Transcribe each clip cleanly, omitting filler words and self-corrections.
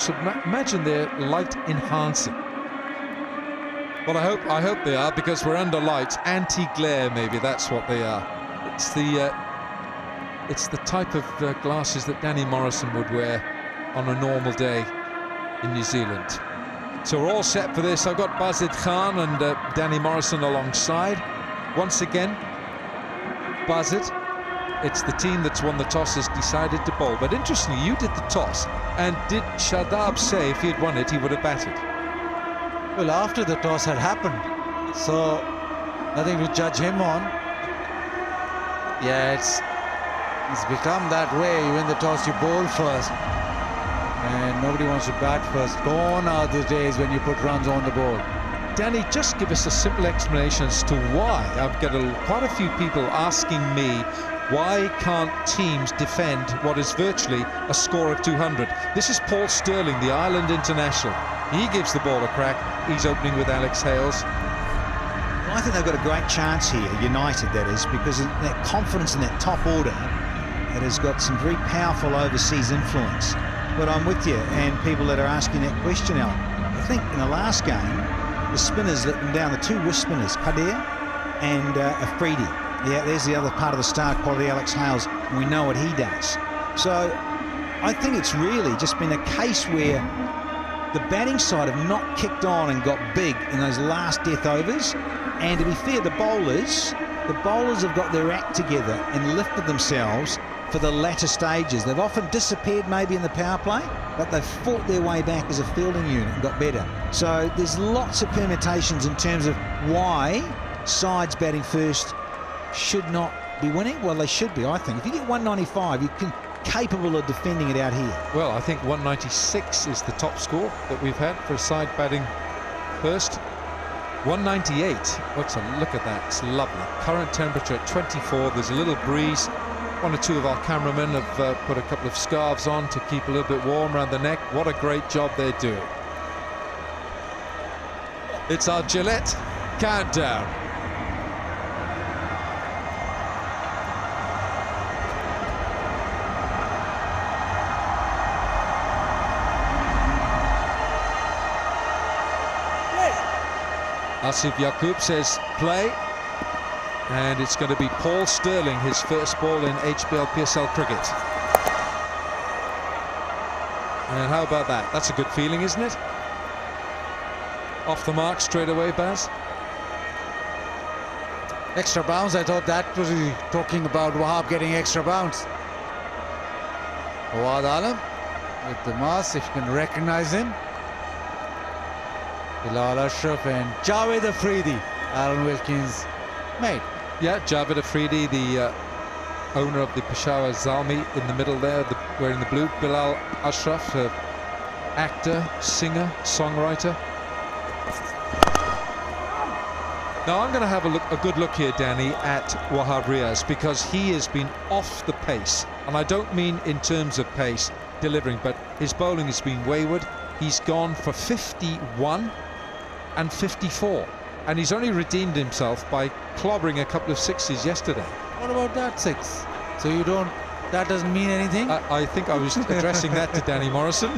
So imagine they're light enhancing. Well, I hope they are, because we're under lights. Anti-glare, maybe that's what they are. It's the type of glasses that Danny Morrison would wear on a normal day in New Zealand. So we're all set for this. I've got Bazid Khan and Danny Morrison alongside. Once again, Bazid, it's the team that's won the toss has decided to bowl. But interestingly, you did the toss, and did Shadab say if he had won it, he would have batted? Well, after the toss had happened, so nothing to judge him on. Yeah, it's become that way. You win the toss, you bowl first, and nobody wants to bat first. Gone are the days when you put runs on the board. Danny, just give us a simple explanation as to why. I've got quite a few people asking me, why can't teams defend what is virtually a score of 200? This is Paul Stirling, the Ireland international. He gives the ball a crack. He's opening with Alex Hales. Well, I think they've got a great chance here, United that is, because that confidence in that top order, it has got some very powerful overseas influence. But I'm with you, and people that are asking that question, Alan. I think in the last game, the spinners let them down, the two wrist spinners, Kadir and Afridi. Yeah, there's the other part of the star quality, Alex Hales, and we know what he does. So I think it's really just been a case where the batting side have not kicked on and got big in those last death overs. And to be fair, the bowlers have got their act together and lifted themselves for the latter stages. They've often disappeared maybe in the power play, but they've fought their way back as a fielding unit and got better. So there's lots of permutations in terms of why sides batting first should not be winning. Well, they should be, I think. If you get 195, you're capable of defending it out here. Well, I think 196 is the top score that we've had for a side batting first. 198. Let's look at that. It's lovely. Current temperature at 24. There's a little breeze. One or two of our cameramen have put a couple of scarves on to keep a little bit warm around the neck. What a great job they're doing. It's our Gillette countdown. Asif Yaqub says play, and it's going to be Paul Stirling, his first ball in HBL PSL cricket. And how about that? That's a good feeling, isn't it? Off the mark straight away, Baz. Extra bounce, I thought that was talking about Wahab getting extra bounce. Fawad Alam with the mask, if you can recognize him. Bilal Ashraf and Javed Afridi, Aaron Wilkins' mate. Yeah, Javed Afridi, the owner of the Peshawar Zalmi in the middle there, wearing the blue. Bilal Ashraf, actor, singer, songwriter. Now I'm going to have a good look here, Danny, at Wahab Riaz, because he has been off the pace. And I don't mean in terms of pace, delivering, but his bowling has been wayward. He's gone for 51 and 54, and he's only redeemed himself by clobbering a couple of sixes yesterday. What about that six? So you don't, that doesn't mean anything? I think I was addressing that to Danny Morrison.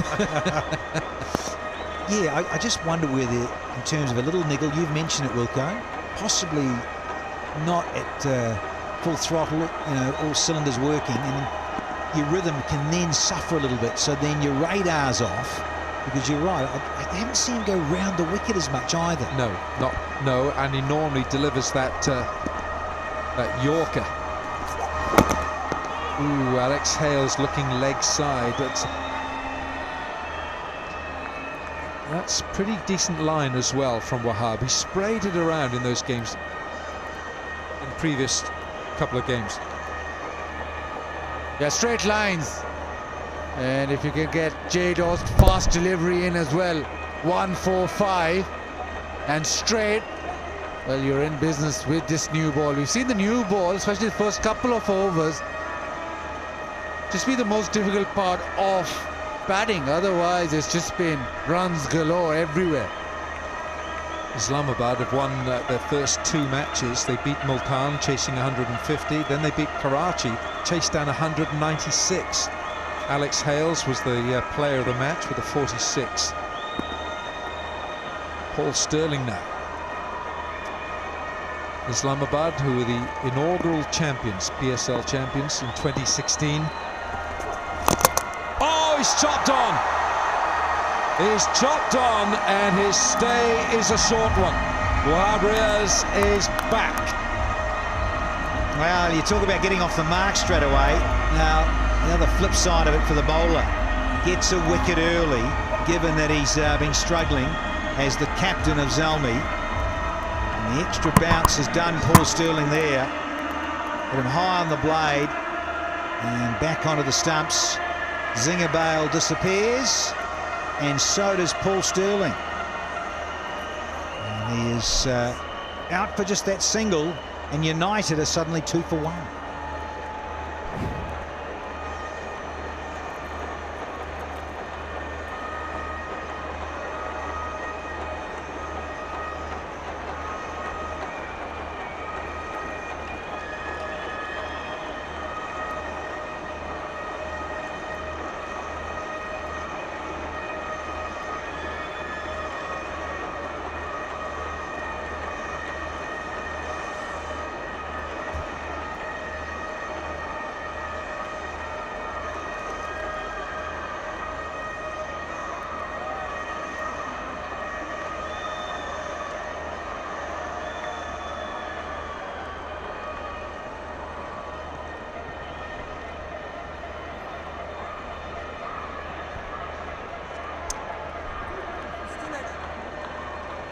Yeah, I just wonder whether, in terms of a little niggle, you've mentioned it, Wilco, possibly not at full throttle, you know, all cylinders working, and your rhythm can then suffer a little bit, so then your radar's off. Because you're right, I haven't seen him go round the wicket as much either. No, and he normally delivers that that Yorker. Ooh, Alex Hales looking leg side. That's pretty decent line as well from Wahab. He sprayed it around in those games, in previous couple of games. Yeah, straight lines. And if you can get J-Daw's fast delivery in as well, 1-4-5 and straight, well, you're in business with this new ball. We've seen the new ball, especially the first couple of overs, just be the most difficult part of batting. Otherwise, it's just been runs galore everywhere. Islamabad have won their first two matches. They beat Multan, chasing 150. Then they beat Karachi, chased down 196. Alex Hales was the player of the match with a 46. Paul Sterling now. Islamabad, who were the inaugural champions, PSL champions in 2016. Oh, he's chopped on! He's chopped on, and his stay is a short one. Wahab Riaz is back. Well, you talk about getting off the mark straight away. Now, the other flip side of it for the bowler, gets a wicket early, given that he's been struggling as the captain of Zalmi. And the extra bounce has done Paul Sterling there. Put him high on the blade and back onto the stumps. Zinger Bale disappears, and so does Paul Sterling. And he is out for just that single, and United are suddenly 2 for 1.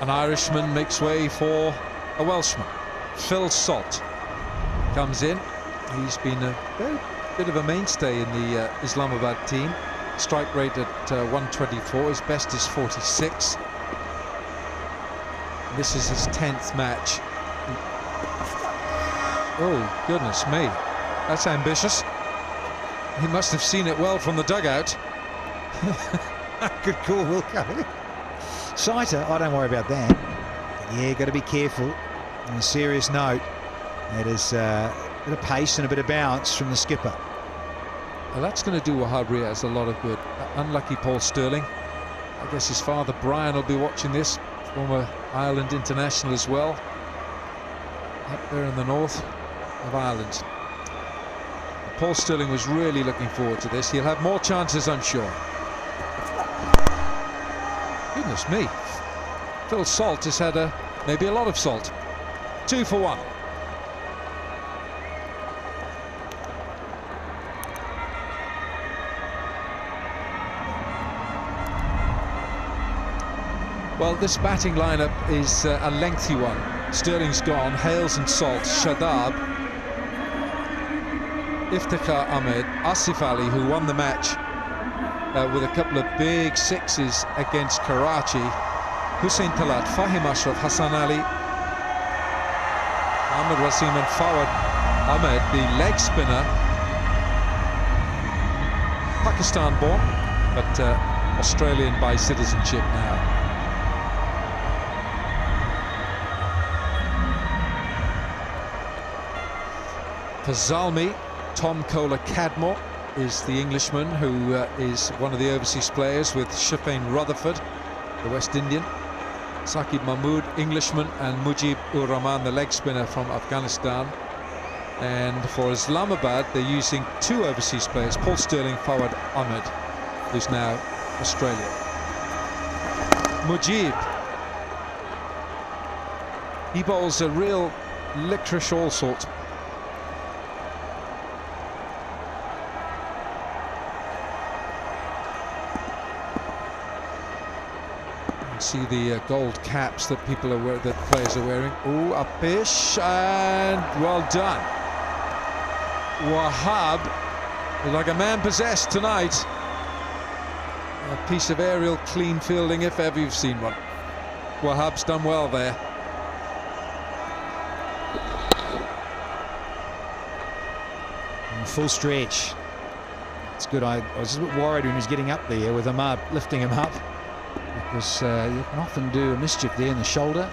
An Irishman makes way for a Welshman. Phil Salt comes in. He's been a bit of a mainstay in the Islamabad team. Strike rate at 124. His best is 46. This is his 10th match. Oh, goodness me. That's ambitious. He must have seen it well from the dugout. Good call, Wilco. Saiter, I don't worry about that. But yeah, got to be careful. On a serious note, that is a bit of pace and a bit of bounce from the skipper. Well, that's going to do Wahab Riaz a lot of good. Unlucky Paul Sterling. I guess his father Brian will be watching this, former Ireland international as well, up there in the north of Ireland. Paul Sterling was really looking forward to this. He'll have more chances, I'm sure. Goodness me, Phil Salt has had maybe a lot of salt. 2 for 1. Well, this batting lineup is a lengthy one. Sterling's gone, Hales and Salt, Shadab, Iftikhar Ahmed, Asif Ali, who won the match with a couple of big sixes against Karachi, Hussein Talat, Fahim Ashraf, Hassan Ali, Ahmed Wasim and Fawad Ahmed, the leg spinner, Pakistan born, but Australian by citizenship now. For Zalmi, Tom Kohler-Cadmore is the Englishman who is one of the overseas players with Shafane Rutherford, the West Indian. Saqib Mahmood, Englishman, and Mujib-ur-Rahman, the leg spinner from Afghanistan. And for Islamabad, they're using 2 overseas players, Paul Sterling, Fawad Ahmed, who's now Australian. Mujib, he bowls a real licorice all sorts. See the gold caps that people are that players are wearing. Oh, a pish, and well done. Wahab, like a man possessed tonight. A piece of aerial clean fielding, if ever you've seen one. Wahab's done well there. And full stretch. It's good. I was a bit worried when he was getting up there with Ahmad lifting him up, because you can often do a mischief there in the shoulder.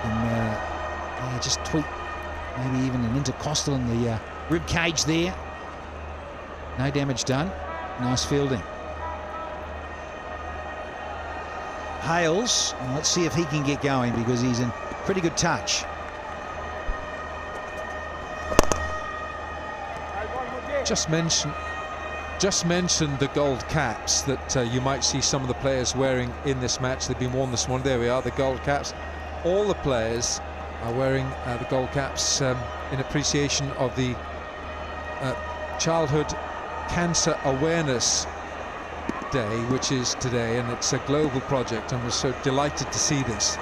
You can just tweak maybe even an intercostal in the rib cage there. No damage done. Nice fielding. Hales, let's see if he can get going because he's in pretty good touch. Just mention the gold caps that you might see some of the players wearing in this match. They've been worn this morning. There we are, the gold caps. All the players are wearing the gold caps in appreciation of the Childhood Cancer Awareness Day, which is today, and it's a global project, and we're so delighted to see this.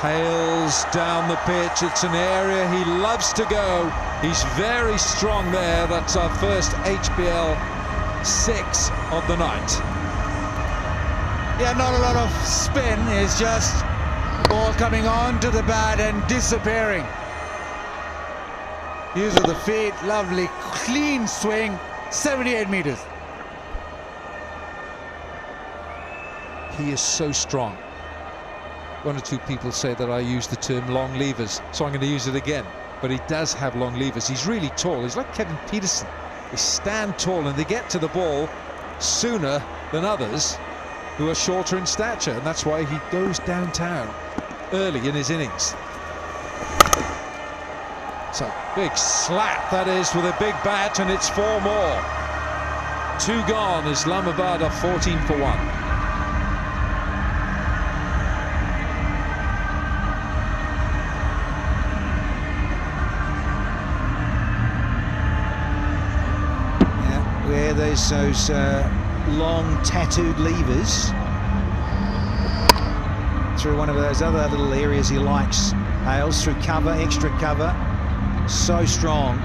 Hales down the pitch. It's an area he loves to go. He's very strong there. That's our first HBL 6 of the night. Yeah, not a lot of spin. It's just ball coming on to the bat and disappearing. Use of the feet, lovely clean swing, 78 meters. He is so strong. One or two people say that I use the term long levers, so I'm going to use it again. But he does have long levers. He's really tall. He's like Kevin Peterson. They stand tall and they get to the ball sooner than others who are shorter in stature, and that's why he goes downtown early in his innings. So big slap that is with a big bat, and it's 4 more. 2 gone. Islamabad are 14 for 1. Those long tattooed levers through one of those other little areas he likes. Hales through cover, extra cover, so strong.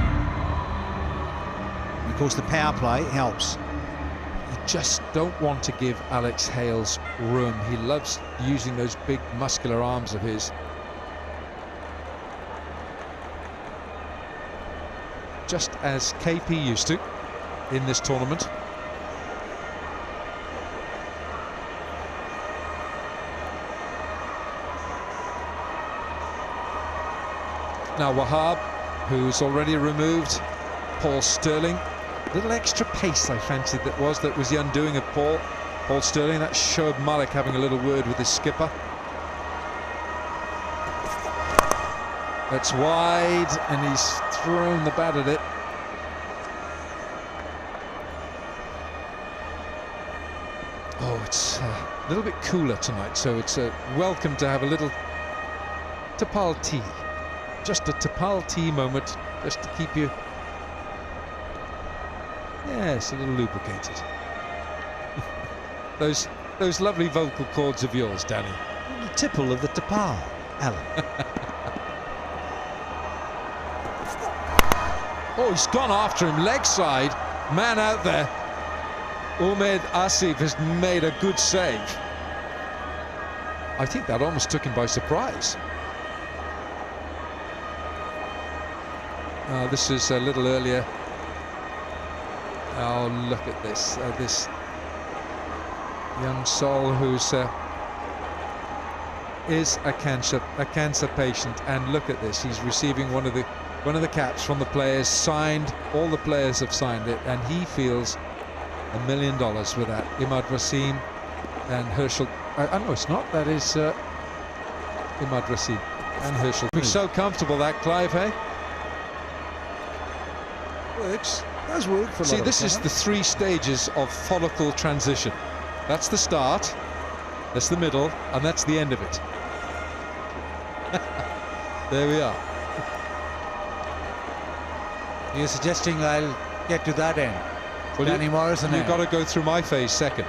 Of course, the power play helps. You just don't want to give Alex Hales room. He loves using those big muscular arms of his. Just as KP used to in this tournament. Now Wahab, who's already removed Paul Sterling. A little extra pace I fancied that was the undoing of Paul Sterling. That showed Malik having a little word with his skipper. That's wide, and he's thrown the bat at it. Oh, it's a little bit cooler tonight, so it's welcome to have a little Tapal tea. Just a Tapal tea moment, just to keep you, yes, a little lubricated. those lovely vocal cords of yours, Danny. The tipple of the Tapal, Alan. Oh, he's gone after him, leg side, man out there. Umaid Asif has made a good save. I think that almost took him by surprise. This is a little earlier. Oh, look at this. This young soul who's is a cancer patient, and look at this. He's receiving one of the caps from the players, signed. All the players have signed it, and he feels $1 million with that. Imad Wasim and Herschel. No, it's not. That is Imad Wasim and Herschel. He's so comfortable, that, Clive, hey? Works. Does work for a lot. See, this is the 3 stages of follicle transition. That's the start, that's the middle, and that's the end of it. There we are. You're suggesting I'll get to that end? Well, Danny Morrison. You've got to go through my phase second.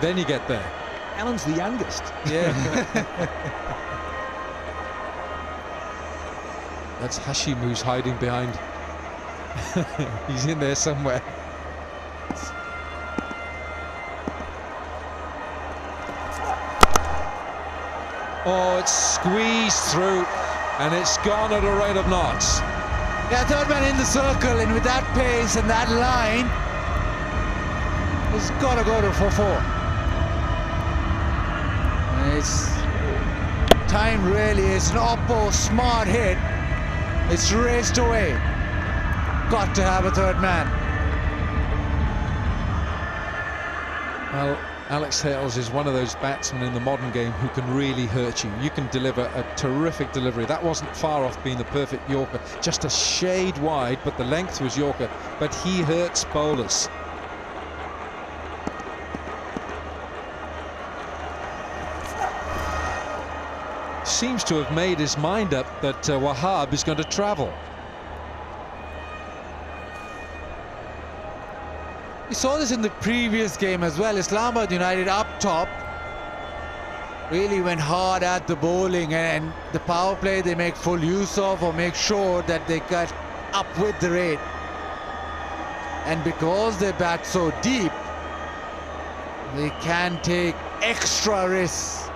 Then you get there. Alan's the youngest. Yeah. That's Hashim who's hiding behind. He's in there somewhere. Oh, it's squeezed through, and it's gone at a rate of knots. Yeah, third man in the circle, and with that pace and that line, it's got to go to 4-4. It's time, really. It's an oppo smart hit. It's raced away. Got to have a third man. Well, Alex Hales is one of those batsmen in the modern game who can really hurt you. You can deliver a terrific delivery. That wasn't far off being the perfect Yorker, just a shade wide, but the length was Yorker. But he hurts bowlers. Seems to have made his mind up that Wahab is going to travel. We saw this in the previous game as well. Islamabad United up top really went hard at the bowling, and the power play they make full use of, or make sure that they get up with the rate. And because they bat so deep, they can take extra risks.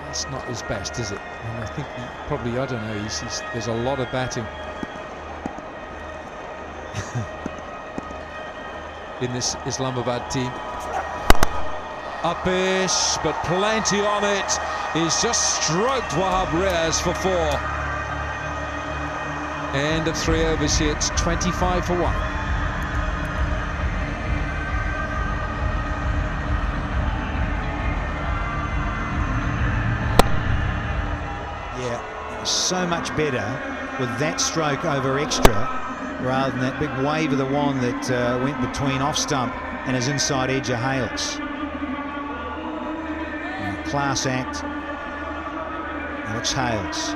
That's not his best, is it? And I think he probably, I don't know, there's a lot of batting in this Islamabad team. Uppish, but plenty on it. He's just stroked Wahab Riaz for 4. End of 3 overs here. It's 25 for 1. Yeah, it was so much better with that stroke over extra, rather than that big wave of the wand that went between off stump and his inside edge of Hales. Class act, Alex Hales.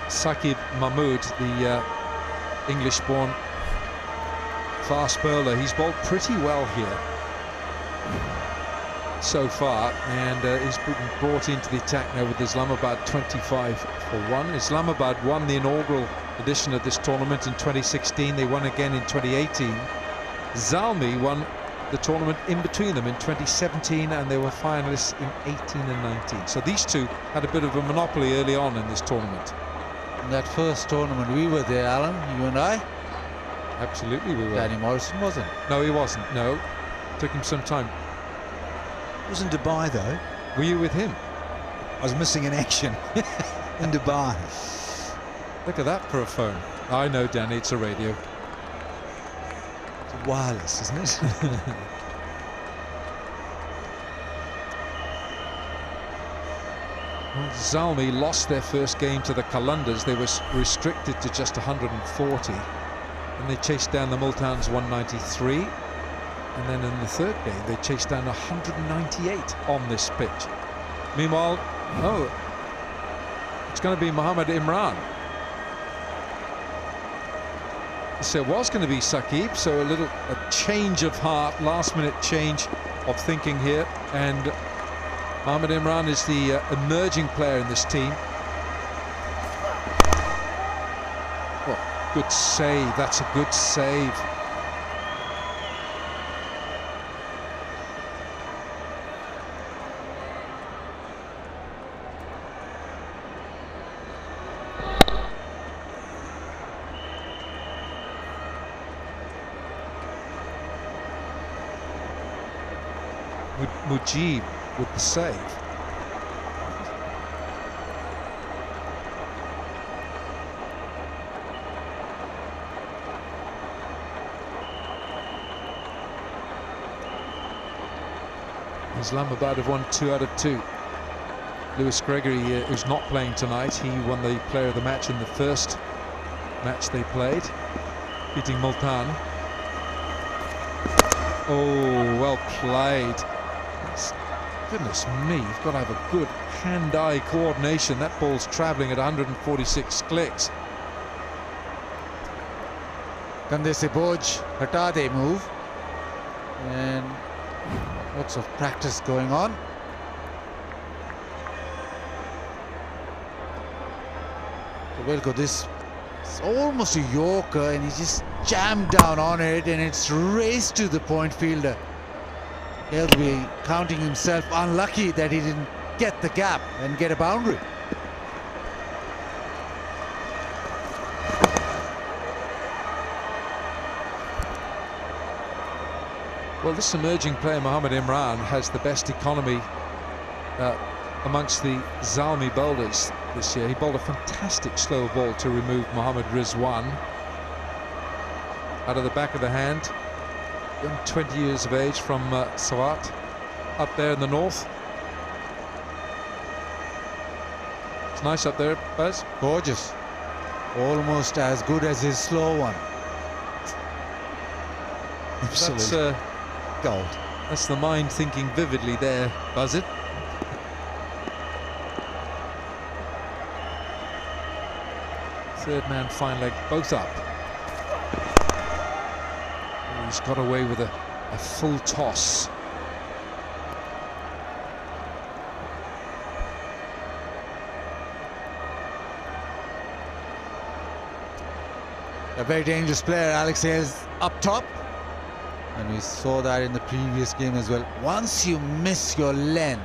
Saqib Mahmood, the English-born fast bowler, he's bowled pretty well here so far, and he's been brought into the attack now with Islamabad 25 for 1. Islamabad won the inaugural edition of this tournament in 2016. They won again in 2018. Zalmi won the tournament in between them in 2017, and they were finalists in 18 and 19. So these two had a bit of a monopoly early on in this tournament. In that first tournament, we were there, Alan, you and I. Absolutely we were. Danny Morrison wasn't. No, he wasn't. No. Took him some time. It was in Dubai, though. Were you with him? I was missing in action in Dubai. Look at that for a phone. I know, Danny, it's a radio. It's wireless, isn't it? Well, Zalmi lost their first game to the Qalandars. They were restricted to just 140. And they chased down the Multans 193. And then in the third game, they chased down 198 on this pitch. Meanwhile, it's going to be Mohammad Imran. So it was going to be Saqib, so a change of heart, last-minute change of thinking here. And Mohammad Imran is the emerging player in this team. Oh, good save. That's a good save. Mujib with the save. Islamabad have won 2 out of 2. Lewis Gregory, who's not playing tonight, he won the player of the match in the first match they played, beating Multan. Oh, well played. Goodness me, you've got to have a good hand-eye coordination. That ball's travelling at 146 clicks. Kande se boj hata de move, and lots of practice going on. Welko, this is almost a Yorker, and he just jammed down on it, and it's raced to the point fielder. He'll be counting himself unlucky that he didn't get the gap and get a boundary. Well, this emerging player, Mohammed Imran, has the best economy amongst the Zalmi bowlers this year. He bowled a fantastic slow ball to remove Mohammed Rizwan out of the back of the hand. Young, 20 years of age, from Swat, up there in the north. It's nice up there, Buzz. Gorgeous. Almost as good as his slow one. Absolutely. Gold. That's the mind thinking vividly there, Buzzard. Third man, fine leg, both up. Oh, he's got away with a full toss. A very dangerous player, Alex Hales, up top. And we saw that in the previous game as well. Once you miss your length,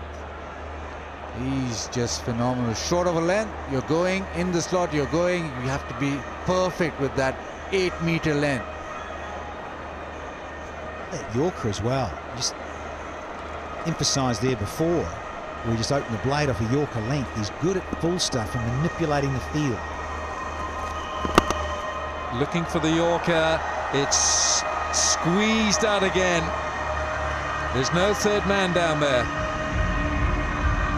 he's just phenomenal. Short of a length, you're going in the slot, you have to be perfect with that 8-meter length. That Yorker as well. Just emphasised there before, where he just opened the blade off a Yorker length. He's good at full stuff and manipulating the field. Looking for the Yorker. It's squeezed out again. There's no third man down there.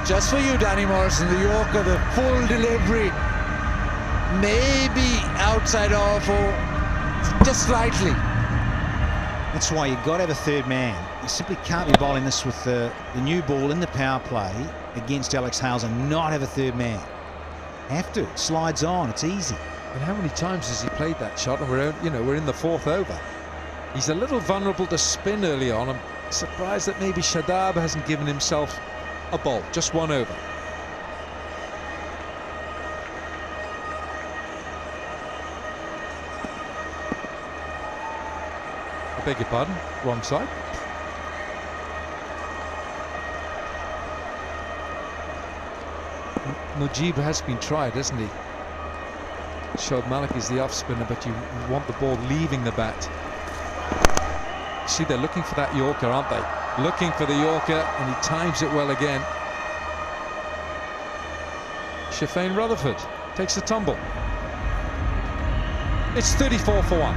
Just for you, Danny Morrison, the Yorker, the full delivery. Maybe outside off or just slightly. That's why you've got to have a third man. You simply can't be bowling this with the new ball in the power play against Alex Hales and not have a third man. Have to. It slides on. It's easy. And how many times has he played that shot? And we're in the 4th over. He's a little vulnerable to spin early on. I'm surprised that maybe Shadab hasn't given himself a ball. Just 1 over. I beg your pardon. Wrong side. Mujib has been tried, hasn't he? Shoaib Malik is the off spinner, but you want the ball leaving the bat. See, they're looking for that Yorker, aren't they? Looking for the Yorker, and he times it well again. Shafane Rutherford takes the tumble. It's 34 for 1.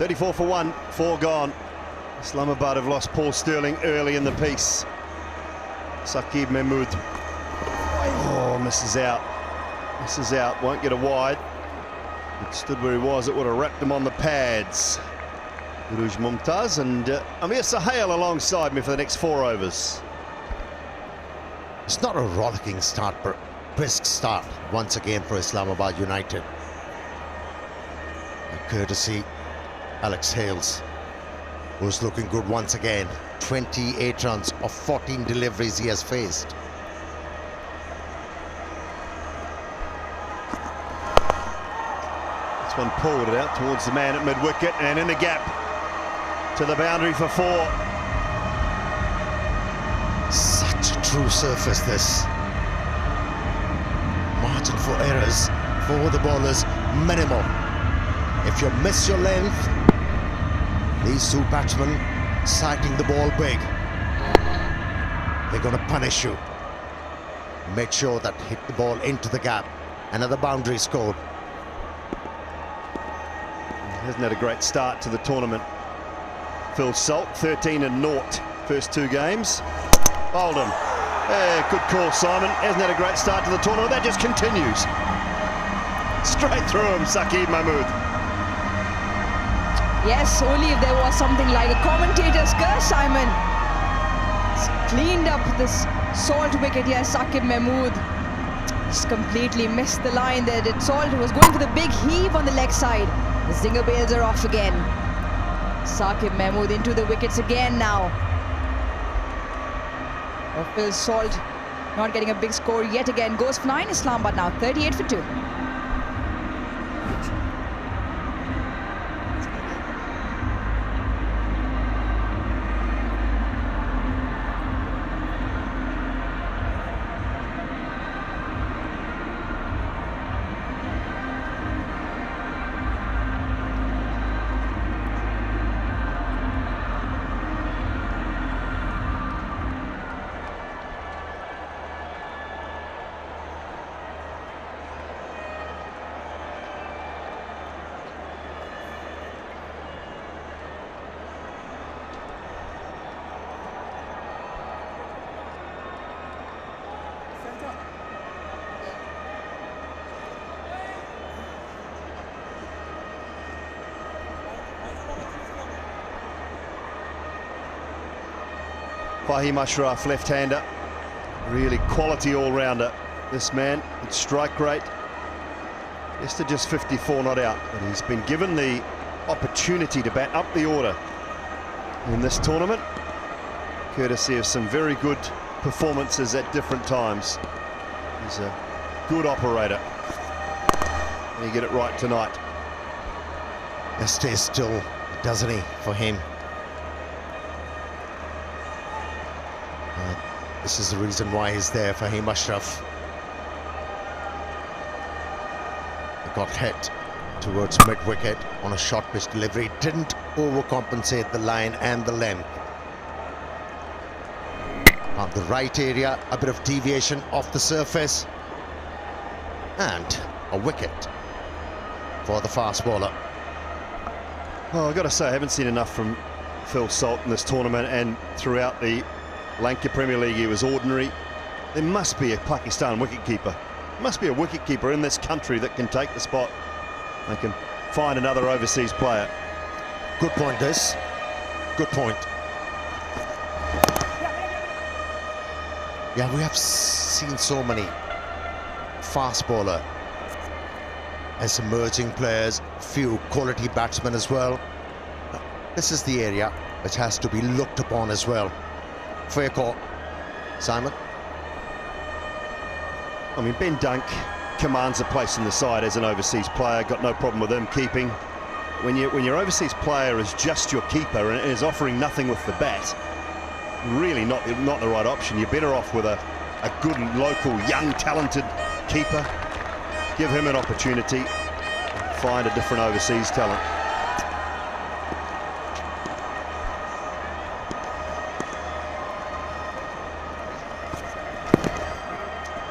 $34 for 1, 4 gone. Islamabad have lost Paul Sterling early in the piece. Saqib Mahmood. Oh, misses out. Misses out, won't get a wide. It stood where he was, it would have wrecked him on the pads. Uruj Mumtaz and Amir Sahel alongside me for the next 4 overs. It's not a rollicking start, but brisk start once again for Islamabad United. Courtesy Alex Hales, who's looking good once again. 28 runs of 14 deliveries he has faced. This one pulled it out towards the man at mid-wicket and in the gap to the boundary for 4. Such a true surface, this. Margin for errors for the bowlers minimal. If you miss your length, these 2 batsmen sighting the ball big. They're going to punish you. Make sure that hit the ball into the gap. Another boundary scored. He hasn't had a great start to the tournament. Phil Salt, 13 and 0 first 2 games. Bowled him. Good call, Simon. Hasn't had a great start to the tournament. That just continues. Straight through him, Saqib Mahmood. Yes, only if there was something like a commentator's curse, Simon. He's cleaned up this Salt wicket here, Saqib Mahmood. Just completely missed the line there. Did Salt was going for the big heave on the leg side. The zinger bails are off again. Saqib Mahmood into the wickets again now. Phil Salt not getting a big score yet again. Goes for 9, Islamabad now 38 for 2. Fahim Ashraf, left-hander, really quality all-rounder. This man, with strike rate, just 54 not out, but he's been given the opportunity to bat up the order in this tournament, courtesy of some very good performances at different times. He's a good operator, and he get it right tonight. He stays still, doesn't he, for him? This is the reason why he's there, Fahim Ashraf. He got hit towards mid-wicket on a short pitch delivery. Didn't overcompensate the line and the length. On the right area, a bit of deviation off the surface. And a wicket for the fast bowler. Well, I've got to say, I haven't seen enough from Phil Salt in this tournament and throughout the Lanka Premier League. He was ordinary. There must be a Pakistan wicketkeeper. There must be a wicketkeeper in this country that can take the spot and can find another overseas player. Good point, this. Good point. Yeah, we have seen so many fast bowler as emerging players, few quality batsmen as well. This is the area which has to be looked upon as well. Fair call, Simon. I mean, Ben Dunk commands a place in the side as an overseas player. Got no problem with him keeping. When your overseas player is just your keeper and is offering nothing with the bat, really not the right option. You're better off with a good local, young, talented keeper. Give him an opportunity. Find a different overseas talent.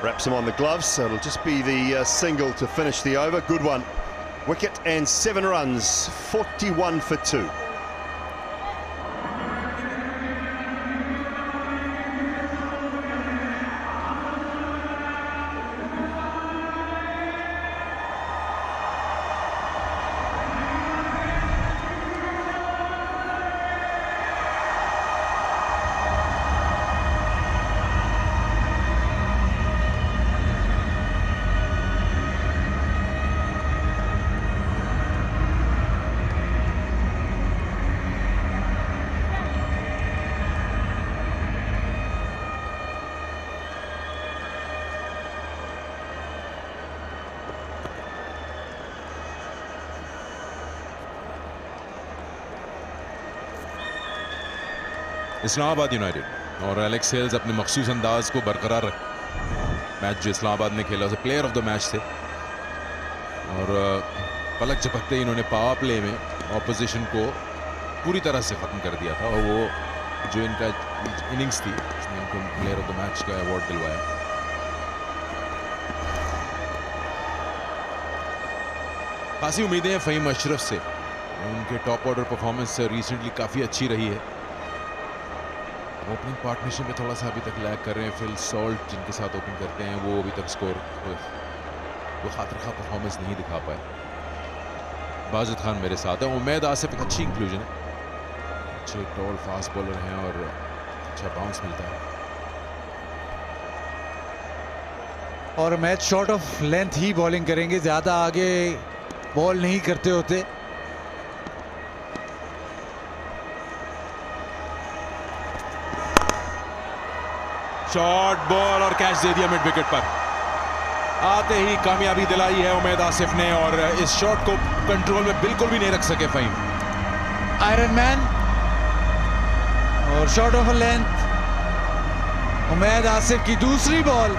Wraps him on the gloves, so it'll just be the single to finish the over. Good one. Wicket and 7 runs, 41 for 2. Islamabad United और Alex Hales अपने मखसूस अंदाज को बरकरार रख match जो इस्लामाबाद ने खेला उसे प्लेयर ऑफ द मैच थे और पलक झपकते ही इन्होंने पावर प्ले में ऑपोजिशन को पूरी तरह से ख़त्म कर दिया था और वो जो इनका इनिंग्स थी इसने इनको प्लेयर ऑफ द मैच का अवार्ड दिलवाया। खासी उम्मीदें हैं फ़हीम अशरफ से, उनके टॉप ऑर्डर परफॉर्मेंस रिसेंटली काफ़ी अच्छी रही है। ओपनिंग पार्टनरशिप में थोड़ा सा अभी तक लैग कर रहे हैं। फिल सॉल्ट जिनके साथ ओपन करते हैं वो अभी तक स्कोर वो खातिर-खा परफॉर्मेंस नहीं दिखा पाए। बाजिद खान मेरे साथ है। उमैद आसिफ एक अच्छी इंक्लूजन है, अच्छे टॉल फास्ट बॉलर हैं और अच्छा बाउंस मिलता है। और match shot of length he bowling करेंगे, ज्यादा आगे बॉल नहीं करते होते। शॉर्ट बॉल और कैच दे दिया मिड विकेट पर। आते ही कामयाबी दिलाई है उमैद आसिफ ने और इस शॉट को कंट्रोल में बिल्कुल भी नहीं रख सके फ़हीम। आयरन मैन और shot of length. Umaid Asif की दूसरी बॉल,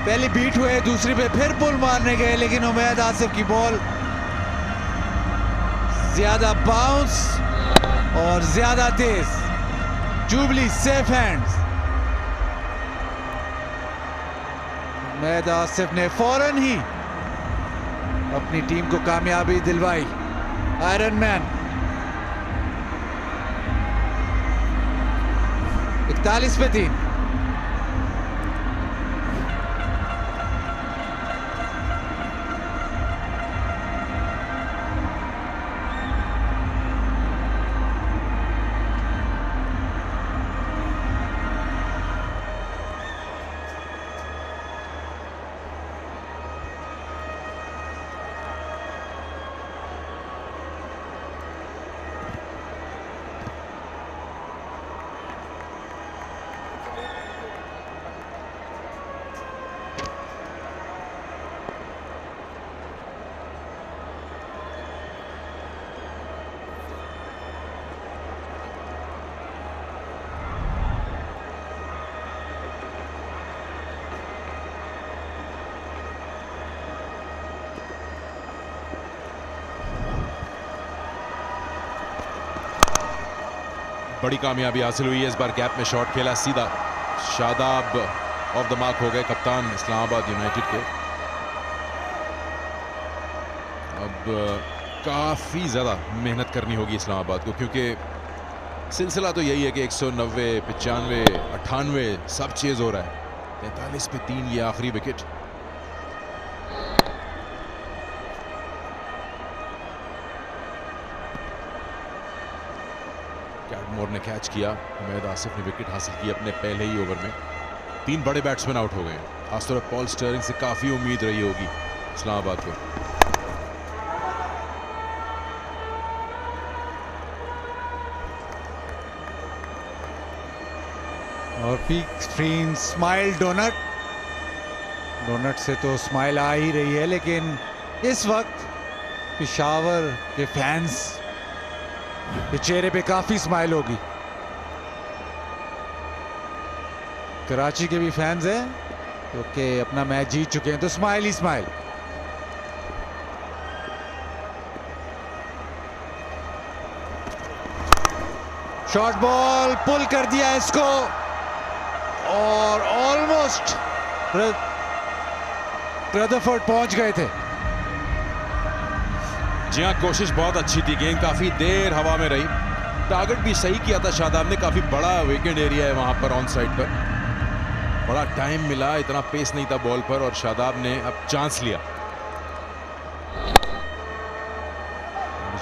पहली बीट हुए, दूसरी पे फिर पुल मारने गए, लेकिन उमैद आसिफ की बॉल ज्यादा बाउंस और ज्यादा तेज। Jubilee safe hands. Umaid Asif ने फौरन ही अपनी टीम को कामयाबी दिलवाई। आयरन मैन 41 पे 3। बड़ी कामयाबी हासिल हुई है इस बार। गैप में शॉट खेला सीधा। शादाब ऑफ द मार्क हो गए, कप्तान इस्लामाबाद यूनाइटेड के। अब काफ़ी ज़्यादा मेहनत करनी होगी इस्लामाबाद को, क्योंकि सिलसिला तो यही है कि 190, 95, 98 सब चेज़ हो रहा है। 43 पे 3 ये आखिरी विकेट। कैडमोर ने कैच किया, उमैद आसिफ ने विकेट हासिल की अपने पहले ही ओवर में। 3 बड़े बैट्समैन आउट हो गए। खासतौर पर पॉल स्टर्लिंग से काफ़ी उम्मीद रही होगी इस्लामाबाद को। और peak screen smile donut. Donut से तो स्माइल आ ही रही है, लेकिन इस वक्त पेशावर के फैंस के चेहरे पे काफी स्माइल होगी। कराची के भी फैंस हैं क्योंकि अपना मैच जीत चुके हैं, तो स्माइल ही स्माइल। शॉर्ट बॉल पुल कर दिया इसको और ऑलमोस्ट रदरफोर्ड पहुंच गए थे। जी हाँ, कोशिश बहुत अच्छी थी। गेंद काफ़ी देर हवा में रही। टारगेट भी सही किया था शादाब ने। काफ़ी बड़ा विकेट एरिया है वहाँ पर ऑन साइड पर। बड़ा टाइम मिला, इतना पेस नहीं था बॉल पर और शादाब ने अब चांस लिया।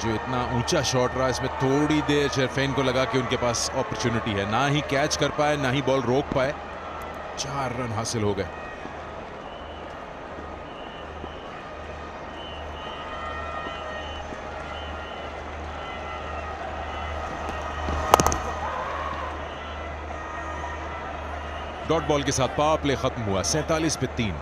जो इतना ऊंचा शॉट रहा, इसमें थोड़ी देर शेरफेन को लगा कि उनके पास अपॉर्चुनिटी है। ना ही कैच कर पाए, ना ही बॉल रोक पाए। 4 रन हासिल हो गए। डॉट बॉल के साथ पावर प्ले खत्म हुआ। 47 पे 3।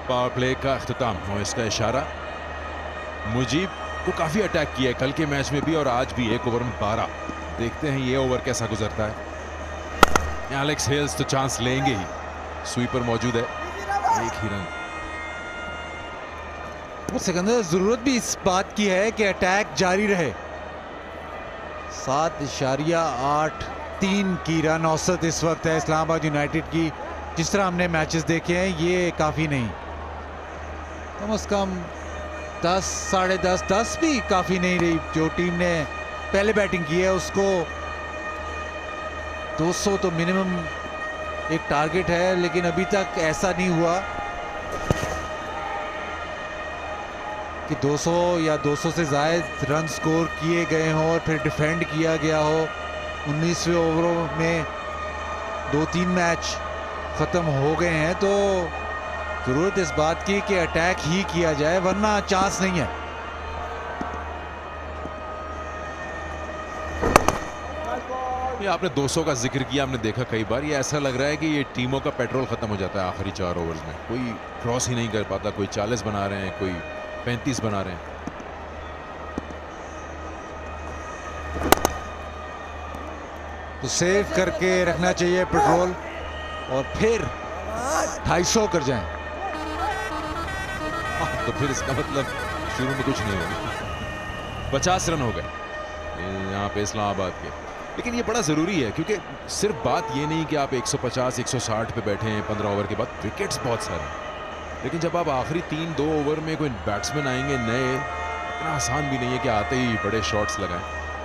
पावर प्ले का अख्ताम हो इसका इशारा। मुजीब को काफ़ी अटैक किया है कल के मैच में भी और आज भी, 1 ओवर में 12। देखते हैं ये ओवर कैसा गुजरता है। एलेक्स हेल्स तो चांस लेंगे ही, स्वीपर मौजूद है, 1 ही रन। सिकंदर, जरूरत भी इस बात की है कि अटैक जारी रहे। 7.83 की रन औसत इस वक्त है इस्लामाबाद यूनाइटेड की। जिस तरह हमने मैचेस देखे हैं ये काफ़ी नहीं, कम से कम 10, साढ़े 10 भी काफ़ी नहीं रही। जो टीम ने पहले बैटिंग की है उसको 200 तो मिनिमम एक टारगेट है, लेकिन अभी तक ऐसा नहीं हुआ कि 200 या 200 से ज़ायद रन स्कोर किए गए हों और फिर डिफेंड किया गया हो। 19वें ओवरों में 2-3 मैच ख़त्म हो गए हैं, तो ज़रूरत इस बात की कि अटैक ही किया जाए, वरना चांस नहीं है। ये आपने 200 का जिक्र किया, हमने देखा कई बार, ये ऐसा लग रहा है कि ये टीमों का पेट्रोल ख़त्म हो जाता है आखिरी 4 ओवर्स में। कोई क्रॉस ही नहीं कर पाता, कोई 40 बना रहे हैं, कोई 35 बना रहे हैं। तो सेव करके रखना चाहिए पेट्रोल और फिर 250 कर जाएं। तो फिर इसका मतलब शुरू में कुछ नहीं होगा। 50 रन हो गए यहाँ पे इस्लामाबाद के, लेकिन ये बड़ा ज़रूरी है क्योंकि सिर्फ बात ये नहीं कि आप 150 160 पे बैठे हैं 15 ओवर के बाद, विकेट्स बहुत सारे हैं, लेकिन जब आप आखिरी 3-2 ओवर में कोई बैट्समैन आएंगे नए, इतना आसान भी नहीं है कि आते ही बड़े शॉट्स लगाएं,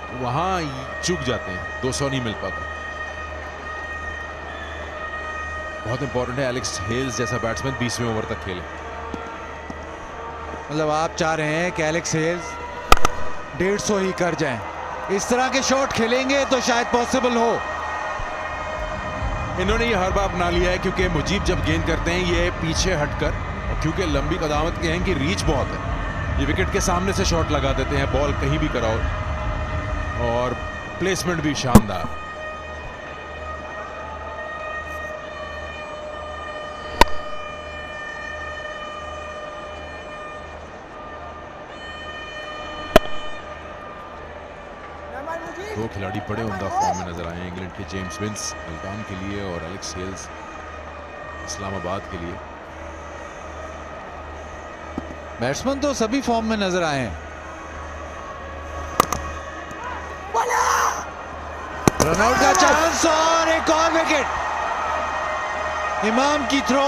तो वहाँ चूक जाते हैं, 200 नहीं मिल पाता। बहुत इंपॉर्टेंट है एलेक्स हेल्स जैसा बैट्समैन 20वें ओवर तक खेले। मतलब आप चाह रहे हैं कि एलेक्स हेल्स 150 ही कर जाएं, इस तरह के शॉट खेलेंगे तो शायद पॉसिबल हो। इन्होंने ये हर बार अपना लिया है क्योंकि मुजीब जब गेंद करते हैं ये पीछे हटकर, और क्योंकि लंबी कदामत के हैं कि रीच बहुत है, ये विकेट के सामने से शॉट लगा देते हैं, बॉल कहीं भी कराओ, और प्लेसमेंट भी शानदार। दो खिलाड़ी बड़े उम्दा फॉर्म में नजर आए हैं इंग्लैंड के, जेम्स विंस मुल्तान के लिए और एलेक्स हेल्स इस्लामाबाद के लिए। बैट्समैन तो सभी फॉर्म में नजर आए हैं। रनआउट का चांस और एक और विकेट। इमाम की थ्रो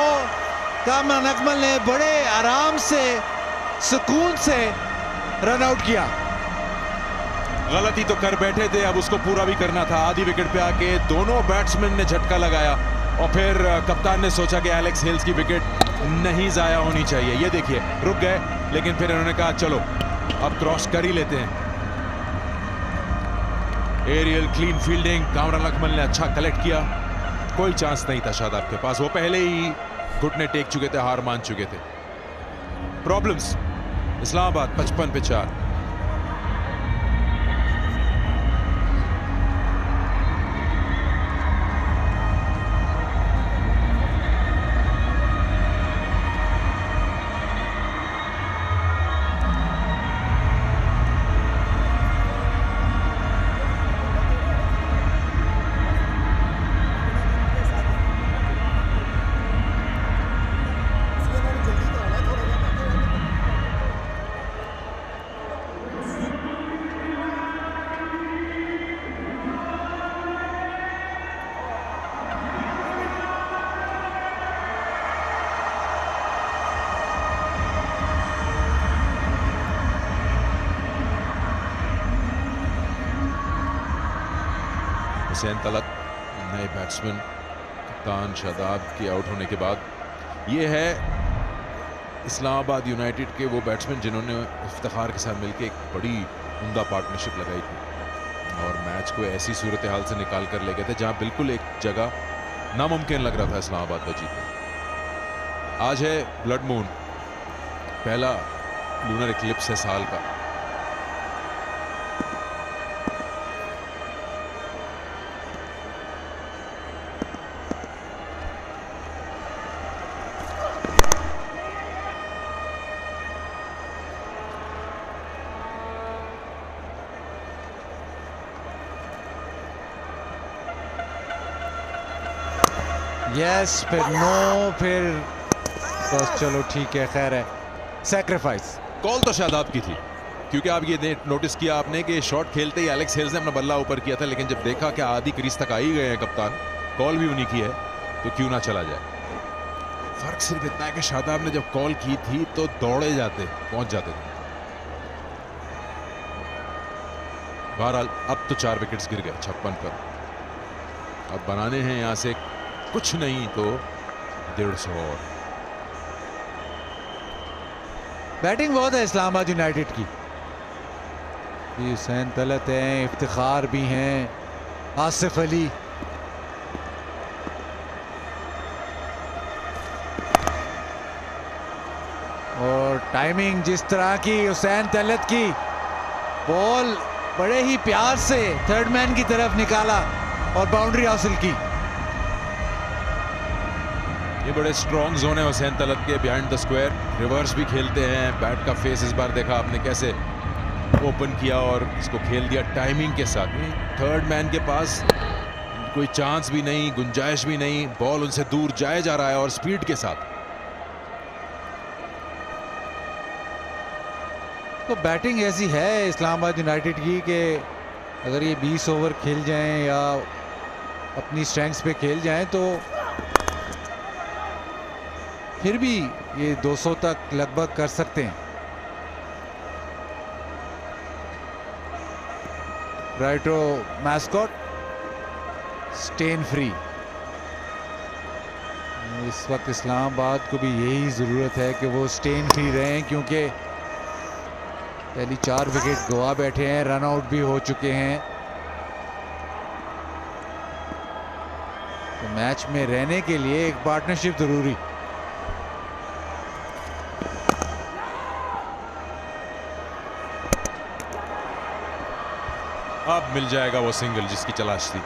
कामरान अकमल ने बड़े आराम से, सुकून से रनआउट किया। गलती तो कर बैठे थे, अब उसको पूरा भी करना था। आधी विकेट पे आके दोनों बैट्समैन ने झटका लगाया और फिर कप्तान ने सोचा कि एलेक्स हेल्स की विकेट नहीं जाया होनी चाहिए। ये देखिए रुक गए, लेकिन फिर इन्होंने कहा चलो अब क्रॉस कर ही लेते हैं। Aerial clean fielding, Kamran Akmal ने अच्छा कलेक्ट किया, कोई चांस नहीं था शादाब के पास, वो पहले ही घुटने टेक चुके थे, हार मान चुके थे। प्रॉब्लम्स इस्लामाबाद 55 पे 4। हुसैन तलत नए बैट्समैन, कप्तान शादाब के आउट होने के बाद ये है इस्लामाबाद यूनाइटेड के वो बैट्समैन जिन्होंने इफ्तिखार के साथ मिलकर एक बड़ी उम्दा पार्टनरशिप लगाई थी और मैच को ऐसी सूरत हाल से निकाल कर ले गए थे जहां बिल्कुल एक जगह नामुमकिन लग रहा था इस्लामाबाद का जीतना। आज है ब्लड मून, पहला लूनर इक्लिप्स है साल का। यस, फिर नो, फिर बस चलो ठीक है, खैर है, सैक्रिफाइस। कॉल तो शादाब की थी, क्योंकि आप ये नोटिस किया आपने कि शॉट खेलते ही एलेक्स हेल्स ने अपना बल्ला ऊपर किया था, लेकिन जब देखा कि आधी क्रीज तक आ ही गए हैं कप्तान, कॉल भी उन्हीं की है, तो क्यों ना चला जाए। फर्क सिर्फ इतना है कि शादाब ने जब कॉल की थी तो दौड़े जाते, पहुंच जाते थे। बहरहाल अब तो 4 विकेट्स गिर गए 56 पर। अब बनाने हैं यहां से कुछ नहीं तो 150 और। बैटिंग बहुत है इस्लामाबाद यूनाइटेड की। हुसैन तलत हैं, इफ्तिखार भी हैं, आसिफ अली, और टाइमिंग जिस तरह की हुसैन तलत की, बॉल बड़े ही प्यार से थर्ड मैन की तरफ निकाला और बाउंड्री हासिल की। ये बड़े स्ट्रॉन्ग जोन है हुसैन तलत के बिहाइंड द स्क्वायर। रिवर्स भी खेलते हैं, बैट का फेस इस बार देखा आपने कैसे ओपन किया और इसको खेल दिया टाइमिंग के साथ। थर्ड मैन के पास कोई चांस भी नहीं, गुंजाइश भी नहीं, बॉल उनसे दूर जाया जा रहा है और स्पीड के साथ। तो बैटिंग ऐसी है इस्लामाबाद यूनाइटेड की कि अगर ये 20 ओवर खेल जाएं या अपनी स्ट्रेंथ्स पे खेल जाएं तो फिर भी ये 200 तक लगभग कर सकते हैं। राइटो मैस्कॉट स्टेन फ्री। इस वक्त इस्लामाबाद को भी यही ज़रूरत है कि वो स्टेन फ्री रहें, क्योंकि पहली 4 विकेट गवा बैठे हैं, रन आउट भी हो चुके हैं। तो मैच में रहने के लिए एक पार्टनरशिप जरूरी। अब मिल जाएगा वो सिंगल जिसकी तलाश थी।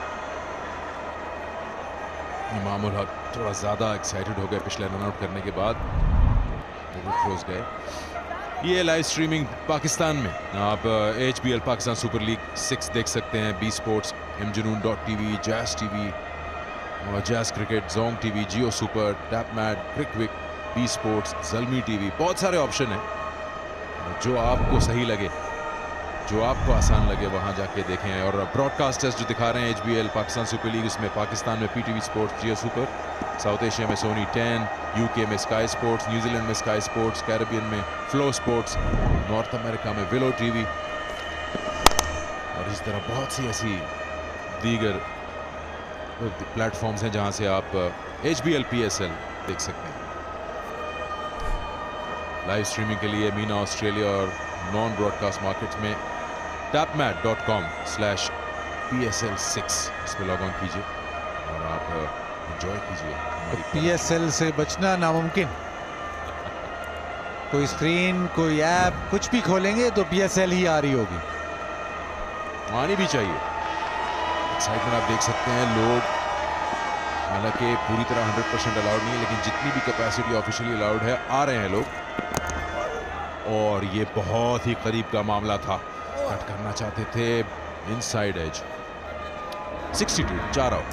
इमामुल हक थोड़ा ज़्यादा एक्साइटेड हो गए पिछले रन आउट करने के बाद, क्लोज गए। ये लाइव स्ट्रीमिंग पाकिस्तान में आप HBL पाकिस्तान सुपर लीग 6 देख सकते हैं। B Sports, mjnoon.tv, Jazz TV, Jazz Cricket, जोंग TV, Geo Super, Tapmad, Crickwick, B Sports, Zalmi TV, बहुत सारे ऑप्शन हैं। जो आपको सही लगे, जो आपको आसान लगे वहां जाके देखें। और ब्रॉडकास्टर्स जो दिखा रहे हैं HBL पाकिस्तान सुपर लीग, उसमें पाकिस्तान में PTV स्पोर्ट्स, जियो सुपर, साउथ एशिया में सोनी 10, UK में स्काई स्पोर्ट्स, न्यूजीलैंड में स्काई स्पोर्ट्स, कैरेबियन में फ्लो स्पोर्ट्स, नॉर्थ अमेरिका में विलो टीवी, और इस तरह बहुत सी ऐसी दीगर प्लेटफॉर्म्स हैं जहां से आप HBL PSL देख सकते हैं। लाइव स्ट्रीमिंग के लिए मीना ऑस्ट्रेलिया और नॉन ब्रॉडकास्ट मार्केट्स में tapmat.com/PSL6 इस पर लॉग ऑन कीजिए और आप एंजॉय कीजिए। PSL से बचना नामुमकिन। कोई स्क्रीन, कोई ऐप, कुछ भी खोलेंगे तो PSL ही आ रही होगी। आनी भी चाहिए। एक्साइटमेंट आप देख सकते हैं। लोग हालांकि पूरी तरह 100% अलाउड नहीं है, लेकिन जितनी भी कैपेसिटी ऑफिशियली अलाउड है आ रहे हैं लोग। और ये बहुत ही करीब का मामला था, कट करना चाहते थे इनसाइड एज। 62, 4 आउट।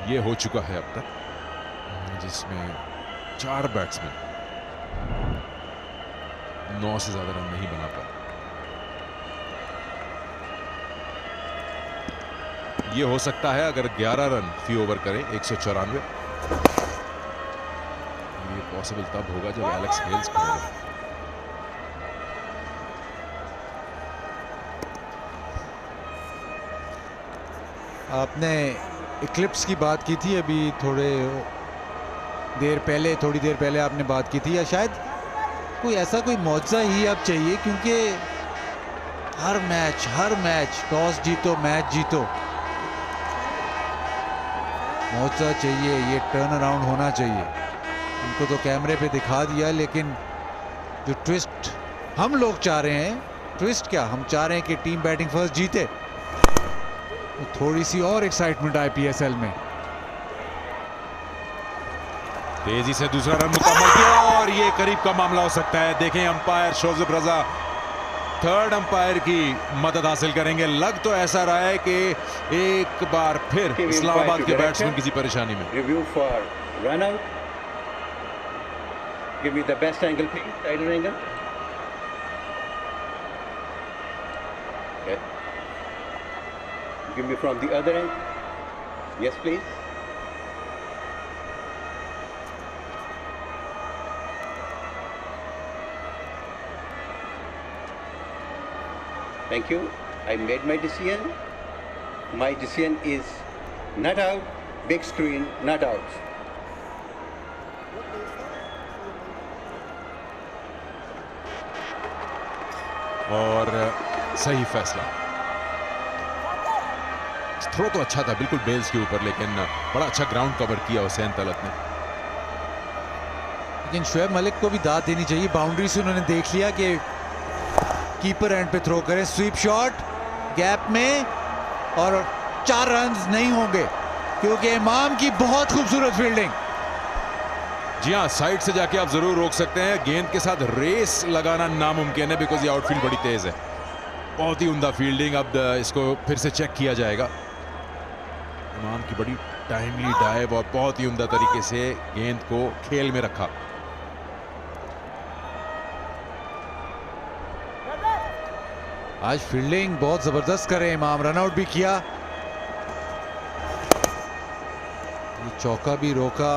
ये हो चुका है अब तक, जिसमें 4 बैट्समैन 9 से ज्यादा रन नहीं बना पाए। ये हो सकता है अगर 11 रन फी ओवर करें, 194। ये पॉसिबल तब होगा जब एलेक्स हेल्स करेगा। आपने इक्लिप्स की बात की थी अभी थोड़े थोड़ी देर पहले आपने बात की थी, या शायद कोई ऐसा कोई मौजज़ा ही अब चाहिए, क्योंकि हर मैच टॉस जीतो मैच जीतो, मौजज़ा चाहिए, ये टर्न अराउंड होना चाहिए। उनको तो कैमरे पे दिखा दिया, लेकिन जो ट्विस्ट हम लोग चाह रहे हैं, ट्विस्ट क्या, हम चाह रहे हैं कि टीम बैटिंग फर्स्ट जीते, तो थोड़ी सी और एक्साइटमेंट आए PSL में। तेजी से दूसरा रन मुकम्मल किया और ये करीब का मामला हो सकता है। देखें अंपायर शोजब रजा थर्ड अंपायर की मदद हासिल करेंगे। लग तो ऐसा रहा है कि एक बार फिर इस्लामाबाद के बैट्समैन किसी परेशानी में। Review for run out, give me the best angle please, side angle. Okay. Give me from the other end. Yes, please. Thank you. I made my decision. My decision is not out, big screen, not out. और सही फैसला। Throw तो अच्छा था, बिल्कुल bells के ऊपर, लेकिन बड़ा अच्छा ग्राउंड कवर किया हुसैन तलत ने। लेकिन शोएब मलिक को भी दाद देनी चाहिए, बाउंड्री से उन्होंने देख लिया कि कीपर एंड पे थ्रो करे, स्वीप शॉट गैप में, और 4 रन्स नहीं होंगे क्योंकि इमाम की बहुत खूबसूरत फील्डिंग। जी हाँ, साइड से जाके आप जरूर रोक सकते हैं। गेंद के साथ रेस लगाना नामुमकिन है, बिकॉज ये आउटफील्ड बड़ी तेज है। बहुत ही उम्दा फील्डिंग। अब इसको फिर से चेक किया जाएगा। इमाम की बड़ी टाइमली डाइव और बहुत ही उम्दा तरीके से गेंद को खेल में रखा। आज फील्डिंग बहुत जबरदस्त करे इमाम, रनआउट भी किया, ये चौका भी रोका।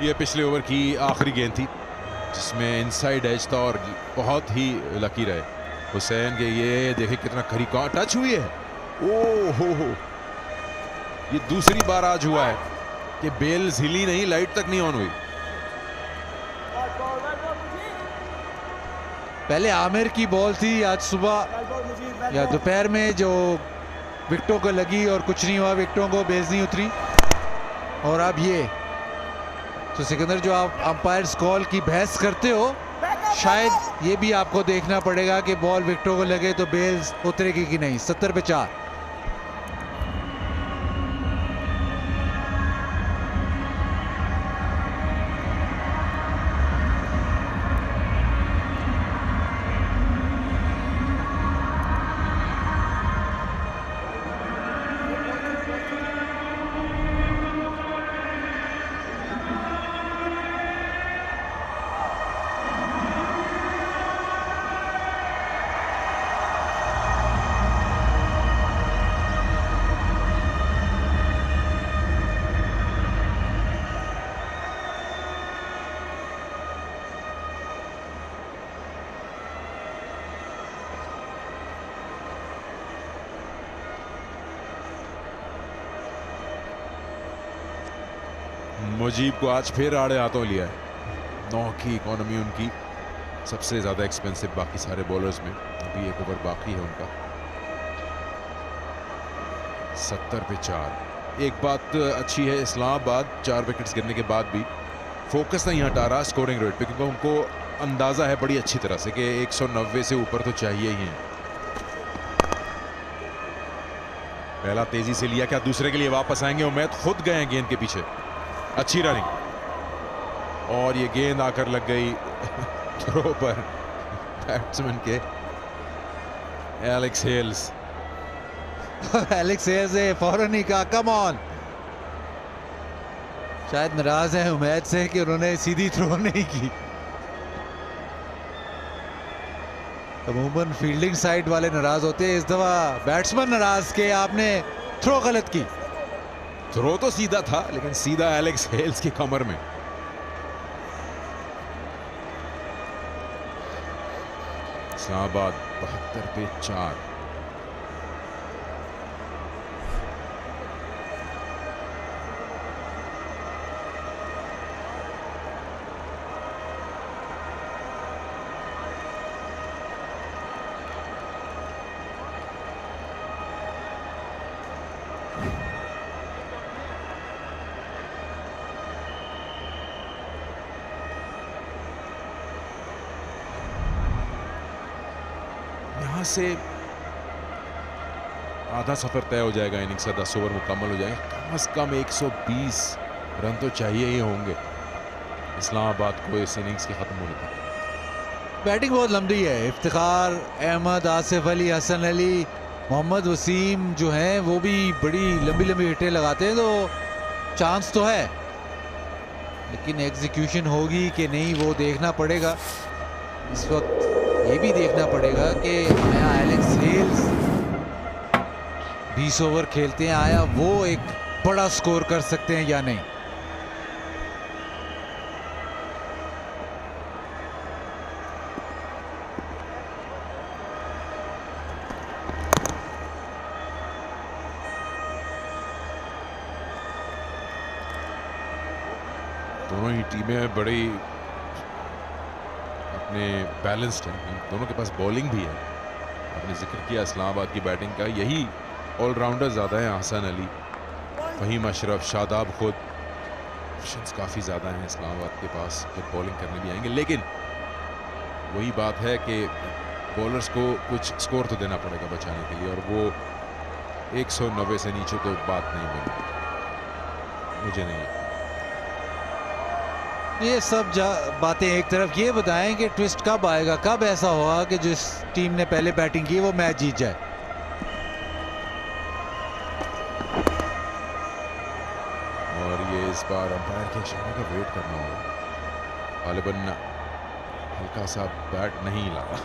ये पिछले ओवर की आखिरी गेंद थी जिसमें इनसाइड एज था और बहुत ही लकी रहे हुसैन के। ये देखे कितना खरी का टच हुई है। ओ हो, ये दूसरी बार आज हुआ है कि बेल्स हिली नहीं, लाइट तक नहीं ऑन हुई। पहले आमिर की बॉल थी आज सुबह या दोपहर में जो विकेटों को लगी और कुछ नहीं हुआ, विकेटों को बेल्स नहीं उतरी। और अब ये तो सिकंदर, जो आप अंपायर्स कॉल की बहस करते हो, शायद ये भी आपको देखना पड़ेगा कि बॉल विकेटों को लगे तो बेल्स उतरेगी कि नहीं। 70 पे 4। मुजीब को आज फिर आड़े हाथों लिया है। 9 की इकोनॉमी उनकी सबसे ज्यादा एक्सपेंसिव बाकी सारे बॉलर्स में। अभी एक ओवर बाकी है उनका। 70 पे 4। एक बात अच्छी है, इस्लामाबाद 4 विकेट्स गिरने के बाद भी फोकस नहीं हटा रहा स्कोरिंग रेट पे, क्योंकि उनको अंदाजा है बड़ी अच्छी तरह से कि 190 से ऊपर तो चाहिए ही है। पहला तेजी से लिया, क्या दूसरे के लिए वापस आएंगे? उम्मीद खुद गए हैं गेंद के पीछे। अच्छी रनिंग और ये गेंद आकर लग गई थ्रो पर बैट्समैन के एलेक्स हेल्स। एलेक्स हेल्स ने फौरन ही कहा कम ऑन। शायद नाराज है उम्मीद से कि उन्होंने सीधी थ्रो नहीं की। अमूमन फील्डिंग साइड वाले नाराज होते हैं, इस दफा बैट्समैन नाराज के आपने थ्रो गलत की। थ्रो तो सीधा था लेकिन सीधा एलेक्स हेल्स की कमर में। इस्लामाबाद 72 पे 4। यहाँ से आधा सफर तय हो जाएगा इनिंग्स का, 10 ओवर मुकम्मल हो जाएंगे। कम से कम 120 रन तो चाहिए ही होंगे इस्लामाबाद को इस इनिंग्स के खत्म होने तक। बैटिंग बहुत लंबी है। इफ्तिखार अहमद, आसिफ अली, हसन अली, मोहम्मद वसीम जो हैं वो भी बड़ी लंबी लंबी हिटें लगाते हैं, तो चांस तो है, लेकिन एग्जीक्यूशन होगी कि नहीं वो देखना पड़ेगा। इस वक्त ये भी देखना पड़ेगा कि आया एलेक्स हेल्स 20 ओवर खेलते हैं, आया वो एक बड़ा स्कोर कर सकते हैं या नहीं। दोनों ही टीमें बड़ी अपने बैलेंस्ड हैं, दोनों के पास बॉलिंग भी है। आपने जिक्र किया इस्लामाबाद की बैटिंग का, यही ऑलराउंडर ज़्यादा हैं। हसन अली, फहीम अशरफ, शादाब खुद, ऑप्शंस काफ़ी ज़्यादा हैं इस्लामाबाद के पास जब बॉलिंग करने भी आएंगे। लेकिन वही बात है कि बॉलर्स को कुछ स्कोर तो देना पड़ेगा बचाने के लिए, और वो 190 से नीचे तो बात नहीं बनी, मुझे नहीं लगता। ये सब बातें एक तरफ, ये बताएं कि ट्विस्ट कब आएगा, कब ऐसा होगा कि जिस टीम ने पहले बैटिंग की वो मैच जीत जाए। और ये इस बार अंपायर के इशारे का वेट करना होगा, गालिबन हल्का सा बैट नहीं लगा।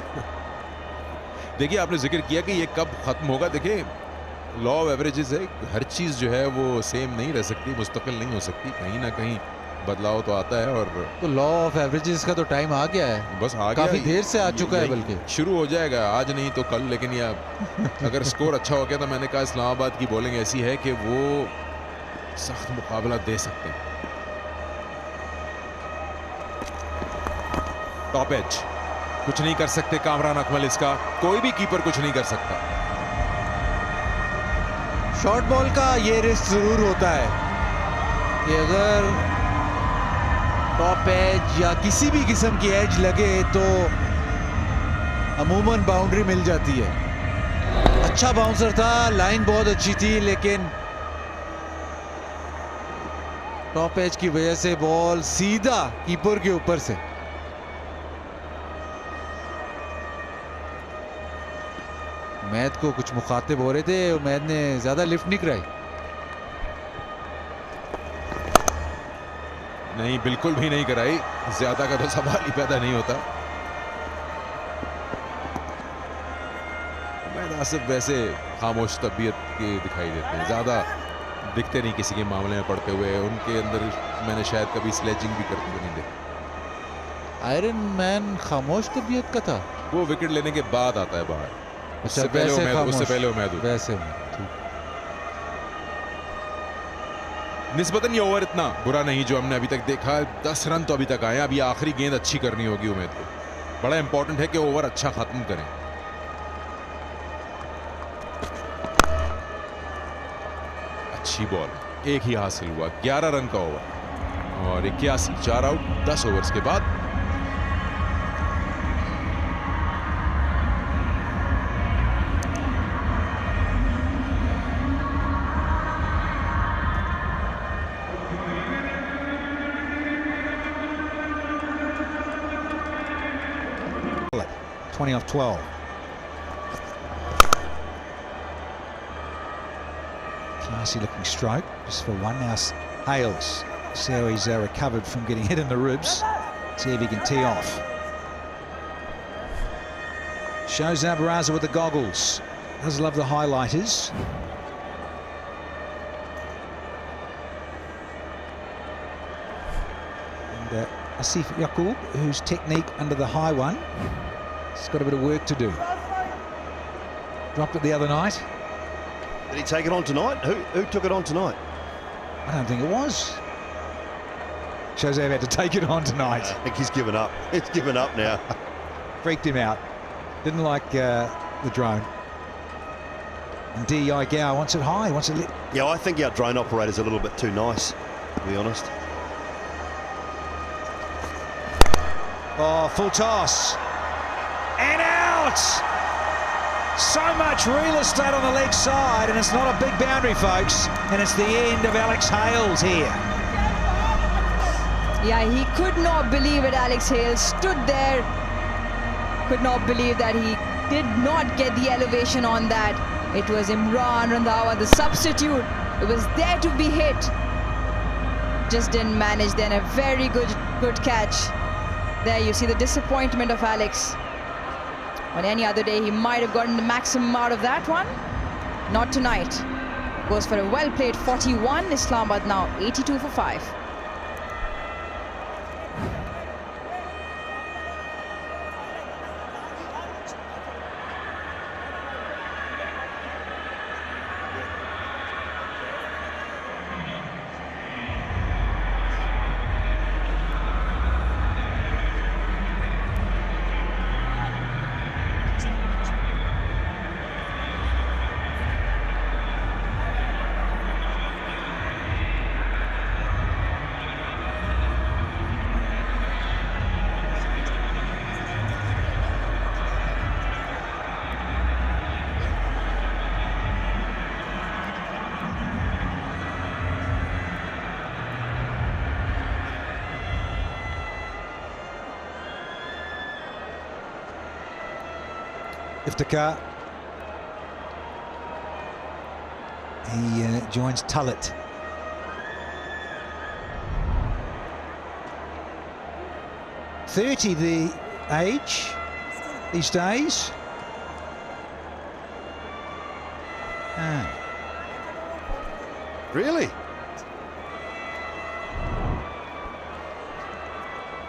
देखिए आपने जिक्र किया कि ये कब खत्म होगा। देखिए लॉ ऑफ एवरेजेस है, हर चीज़ जो है वो सेम नहीं रह सकती, मुस्तकिल नहीं हो सकती, कहीं ना कहीं बदलाव तो आता है। और तो लॉ ऑफ एवरेजेस का तो टाइम आ गया है, बस आ गया, काफी देर से आ चुका है, बल्कि शुरू हो जाएगा आज नहीं तो कल। लेकिन ये अगर स्कोर अच्छा हो गया तो मैंने कहा इस्लामाबाद की बॉलिंग ऐसी है कि वो सख्त मुकाबला दे सकते हैं। टॉप एज कुछ नहीं कर सकते कामरान अकमल, इसका कोई भी कीपर कुछ नहीं कर सकता। शॉर्ट बॉल का ये रिस्क जरूर होता है कि अगर टॉप एज या किसी भी किस्म की एज लगे तो अमूमन बाउंड्री मिल जाती है। अच्छा बाउंसर था, लाइन बहुत अच्छी थी, लेकिन टॉप एज की वजह से बॉल सीधा कीपर के ऊपर से। उमैद को कुछ मुखातिब हो रहे थे, उमैद ने ज्यादा लिफ्ट नहीं कराई। नहीं, बिल्कुल भी नहीं कराई, ज्यादा का तो सवाल ही पैदा नहीं होता। उमैद आसिफ वैसे खामोश तबीयत के दिखाई देते हैं, ज्यादा दिखते नहीं किसी के मामले में पड़ते हुए। उनके अंदर मैंने शायद कभी स्लेजिंग भी करते हुए नहीं देखा। आयरन मैन खामोश तबीयत का था, वो विकेट लेने के बाद आता है बाहर, उससे पहले उमैद वैसे निस्बतन ये ओवर इतना बुरा नहीं जो हमने अभी तक देखा। 10 रन तो अभी तक आए, अभी आखिरी गेंद अच्छी करनी होगी उमैद को। बड़ा इंपॉर्टेंट है कि ओवर अच्छा खत्म करें। अच्छी बॉल, एक ही हासिल हुआ, 11 रन का ओवर और 81, 4 आउट 10 ओवर्स के बाद। Off 12. Classy looking stroke, just for one now. Hales, see how he's recovered from getting hit in the ribs. See if he can tee off. Shows Baraza with the goggles. Does love the highlighters. And Asif Yaqub, whose technique under the high one He's got a bit of work to do. Dropped it the other night. Did he take it on tonight? Who took it on tonight? I don't think it was. Shows they've had to take it on tonight. I think he's given up. He's given up now. Freaked him out. Didn't like the drone. And D.I. Gow wants it high, wants it lit. Yeah, I think our drone operator's a little bit too nice, to be honest. Oh, full toss. And out! So much real estate on the leg side, and it's not a big boundary, folks. And it's the end of Alex Hales here. Yeah, he could not believe it. Alex Hales stood there, could not believe that he did not get the elevation on that. It was Imran Randhawa, the substitute. It was there to be hit. Just didn't manage. Then a very good catch. There you see the disappointment of Alex. On any other day, he might have gotten the maximum out of that one. Not tonight. Goes for a well-played 41. Islamabad now 82 for 5. Iftikhar. He joins Tullet. .30 the age these days. Really?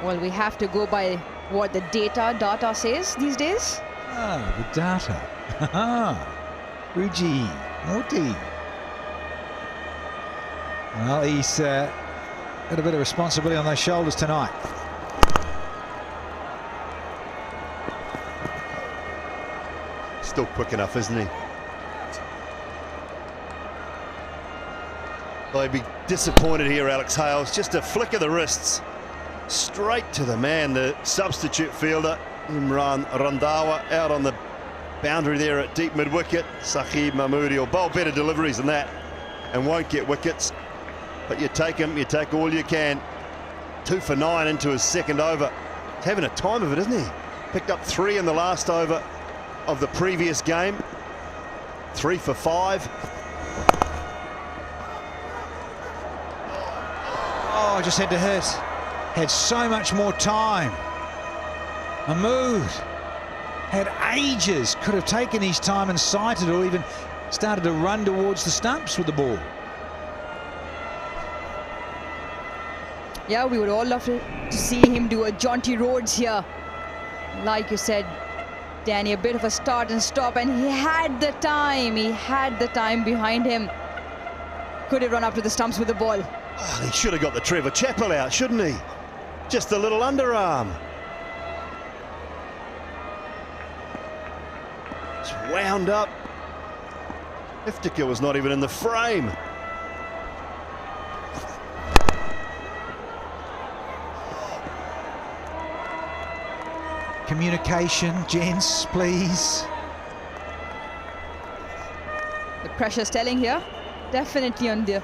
Well, we have to go by what the data says these days. Ah, the data. Uji, naughty. Well, he's got a bit of responsibility on those shoulders tonight. Still quick enough, isn't he? They'd be disappointed here, Alex Hales. Just a flick of the wrists. Straight to the man, the substitute fielder. Imran Randhawa out on the boundary there at deep mid-wicket. Saqib Mahmoodi will bowl better deliveries than that and won't get wickets. But you take him, you take all you can. 2 for 9 into his second over. He's having a time of it, isn't he? Picked up 3 in the last over of the previous game. 3 for 5. Oh, just had to hit. Had so much more time. Mahmood had ages, could have taken his time and sighted or even started to run towards the stumps with the ball. Yeah, we would all love to see him do a jaunty Rhodes here. Like you said, Danny, a bit of a start and stop, and he had the time. He had the time behind him. Could have run up to the stumps with the ball. Oh, he should have got the Trevor Chappell out, shouldn't he? Just a little underarm. It's wound up. Iftikhar was not even in the frame. Communication, gents, please. The pressure's telling here. Definitely on the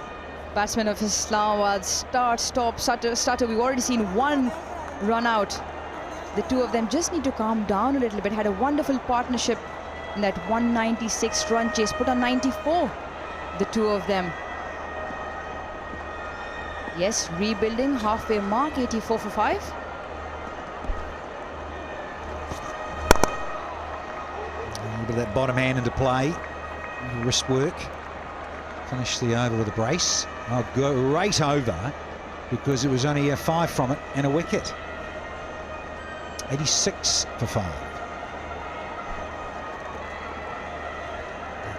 batsman of Islamabad. Start, stop, stutter. We've already seen one run out. The two of them just need to calm down a little bit. Had a wonderful partnership in that 196 run chase. Put on 94, the two of them. Yes, rebuilding, halfway mark, 84 for 5. A little bit of that bottom hand into play. Wrist work. Finish the over with a brace. I'll go right over because it was only a 5 from it and a wicket. 86 for 5.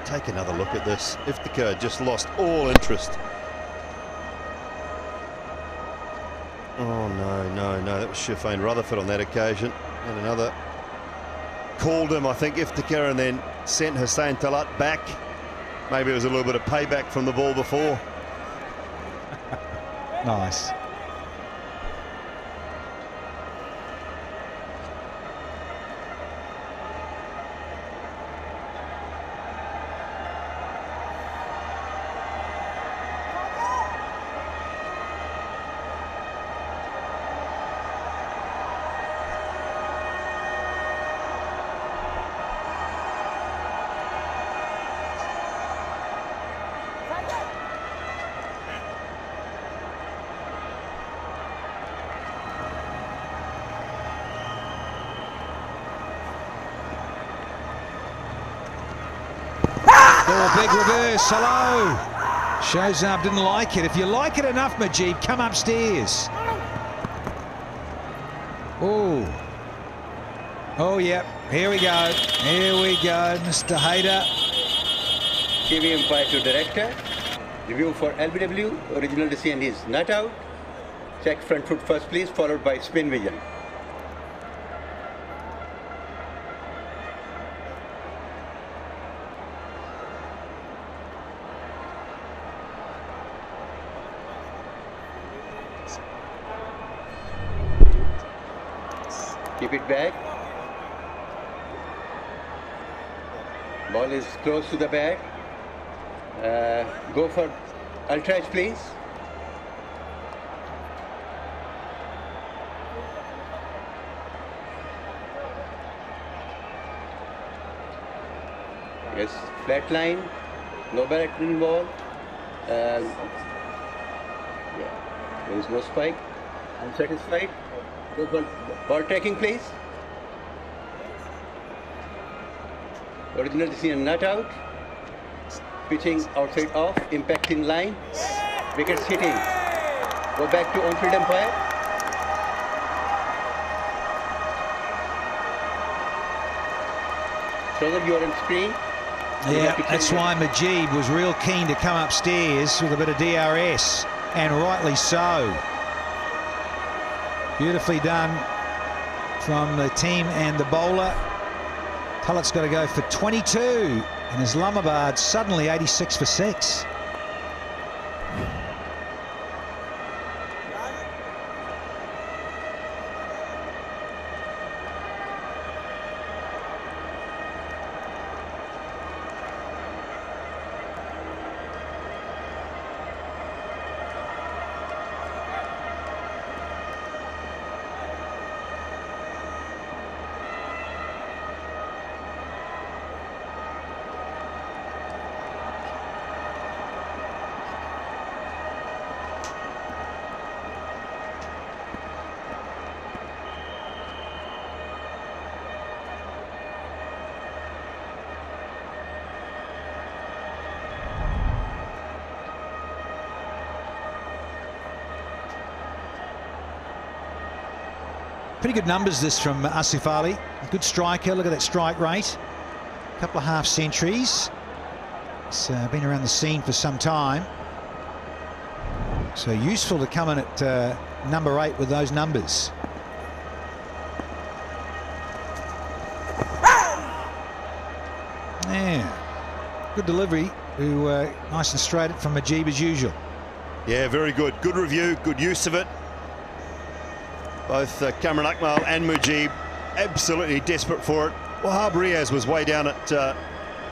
take another look at this. Iftikhar just lost all interest. Oh, no, that was Shafane Rutherford on that occasion. And another called him, I think, Iftikhar, and then sent Hussain Talat back. Maybe it was a little bit of payback from the ball before. Nice. Big reverse, hello. Shozab didn't like it. If you like it enough, Majid, come upstairs. Oh, yep. Here we go. Here we go, Mr. Hayder. TV umpire to director. Review for LBW. Original decision is not out. Check front foot first, please, followed by spin vision. Keep it back. Ball is close to the bat. Go for ultra-edge, please. Yes, flat line. No back ball. Yeah, there is no spike. Unsatisfied. Go for ball tracking, please. Original decision not out. Pitching outside off. Impact in line. Wickets hitting. Go back to on-field umpire. So that you are on screen. Yeah, that's why Majid was real keen to come upstairs with a bit of DRS, and rightly so. Beautifully done from the team and the bowler. Talat's got to go for 22, and Islamabad suddenly 86 for 6. Pretty good numbers this from Asif Ali. Good striker, look at that strike rate. A couple of half centuries. He's been around the scene for some time. So useful to come in at number 8 with those numbers. Yeah, good delivery. Nice and straight from Majid as usual. Yeah, very good. Good review, good use of it. Both Cameron Akmal and Mujib absolutely desperate for it. Wahab Riaz was way down at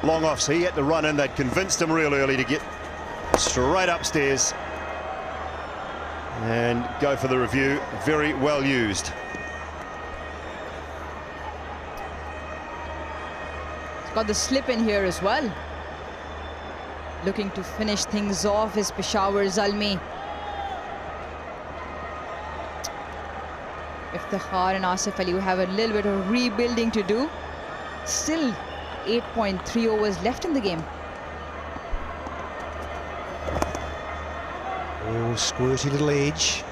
long off, so he had to run in. They'd convinced him real early to get straight upstairs and go for the review. Very well used. He's got the slip in here as well. Looking to finish things off is Peshawar Zalmi. Iftikhar and Asif Ali have a little bit of rebuilding to do. Still 8.3 overs left in the game. Oh, squirty little edge.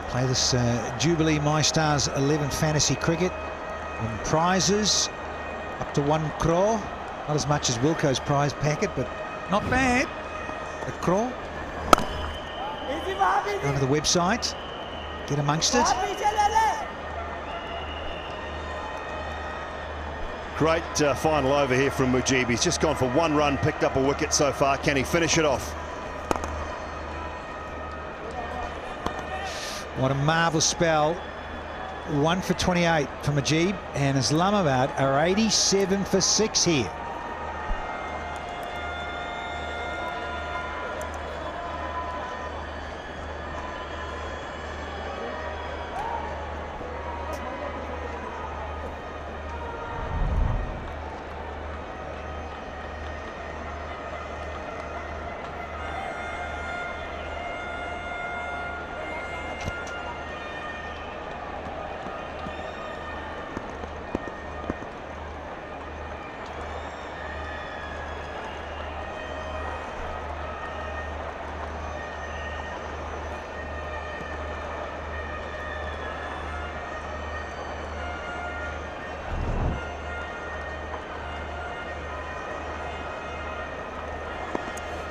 Play this Jubilee My Stars 11 fantasy cricket. And prizes up to 1 crore. Not as much as Wilco's prize packet, but not bad. A crore. Go to the website. Get amongst it. Great final over here from Mujib. He's just gone for 1 run, picked up a wicket so far. Can he finish it off? What a marvellous spell. 1 for 28 for Mujib, and Islamabad are 87 for 6 here.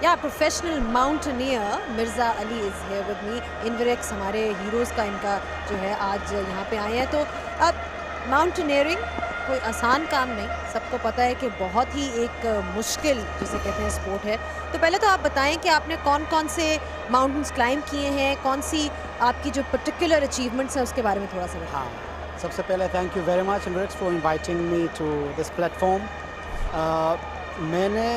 Yeah, professional mountaineer Mirza Ali is here with me. Invirex हमारे heroes का इनका जो है आज यहाँ पे आए हैं. तो अब माउंटेनियरिंग कोई आसान काम नहीं, सबको पता है कि बहुत ही एक मुश्किल जिसे कहते हैं स्पोर्ट है. तो पहले तो आप बताएं कि आपने कौन-कौन से माउंटेन्स क्लाइंब किए हैं, कौन सी आपकी जो पर्टिकुलर अचीवमेंट्स हैं उसके बारे में थोड़ा सा बताएं. हाँ, सबसे पहले थैंक यू वेरी मच इनविरेक्स for inviting me to this platform. मैंने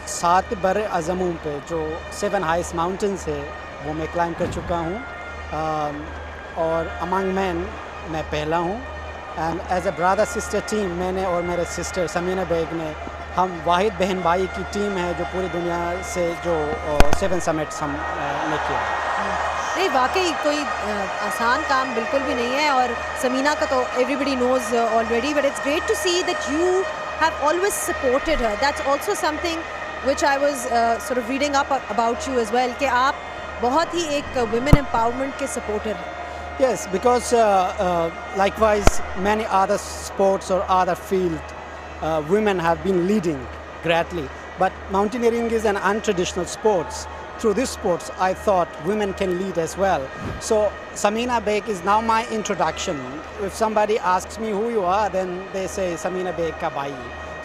7 बड़े अज़मों पे जो 7 हाईएस्ट माउंटेन्स है वो मैं क्लाइंब कर चुका हूँ, और अमंग मैन मैं पहला हूँ. And as a brother sister team मैंने और मेरे सिस्टर समीना बेग ने, हम वाहिद बहन भाई की टीम है जो पूरी दुनिया से जो 7 समिट्स हमने किया. नहीं, वाकई कोई आसान काम बिल्कुल भी नहीं है, और समीना का तो everybody knows already, but it's great to see that you have always supported her. That's also something which I was sort of reading up about you as well, कि आप बहुत ही एक women empowerment के supporter हैं. Yes, because likewise many other sports or other field women have been leading greatly, but mountaineering is an untraditional sports. Through this sports, I thought women can lead as well. So Samina Beg is now my introduction. If somebody asks me who you are, then they say Samina Beg ka bhai.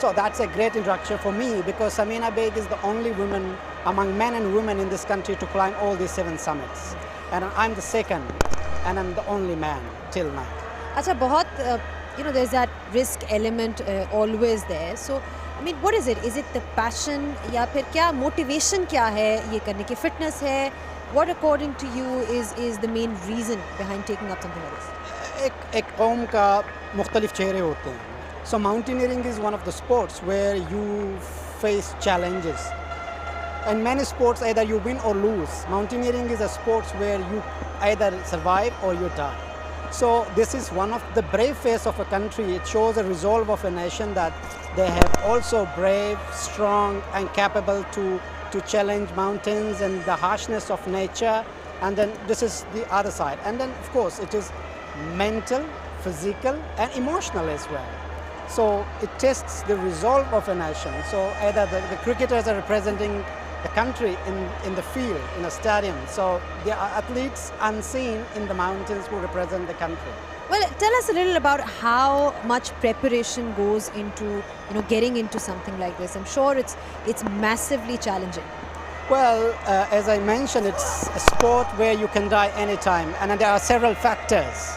So that's a great introduction for me, because Samina Beg is the only woman among men and women in this country to climb all these 7 summits. And I'm the second, and I'm the only man till now. अच्छा, बहुत there's that risk element always there. So I mean, what is it? Is it the passion, या फिर क्या motivation क्या है ये करने की? Fitness है? What according to you is the main reason behind taking up something like this? एक कौम का मुख्तलिफ चेहरे होते हैं. So mountaineering is one of the sports where you face challenges. In many sports, either you win or lose. Mountaineering is a sport where you either survive or you die. So this is one of the brave face of a country. It shows a resolve of a nation that they have also brave, strong, and capable to challenge mountains and the harshness of nature. And then this is the other side. And then of course it is mental, physical, and emotional as well. So it tests the resolve of a nation. So either the cricketers are representing the country in the field, in a stadium. So there are athletes unseen in the mountains who represent the country. Well, tell us a little about how much preparation goes into getting into something like this. I'm sure it's massively challenging. Well, as I mentioned, it's a sport where you can die anytime, and there are several factors.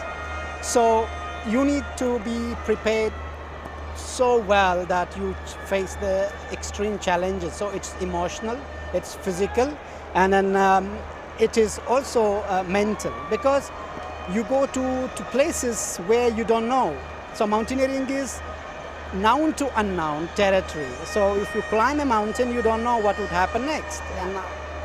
So you need to be prepared so well that you face the extreme challenges. So it's emotional, it's physical, and then it is also mental, because you go to places where you don't know. So mountaineering is known to unknown territory. So if you climb a mountain, you don't know what would happen next and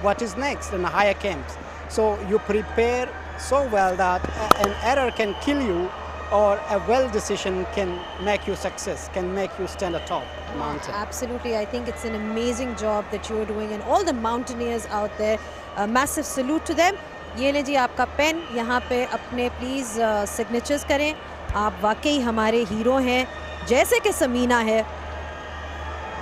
what is next in the higher camps. So you prepare so well that an error can kill you, or a well decision can make you success, can make you stand atop the mountain. Absolutely, I think it's an amazing job that you're doing, and all the mountaineers out there, a massive salute to them. ये ले जी आपका pen, यहाँ पे अपने please signatures करें. आप वाकई हमारे हीरो हैं, जैसे कि समीना है।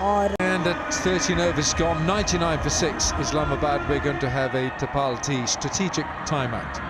और And at 13 overs gone, 99 for 6, Islamabad, we're going to have a Tapal T strategic timeout.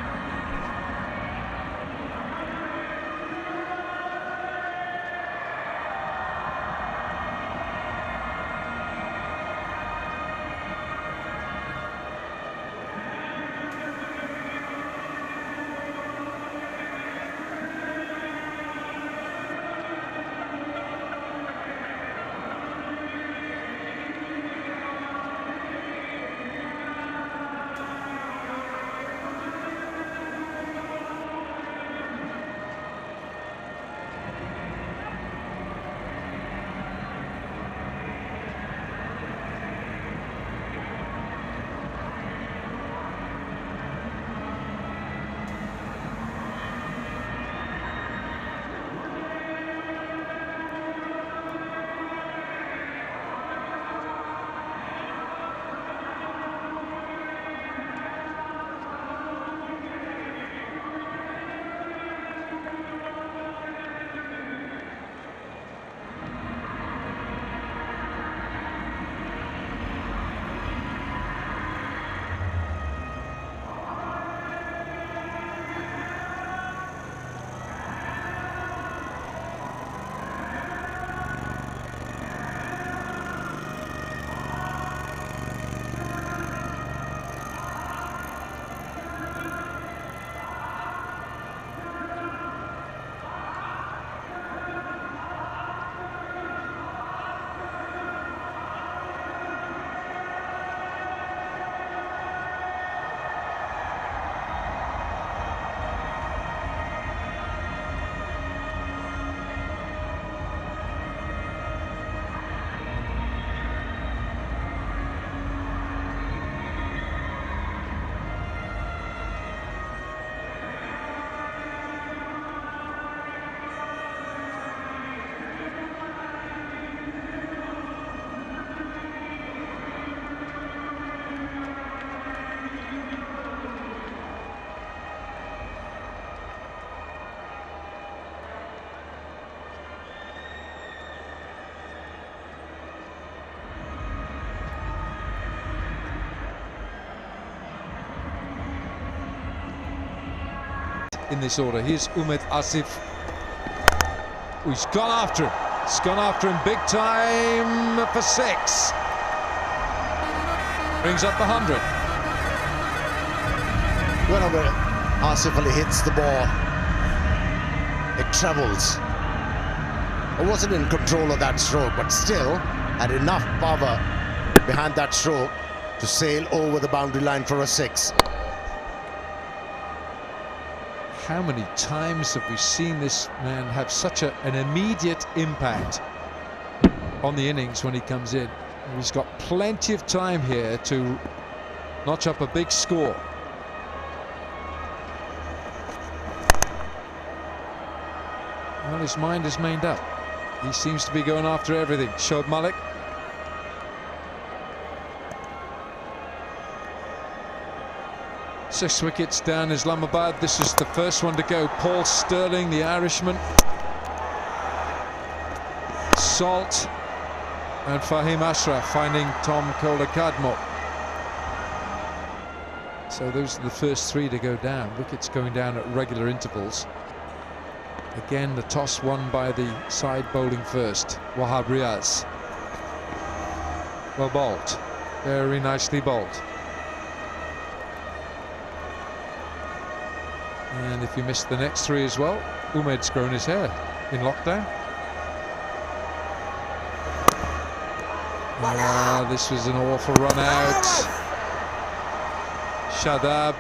In this order, here's Umid Asif. He's gone after him. He's gone after him big time for 6. Brings up the 100. Whenever Asif Ali hits the ball, it travels. I wasn't in control of that stroke, but still had enough power behind that stroke to sail over the boundary line for a 6. How many times have we seen this man have such an immediate impact on the innings when he comes in? He's got plenty of time here to notch up a big score. Well, his mind is made up. He seems to be going after everything. Shoaib Malik. Six wickets down Islamabad. This is the first one to go. Paul Sterling, the Irishman. Salt and Fahim Ashraf finding Tom Kohler-Kadmo. So those are the first 3 to go down. Wickets going down at regular intervals. Again, the toss won by the side bowling first, Wahab Riaz. Well bowled, very nicely bowled. And if you missed the next 3 as well, Umed's grown his hair in lockdown. This was an awful run out. Shadab.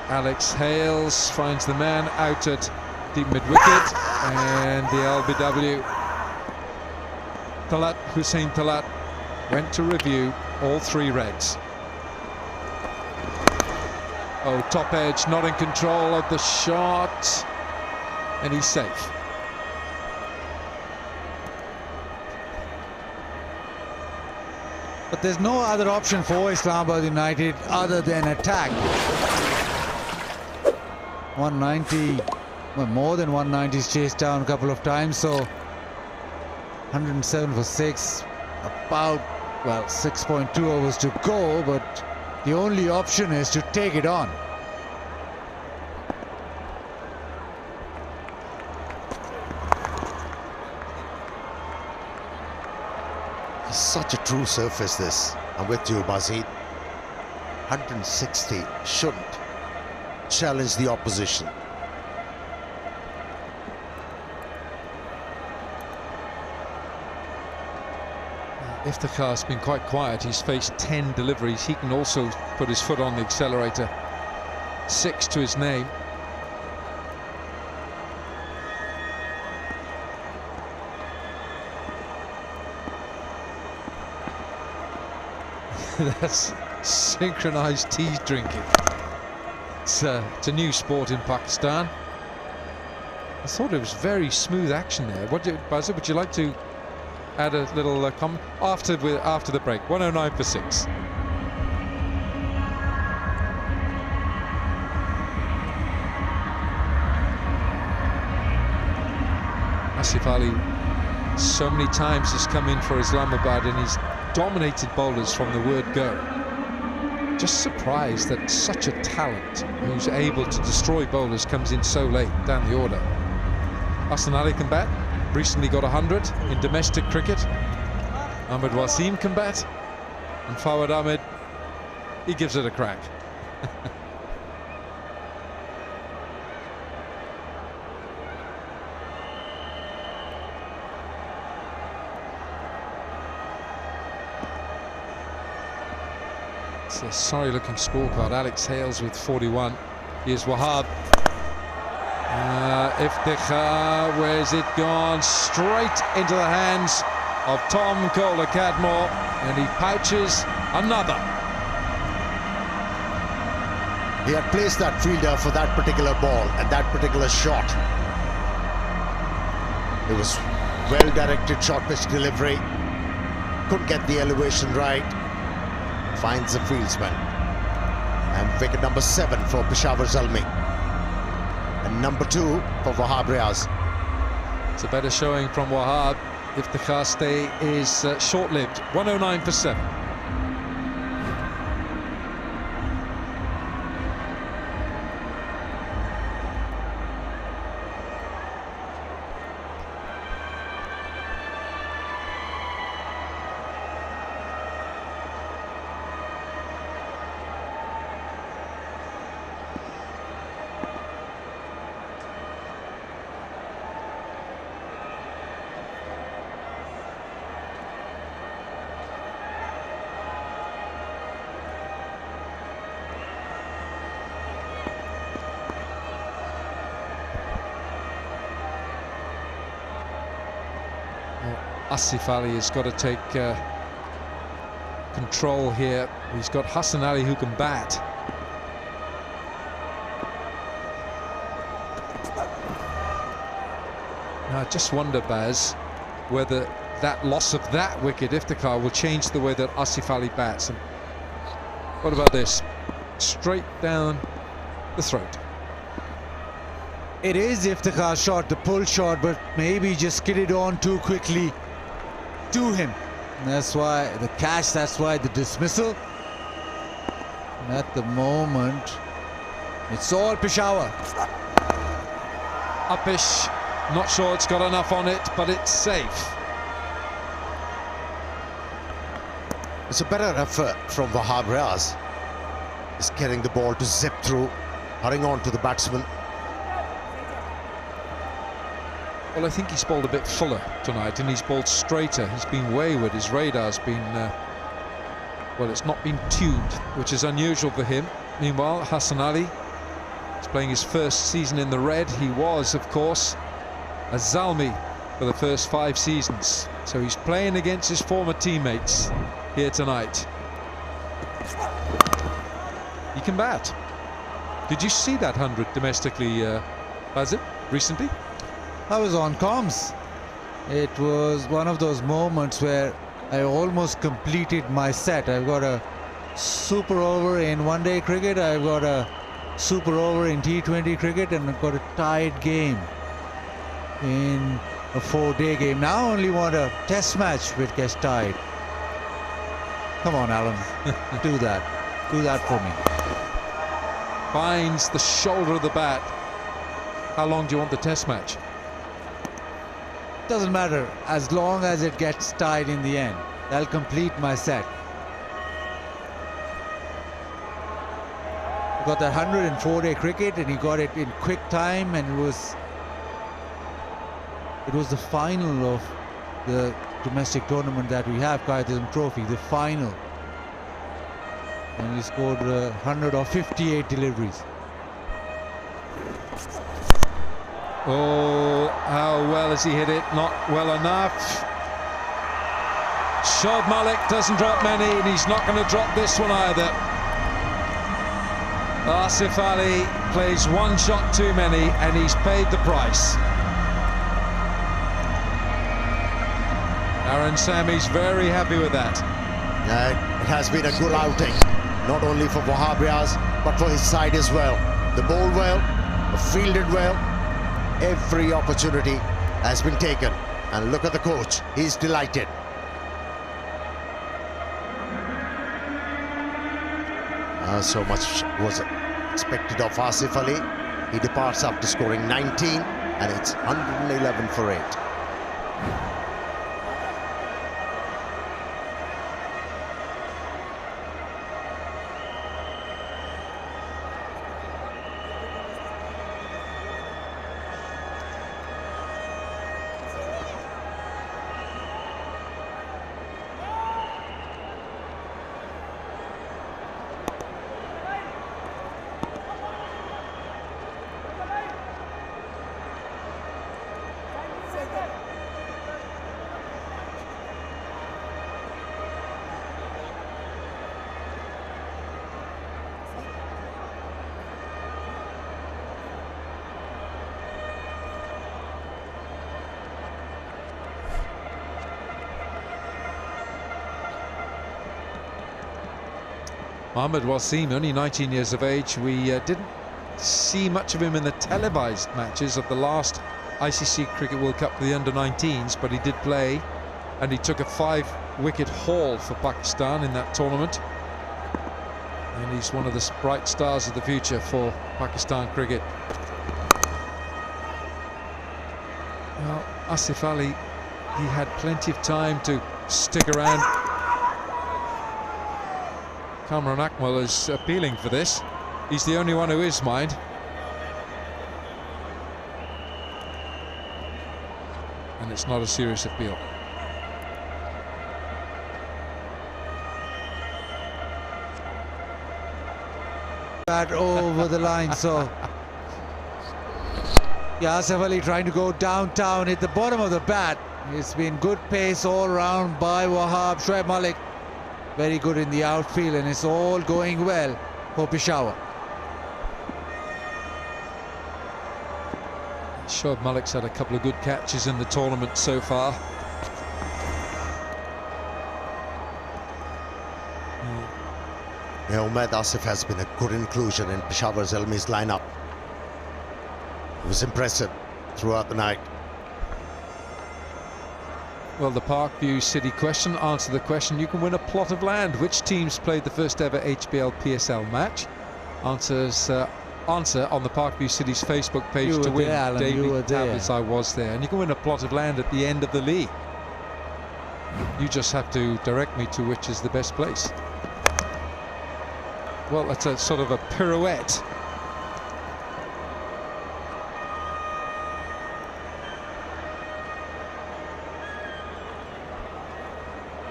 Alex Hales finds the man out at deep mid-wicket, and the LBW, Talat, Hussein Talat, went to review all 3 reds. Oh, top edge, not in control of the shot, and he's safe. But there's no other option for Islamabad United other than attack. 190 well, more than 190s chased down a couple of times, so 107 for 6, about, well, 6.2 overs to go, but the only option is to take it on. It's such a true surface, this. I'm with you, Bazid. 160 shouldn't challenge the opposition. Iftikhar's been quite quiet. He's faced 10 deliveries. He can also put his foot on the accelerator. 6 to his name. That's synchronized tea drinking. It's a new sport in Pakistan. I thought it was very smooth action there. Bazid, would you like to add a little comment after the break? 109 for 6. Asif Ali so many times has come in for Islamabad and he's dominated bowlers from the word go. Just surprised that such a talent who's able to destroy bowlers comes in so late down the order. Hassan Ali can bat. Recently got 100 in domestic cricket. Ahmed Wasim can bat. And Fawad Ahmed, he gives it a crack. It's a sorry looking scorecard. Alex Hales with 41. Here's Wahab. Iftikhar, where's it gone? Straight into the hands of Tom Kohler-Cadmore, and he pouches another. He had placed that fielder for that particular ball and that particular shot. It was well-directed short pitch delivery. Couldn't get the elevation right. Finds the fieldsman. And wicket number 7 for Peshawar Zalmi. And number 2 for Wahab Riaz. It's a better showing from Wahab. Iftikhar's stay is short-lived. 109 for 7. Asif Ali has got to take control here. He's got Hassan Ali who can bat. Now, I just wonder, Baz, whether that loss of that wicket, Iftikhar, will change the way that Asif Ali bats. And what about this? Straight down the throat. It is Iftikhar's shot, the pull shot, but maybe just skidded on too quickly to him. And that's why the catch, that's why the dismissal. And at the moment, it's all Peshawar. Uppish, not sure it's got enough on it, but it's safe. It's a better effort from Wahab Riaz. He's getting the ball to zip through, hurrying on to the batsman. Well, I think he's bowled a bit fuller tonight, and he's bowled straighter. He's been wayward. His radar's been, well, it's not been tuned, which is unusual for him. Meanwhile, Hassan Ali is playing his first season in the red. He was, of course, a Zalmi for the first 5 seasons. So he's playing against his former teammates here tonight. He can bat. Did you see that 100 domestically, Bazid, recently? I was on comms. It was one of those moments where I almost completed my set. I've got a super over in one-day cricket. I've got a super over in T20 cricket and got a tied game in a 4-day game. Now only want a test match which gets tied. Come on, Alan, do that. Do that for me. Finds the shoulder of the bat. How long do you want the test match? Doesn't matter, as long as it gets tied in the end. That'll complete my set. He got that 104-day cricket and he got it in quick time, and it was the final of the domestic tournament that we have, Qaidism Trophy, the final. And he scored 100 or 58 deliveries. Oh, how well has he hit it? Not well enough. Shoaib Malik doesn't drop many, and he's not going to drop this one either. Asif Ali plays one shot too many, and he's paid the price. Aaron Sami's very happy with that. It has been a good outing, not only for Wahab Riaz, but for his side as well. The bowled well, the fielded well. Every opportunity has been taken. And look at the coach, he's delighted. So much was expected of Asif Ali. He departs after scoring 19, and it's 111 for 8. Mohammad Wasim, only 19 years of age. We didn't see much of him in the televised matches of the last ICC Cricket World Cup for the under-19s, but he did play, and he took a 5-wicket haul for Pakistan in that tournament. And he's one of the bright stars of the future for Pakistan cricket. Well, Asif Ali, he had plenty of time to stick around. Kamran Akmal is appealing for this. He's the only one who is, mind. And it's not a serious appeal. Bat over the line, so yeah, Asif Ali trying to go downtown, hit the bottom of the bat. It's been good pace all round by Wahab. Shoaib Malik very good in the outfield, and it's all going well for Peshawar. Shoaib Malik's had a couple of good catches in the tournament so far. Ahmed Asif has been a good inclusion in Peshawar Zalmi's lineup. It was impressive throughout the night. Well, the Parkview City question, answer the question. You can win a plot of land. Which teams played the first ever HBL PSL match? Answer on the Parkview City's Facebook page to win daily tablets. I was there. And you can win a plot of land at the end of the league. You just have to direct me to which is the best place. Well, that's a sort of a pirouette.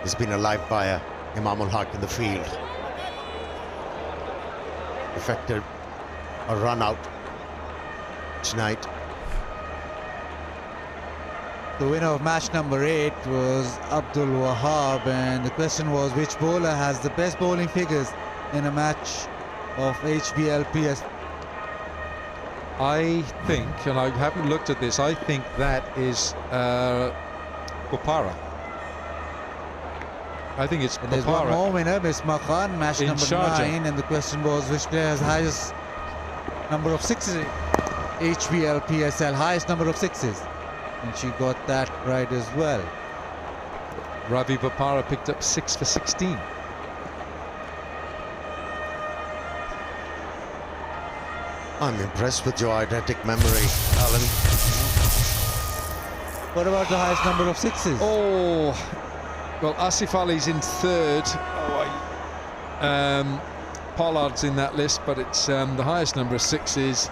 He's been alive by Imam ul Haq in the field. Effected a run out tonight. The winner of match number 8 was Abdul Wahab, and the question was which bowler has the best bowling figures in a match of HBL PSL. I think, and I haven't looked at this, I think that is Bopara. I think it's There's one more winner, Miss Makhan, match number 9, and the question was which player has highest number of sixes in HBL PSL, highest number of sixes. And she got that right as well. Ravi Bopara picked up 6 for 16. I'm impressed with your eidetic memory, Alan. What about the highest number of sixes? Oh, well, Asif Ali's in third. Pollard's in that list, but it's the highest number of sixes.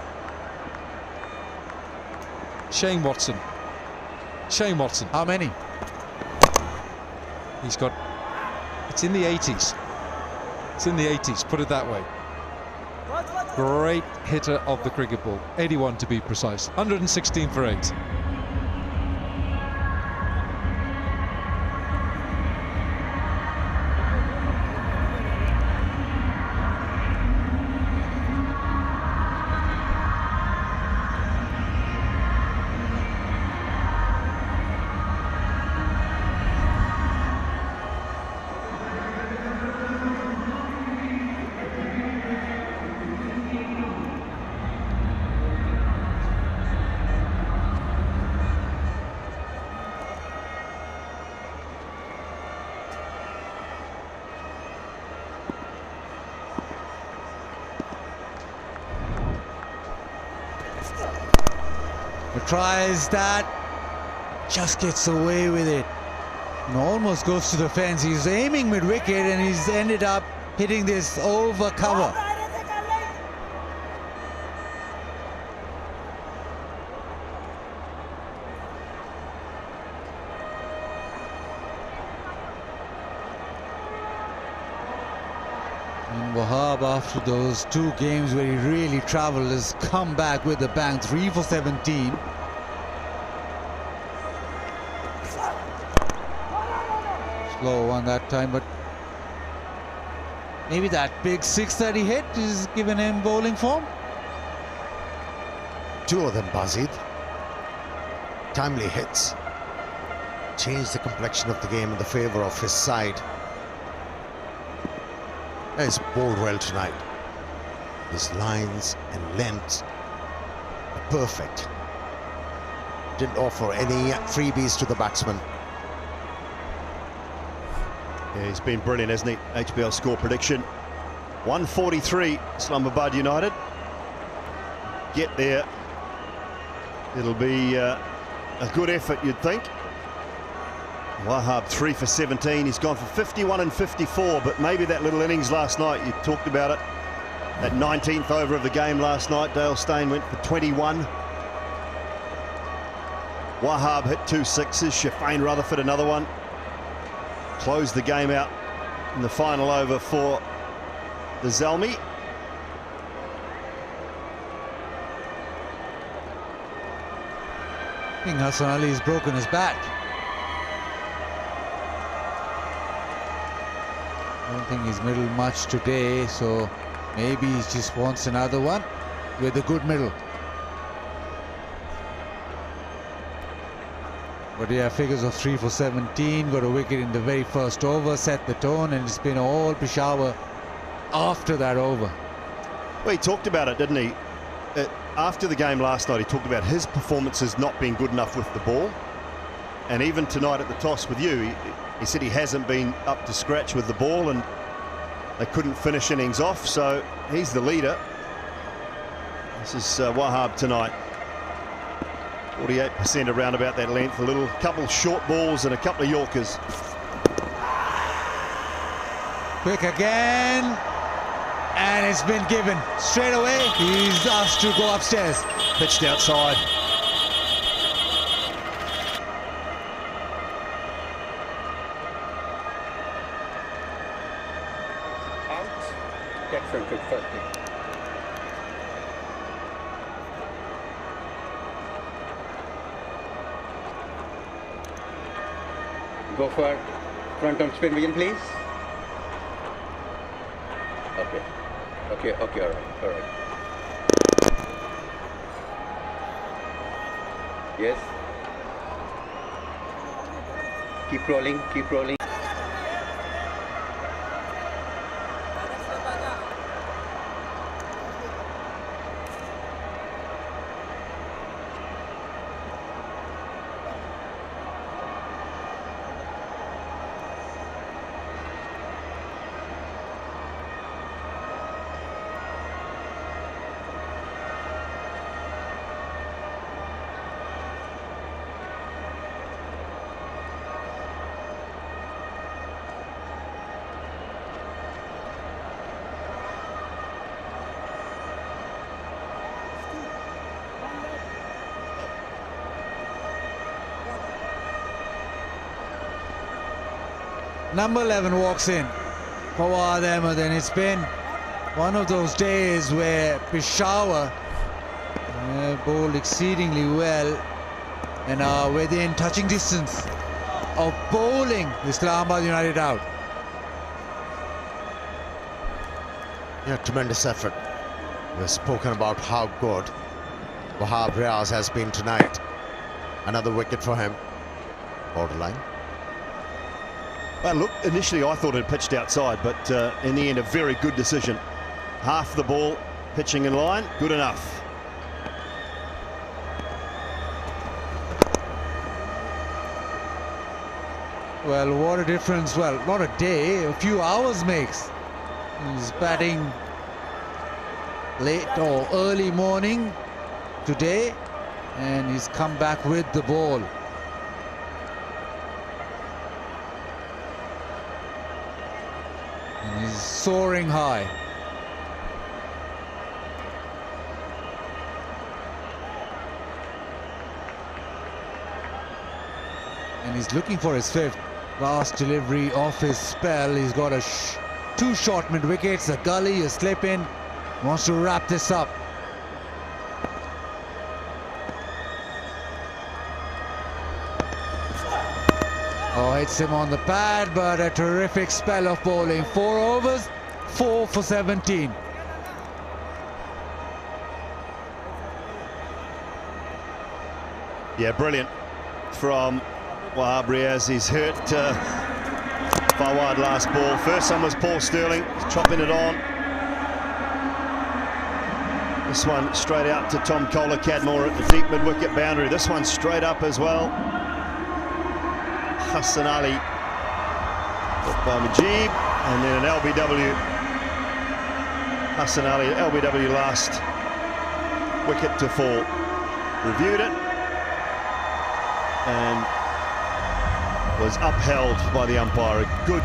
Shane Watson. Shane Watson. How many? He's got, it's in the 80s. It's in the 80s, put it that way. Great hitter of the cricket ball. 81 to be precise. 116 for 8. Tries that, just gets away with it and almost goes to the fence. He's aiming mid-wicket and he's ended up hitting this over cover. And Wahab, after those 2 games where he really travelled, has come back with a bang. 3 for 17. Slow one that time, but maybe that big 6 that he hit is giving him bowling form. 2 of them, Bazid. Timely hits. Changed the complexion of the game in the favour of his side. He's bowled well tonight. His lines and lengths are perfect. Didn't offer any freebies to the batsman. Yeah, he's been brilliant, hasn't he? HBL score prediction. 143, Islamabad United. Get there. It'll be a good effort, you'd think. Wahab 3 for 17. He's gone for 51 and 54, but maybe that little innings last night, you talked about it. That 19th over of the game last night, Dale Steyn went for 21. Wahab hit 2 sixes, Shafane Rutherford another one. Closed the game out in the final over for the Zalmi. I think Hassan Ali has broken his bat. I don't think he's middled much today, so maybe he just wants another one with a good middle. But yeah, figures of 3 for 17, got a wicket in the very first over, set the tone, and it's been all Peshawar after that over. Well, he talked about it, didn't he? After the game last night, he talked about his performances not being good enough with the ball. And even tonight at the toss with you, he said he hasn't been up to scratch with the ball, and they couldn't finish innings off, so he's the leader. This is Wahab tonight. 48% around about that length, a little couple short balls and a couple of Yorkers. Quick again, and it's been given straight away. He's asked to go upstairs. Pitched outside. Out. Get front foot first. Go for front arm spin vision, please. Okay, all right. Yes. Keep rolling. Number 11 walks in. Peshawar Zalmi. Then it's been one of those days where Peshawar bowled exceedingly well and are within touching distance of bowling Islamabad United out. Yeah, tremendous effort. We've spoken about how good Wahab Riaz has been tonight. Another wicket for him. Borderline. Well, look, initially I thought it pitched outside, but in the end, a very good decision. Half the ball pitching in line, good enough. Well, what a difference. Well, not a day, a few hours makes. He's batting late or early morning today, and he's come back with the ball. And he's soaring high. And he's looking for his fifth. Last delivery off his spell. He's got a two short mid wickets, a gully, a slip in. Wants to wrap this up. Oh, hits him on the pad, but a terrific spell of bowling. 4 overs, 4 for 17. Yeah, brilliant from Wahab Riaz. He's hurt far wide last ball. First one was Paul Sterling, chopping it on. This one straight out to Tom Kohler-Cadmore at the deep mid-wicket boundary. This one straight up as well. Hassan Ali by Mujib, and then an LBW. Hassan Ali, LBW last wicket to fall. Reviewed it and was upheld by the umpire. A good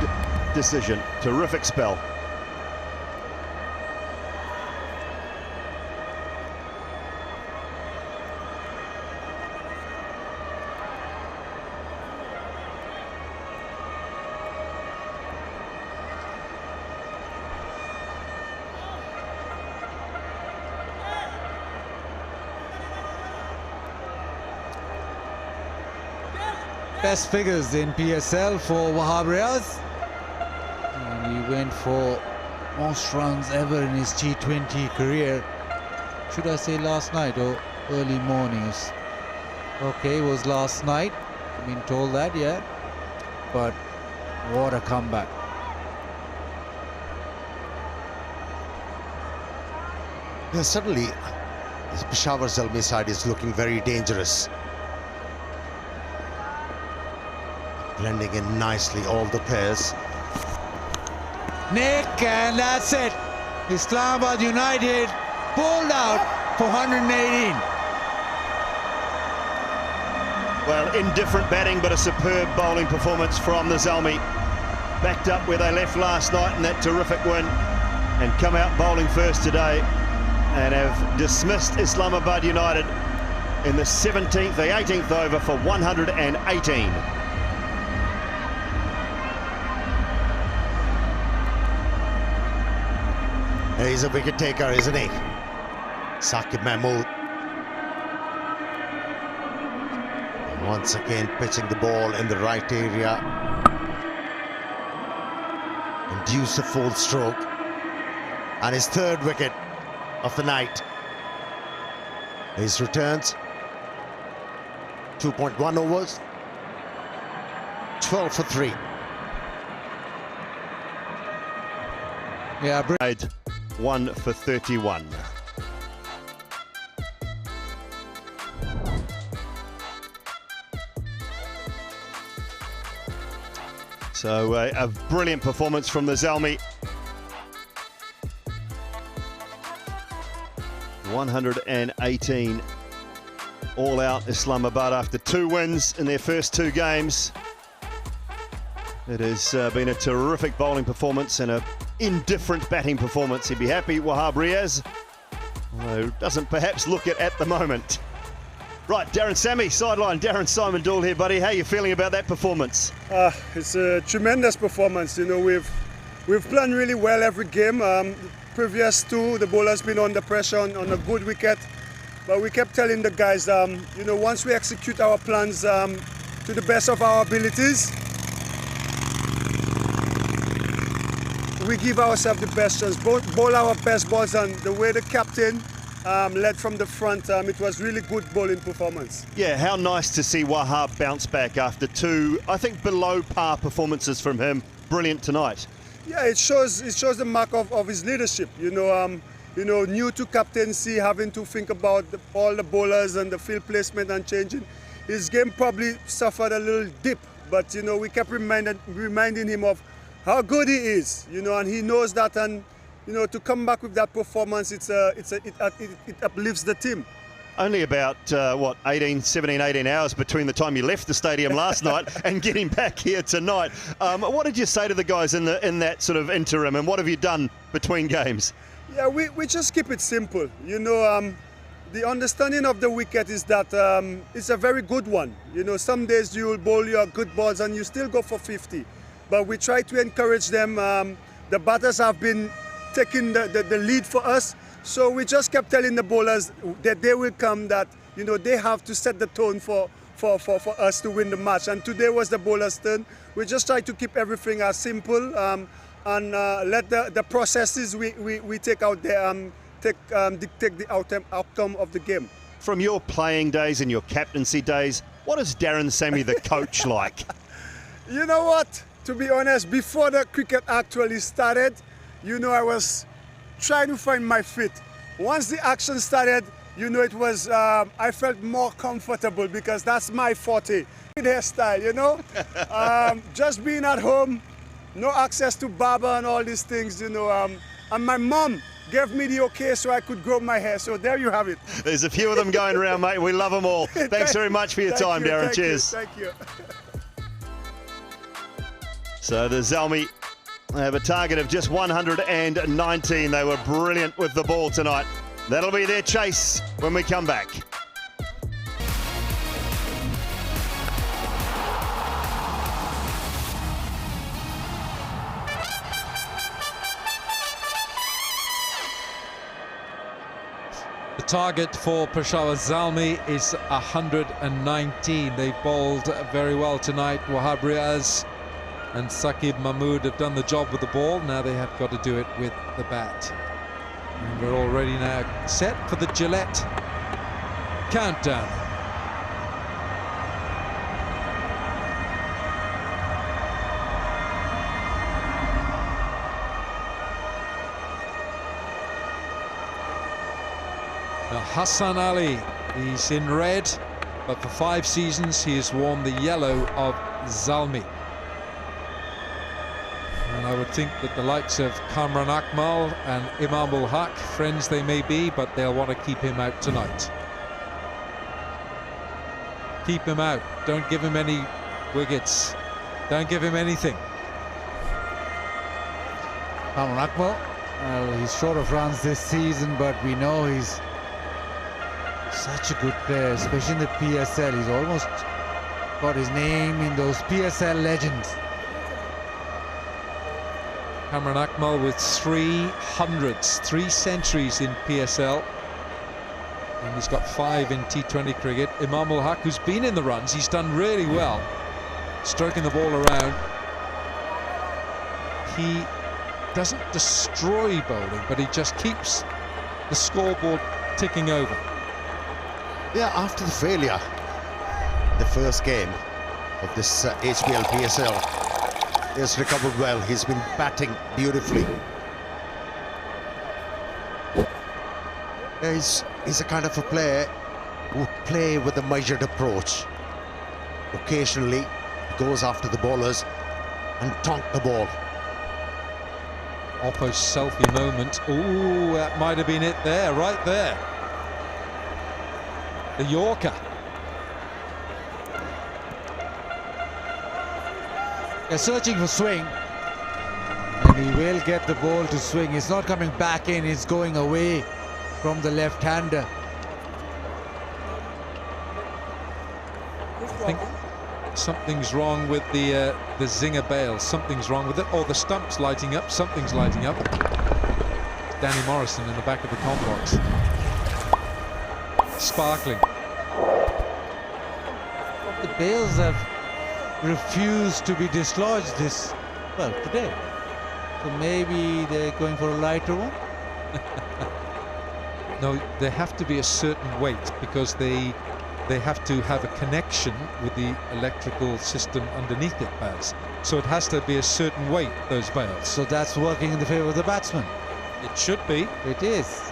decision, terrific spell. Best figures in PSL for Wahab Riaz. And he went for most runs ever in his T20 career. Should I say last night or early mornings? Okay, it was last night. I've been told that, yeah. But what a comeback. Yeah, suddenly, this Peshawar Zalmi side is looking very dangerous. Blending in nicely, all the pairs. Nick, and that's it. Islamabad United pulled out for 118. Well, indifferent batting, but a superb bowling performance from the Zalmi. Backed up where they left last night in that terrific win, and come out bowling first today, and have dismissed Islamabad United in the 18th over for 118. He's a wicket taker, isn't he? Saqib Mahmood. Once again pitching the ball in the right area. Induce a full stroke. And his third wicket of the night. His returns. 2.1 overs. 12 for 3. Yeah, 1 for 31. So a brilliant performance from the Zalmi. 118 all out Islamabad after 2 wins in their first 2 games. It has been a terrific bowling performance and a indifferent batting performance. He'd be happy, Wahab Riaz, although doesn't perhaps look it at the moment. Right, Darren Sammy, sideline. Darren Simon Dool here, buddy. How are you feeling about that performance? It's a tremendous performance. You know, we've played really well every game. Previous two, the bowler's been under pressure on a good wicket, but we kept telling the guys, you know, once we execute our plans to the best of our abilities, we give ourselves the best chance. Bowl our best balls, and the way the captain led from the front, it was really good bowling performance. Yeah, how nice to see Wahab bounce back after two, I think, below par performances from him. Brilliant tonight. Yeah, it shows the mark of his leadership. You know, new to captaincy, having to think about all the bowlers and the field placement and changing. His game probably suffered a little dip, but you know, we kept reminding him of how good he is. You know, and he knows that, and you know, to come back with that performance, it uplifts the team. Only about, 17, 18 hours between the time you left the stadium last night and getting back here tonight. What did you say to the guys in that sort of interim, and what have you done between games? Yeah, we just keep it simple. You know, the understanding of the wicket is that it's a very good one. You know, some days you will bowl your good balls and you still go for 50. But we try to encourage them. The batters have been taking the lead for us. So we just kept telling the bowlers that they will come, that, you know, they have to set the tone for us to win the match. And today was the bowlers' turn. We just try to keep everything as simple and let the processes we take out there dictate the outcome of the game. From your playing days and your captaincy days, what is Darren Sammy, the coach, like? You know what? To be honest, before the cricket actually started, you know, I was trying to find my fit. Once the action started, you know, it was, I felt more comfortable because that's my forte. Hairstyle, you know? Just being at home, no access to barber and all these things, you know. And my mom gave me the okay so I could grow my hair. So there you have it. There's a few of them going around, mate. We love them all. Thanks very much for your time, Darren. Cheers. Thank you. So the Zalmi have a target of just 119. They were brilliant with the ball tonight. That'll be their chase when we come back. The target for Peshawar Zalmi is 119. They've bowled very well tonight. Wahab Riaz and Saqib Mahmood have done the job with the ball. Now they have got to do it with the bat. And we're already now set for the Gillette countdown. Now Hassan Ali, he's in red, but for 5 seasons he has worn the yellow of Zalmi. And I would think that the likes of Kamran Akmal and Imam ul Haq, friends they may be, but they'll want to keep him out tonight. Keep him out. Don't give him any wickets. Don't give him anything. Kamran Akmal, he's short of runs this season, but we know he's such a good player, especially in the PSL. He's almost got his name in those PSL legends. Kamran Akmal with 300s, 3 centuries in PSL. And he's got 5 in T20 cricket. Imam ul Haq, who's been in the runs, he's done really well, stroking the ball around. He doesn't destroy bowling, but he just keeps the scoreboard ticking over. Yeah, after the failure, the first game of this HBL PSL, he has recovered well. He's been batting beautifully. He's a kind of a player who play with a measured approach. Occasionally, he goes after the bowlers and tonk the ball. Almost selfie moment. Ooh, that might have been it there, right there. The Yorker. They're searching for swing, and he will get the ball to swing. It's not coming back in, it's going away from the left-hander. I think something's wrong with the zinger bail. Something's wrong with it. Or the stump's lighting up. Something's lighting up. Danny Morrison in the back of the comm box. Sparkling. The bails have refused to be dislodged today. So maybe they're going for a lighter one? No, they have to be a certain weight because they have to have a connection with the electrical system underneath it, Baz. So it has to be a certain weight, those bails. So that's working in the favour of the batsman. It should be. It is.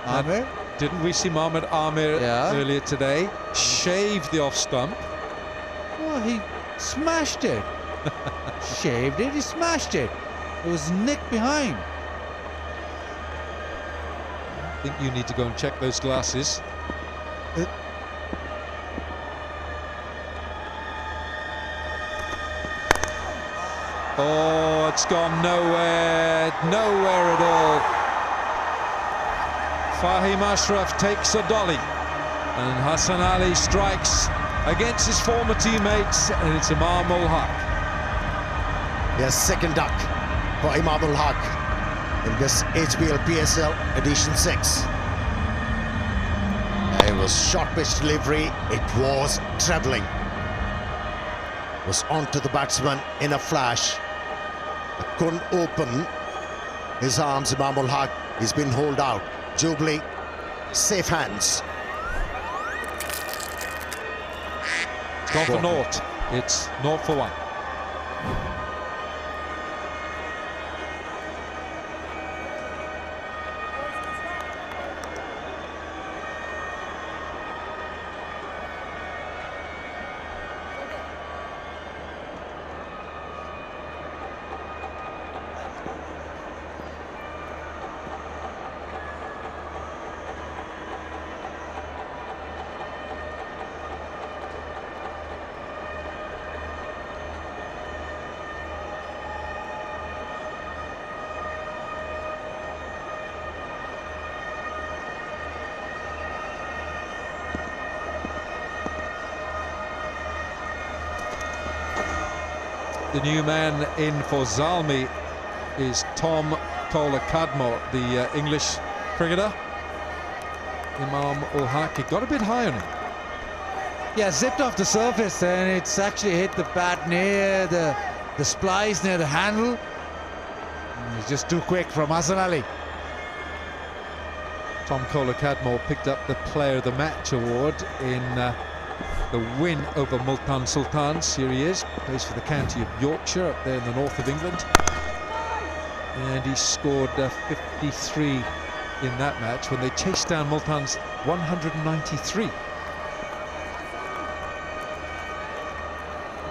Amir? Didn't we see Mohamed Amir earlier today shave the off stump? Oh, he smashed it. Shaved it, he smashed it. It was nicked behind. I think you need to go and check those glasses. Oh, it's gone nowhere at all. Fahim Ashraf takes a dolly and Hassan Ali strikes against his former teammates, and it's Imam ul Haq. Yes, second duck for Imam ul Haq in this HBL PSL edition 6. It was short pitch delivery, it was travelling. Was onto the batsman in a flash. Couldn't open his arms, Imam ul Haq. He's been hauled out. Jubilee, safe hands. Not for naught. It's 0 for 1. The new man in for Zalmi is Tom Kohler-Cadmore, the English cricketer. Imam ul Haq, it got a bit high on him. Yeah, zipped off the surface and it's actually hit the bat near the splice, near the handle. And it's just too quick from Hassan Ali. Tom Kohler-Cadmore picked up the Player of the Match award in the win over Multan Sultans. Here he is, plays for the county of Yorkshire up there in the north of England. And he scored 53 in that match when they chased down Multan's 193.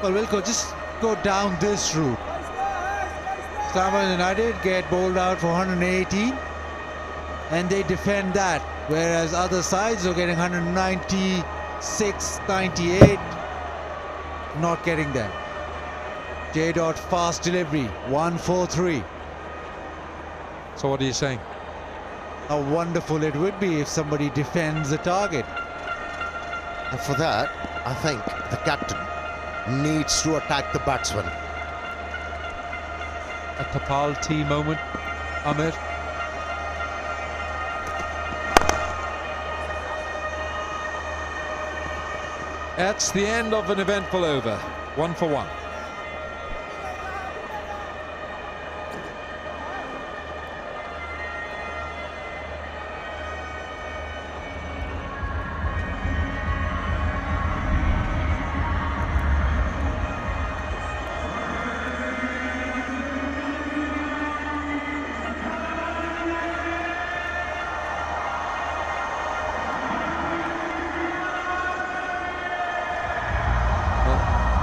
Well, Wilco, just go down this route. Islamabad United get bowled out for 118 and they defend that, whereas other sides are getting 196, 98, not getting that. J. Dot fast delivery, 143. So what are you saying? How wonderful it would be if somebody defends the target. And for that, I think the captain needs to attack the batsman. A Tapal T moment, Amir. That's the end of an eventful over. 1 for 1.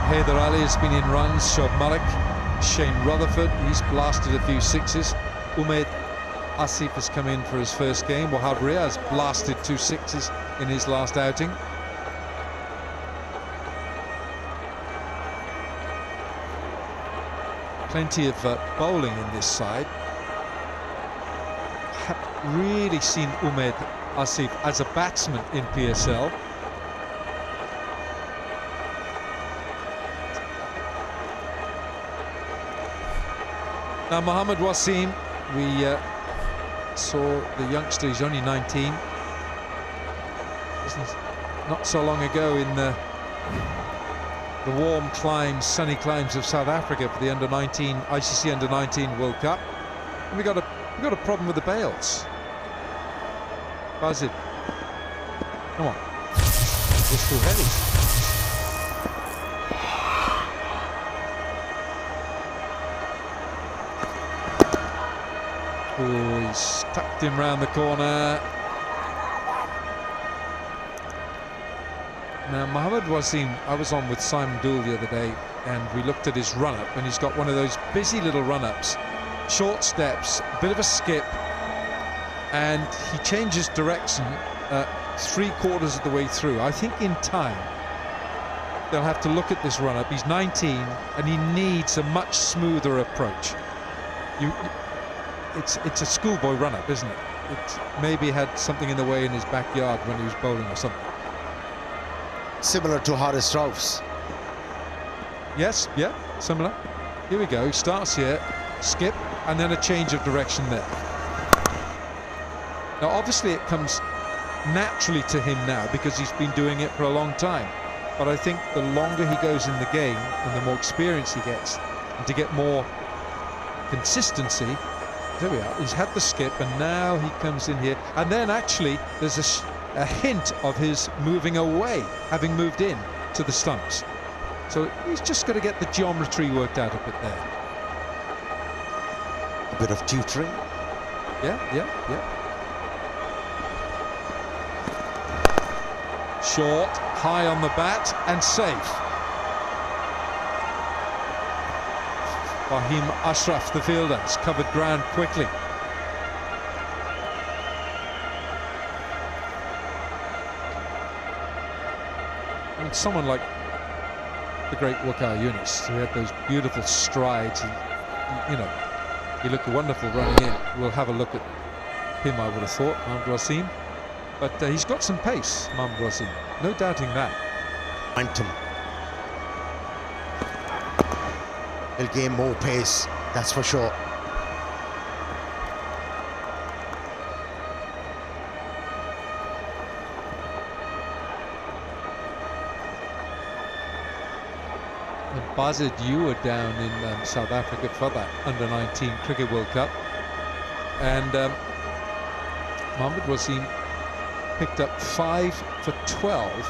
Haider Ali has been in runs, Shoaib Malik, Shane Rutherford, he's blasted a few sixes. Umaid Asif has come in for his first game. Wahab Riaz blasted 2 sixes in his last outing. Plenty of bowling in this side. I haven't really seen Umaid Asif as a batsman in PSL. Now, Mohammed Wasim, we saw the youngster, he's only 19. Not so long ago in the warm climes, sunny climes of South Africa for the under-19 ICC under-19 World Cup. And we got a problem with the bails. Bazid, come on, it's too heavy. Oh, he's tucked him round the corner. Now, Mohammed Wasim, I was on with Simon Dool the other day, and we looked at his run-up, and he's got one of those busy little run-ups, short steps, a bit of a skip, and he changes direction 3/4 of the way through. I think in time they'll have to look at this run-up. He's 19, and he needs a much smoother approach. It's a schoolboy run-up, isn't it? It maybe had something in the way in his backyard when he was bowling or something. Similar to Haris Rauf's. Yes, yeah, similar. Here we go. He starts here, skip, and then a change of direction there. Now, obviously, it comes naturally to him now because he's been doing it for a long time. But I think the longer he goes in the game and the more experience he gets, and to get more consistency, there we are. He's had the skip, and now he comes in here. And then actually, there's a hint of his moving away, having moved in to the stumps. So he's just got to get the geometry worked out a bit there. A bit of tutoring. Yeah. Short, high on the bat, and safe. Fahim Ashraf, the fielder, has covered ground quickly. And someone like the great Waqar Younis, who had those beautiful strides, he looked wonderful running in. We'll have a look at him, I would have thought, Mohammed Wasim. But he's got some pace, Mohammed Wasim, no doubting that. Momentum. He'll gain more pace, that's for sure. And Bazid, you were down in South Africa for that under-19 Cricket World Cup, and Mohammed Wasim picked up 5 for 12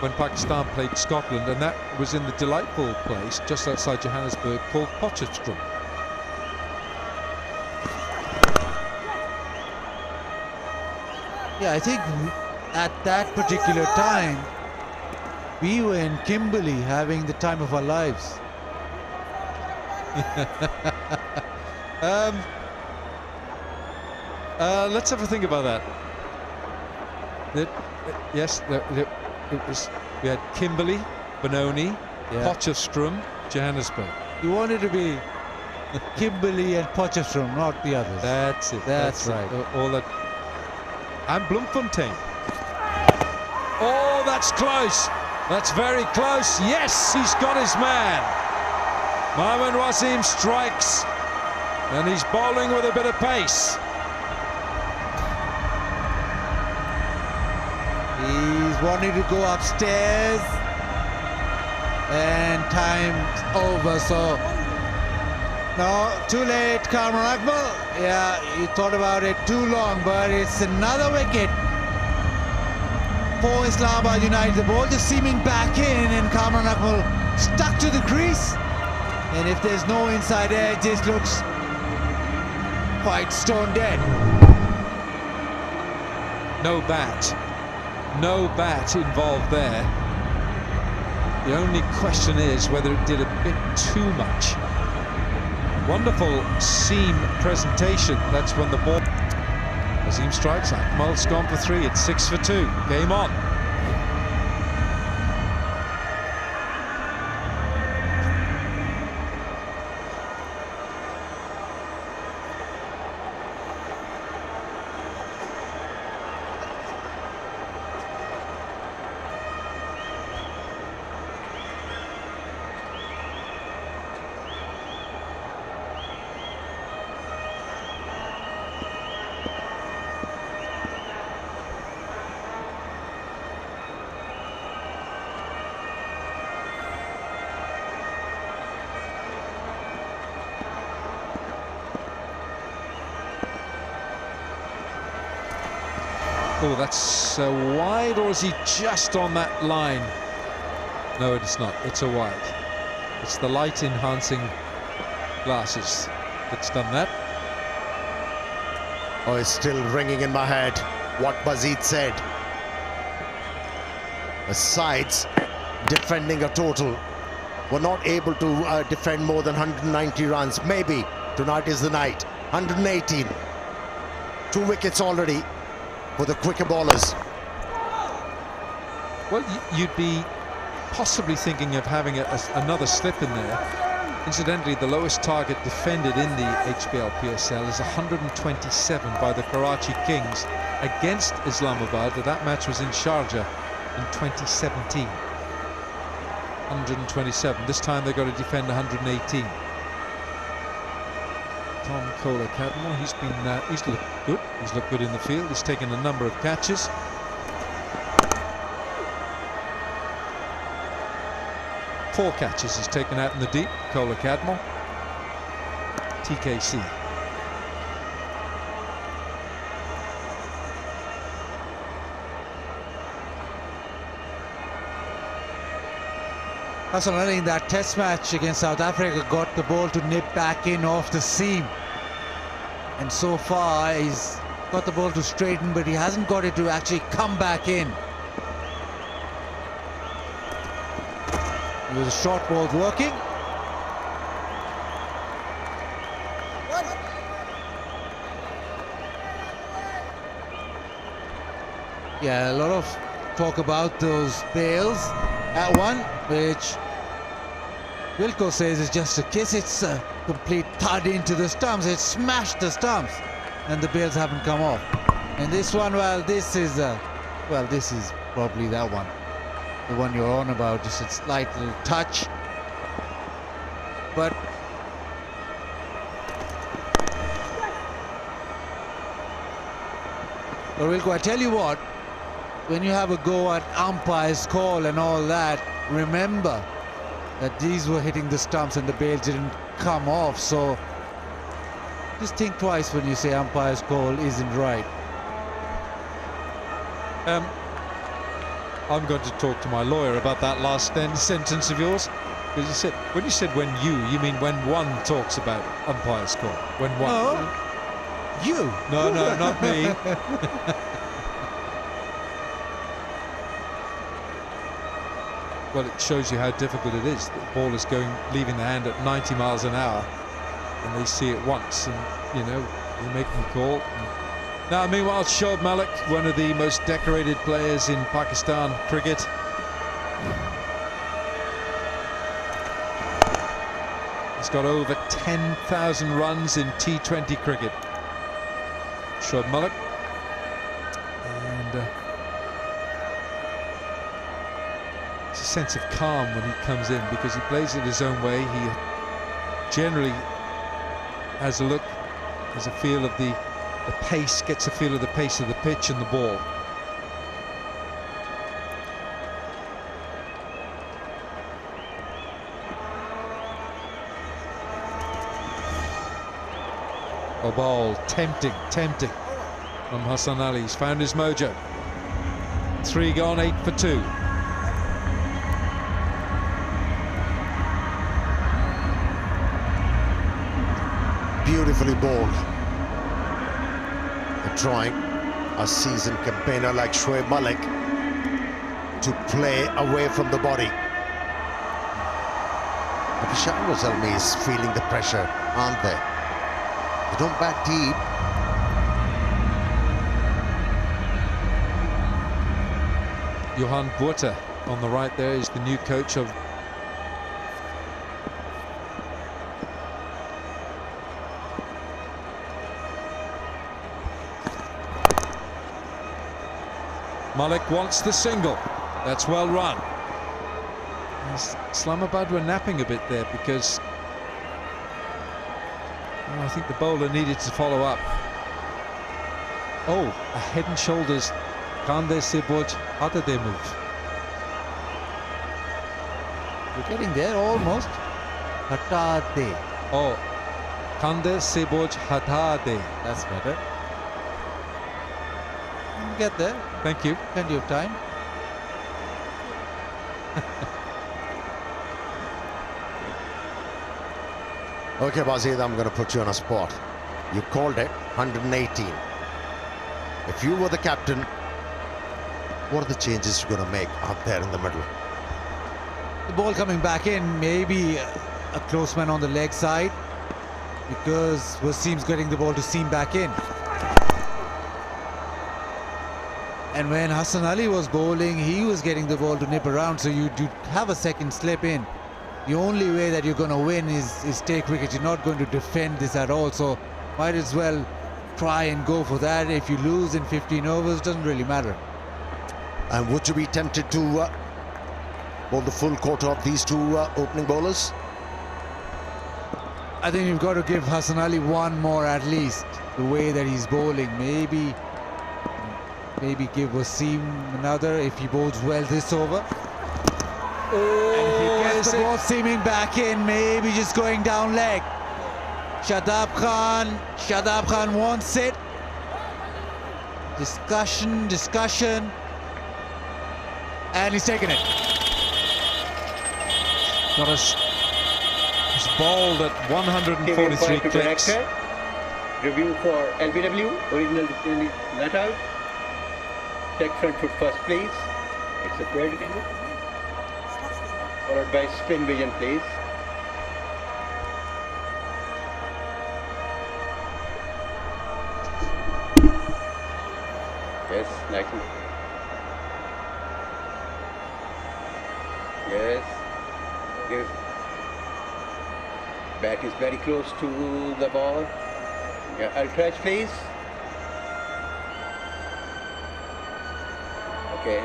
when Pakistan played Scotland, and that was in the delightful place just outside Johannesburg called Potchefstroom. Yeah, I think at that particular time we were in Kimberley having the time of our lives. Let's have a think about that. Yes, we had Kimberley, Benoni, Potchefstroom, Johannesburg. You wanted to be Kimberley and Potchefstroom, not the others. That's it. That's right. All that. And Bloemfontein. Oh, that's close. That's very close. Yes, he's got his man. Mohammed Wasim strikes, and he's bowling with a bit of pace. He's wanting to go upstairs, and time's over. So no, too late, Kamran Akmal. Yeah, he thought about it too long, but it's another wicket for Islamabad United. The ball just seaming back in, and Kamran Akmal stuck to the crease. And if there's no inside edge, this looks quite stone dead. No bat. No bat involved there. The only question is whether it did a bit too much. Wonderful seam presentation. That's when the ball. Wasim strikes. Akmal's gone for 3. It's 6 for 2. Game on. Oh, that's wide, or is he just on that line? No, it's not. It's a wide. It's the light enhancing glasses that's done that. Oh, it's still ringing in my head what Bazid said. The sides defending a total were not able to defend more than 190 runs. Maybe tonight is the night. 118. 2 wickets already for the quicker bowlers. Well, you'd be possibly thinking of having another slip in there. Incidentally, the lowest target defended in the HBL PSL is 127 by the Karachi Kings against Islamabad. That match was in Sharjah in 2017. 127. This time they've got to defend 118. Tom Kohler-Cadmore, he's looked good. He's looked good in the field. He's taken a number of catches. Four catches he's taken out in the deep, Kohler-Cadmore. TKC. That's what I think. That test match against South Africa got the ball to nip back in off the seam. And so far, he's got the ball to straighten, but he hasn't got it to actually come back in. It was a short ball working. Yeah, a lot of talk about those bails. That one, which Wilco says is just a kiss. It's a complete thud into the stumps. It smashed the stumps, and the bails haven't come off. And this one, well, this is probably that one. The one you're on about, just a slight little touch. But Wilco, I tell you what, when you have a go at umpire's call and all that, remember that these were hitting the stumps and the bails didn't come off. So just think twice when you say umpire's call isn't right. I'm going to talk to my lawyer about that last sentence of yours, because you said, when you said when you mean when one talks about umpire's call. When one. No, you. No, not me. Well, it shows you how difficult it is. The ball is leaving the hand at 90 miles an hour, and they see it once, and they make the call. Now, meanwhile, Shoaib Malik, one of the most decorated players in Pakistan cricket. He's got over 10,000 runs in T20 cricket. Shoaib Malik. And it's a sense of calm when he comes in, because he plays it his own way. He generally has a feel of the pace, gets a feel of the pace of the pitch and the ball. A ball, tempting from Hassan Ali. He's found his mojo. 3 gone, 8 for 2. Beautifully bowled. Trying a seasoned campaigner like Shoaib Malik to play away from the body. The Peshawar Zalmi is feeling the pressure, aren't they? They don't bat deep. Johan Buerta on the right there is the new coach of Malik wants the single. That's well run. Islamabad were napping a bit there, because I think the bowler needed to follow up. Oh, a head and shoulders. Kande se boj hata de move. You're getting there almost. Hata de. Oh, Kande se boj hata de. That's better. Get there. Thank you. Plenty of time. Okay, Bazid, I'm going to put you on a spot. You called it 118. If you were the captain, what are the changes you're going to make out there in the middle? The ball coming back in, maybe a close man on the leg side, because Wasim's getting the ball to seam back in. And when Hassan Ali was bowling, he was getting the ball to nip around, so you do have a second slip in. The only way that you're going to win is take wicket. You're not going to defend this at all, so might as well try and go for that. If you lose in 15 overs, doesn't really matter. And would you be tempted to bowl the full quota of these two opening bowlers? I think you've got to give Hassan Ali one more at least, the way that he's bowling. Maybe give Wasim another if he bowls well this over. And if he gets the ball seaming back in, maybe just going down leg. Shadab Khan wants it. Discussion. And he's taken it. Got us. It's bowled at 143 clicks. Review for LBW, original decision is not out. Check front foot first, please. It's a square again. Followed by spin vision, please. Yes, nice. Yes. Give. Bat is very close to the ball. Yeah, ultra please. Okay.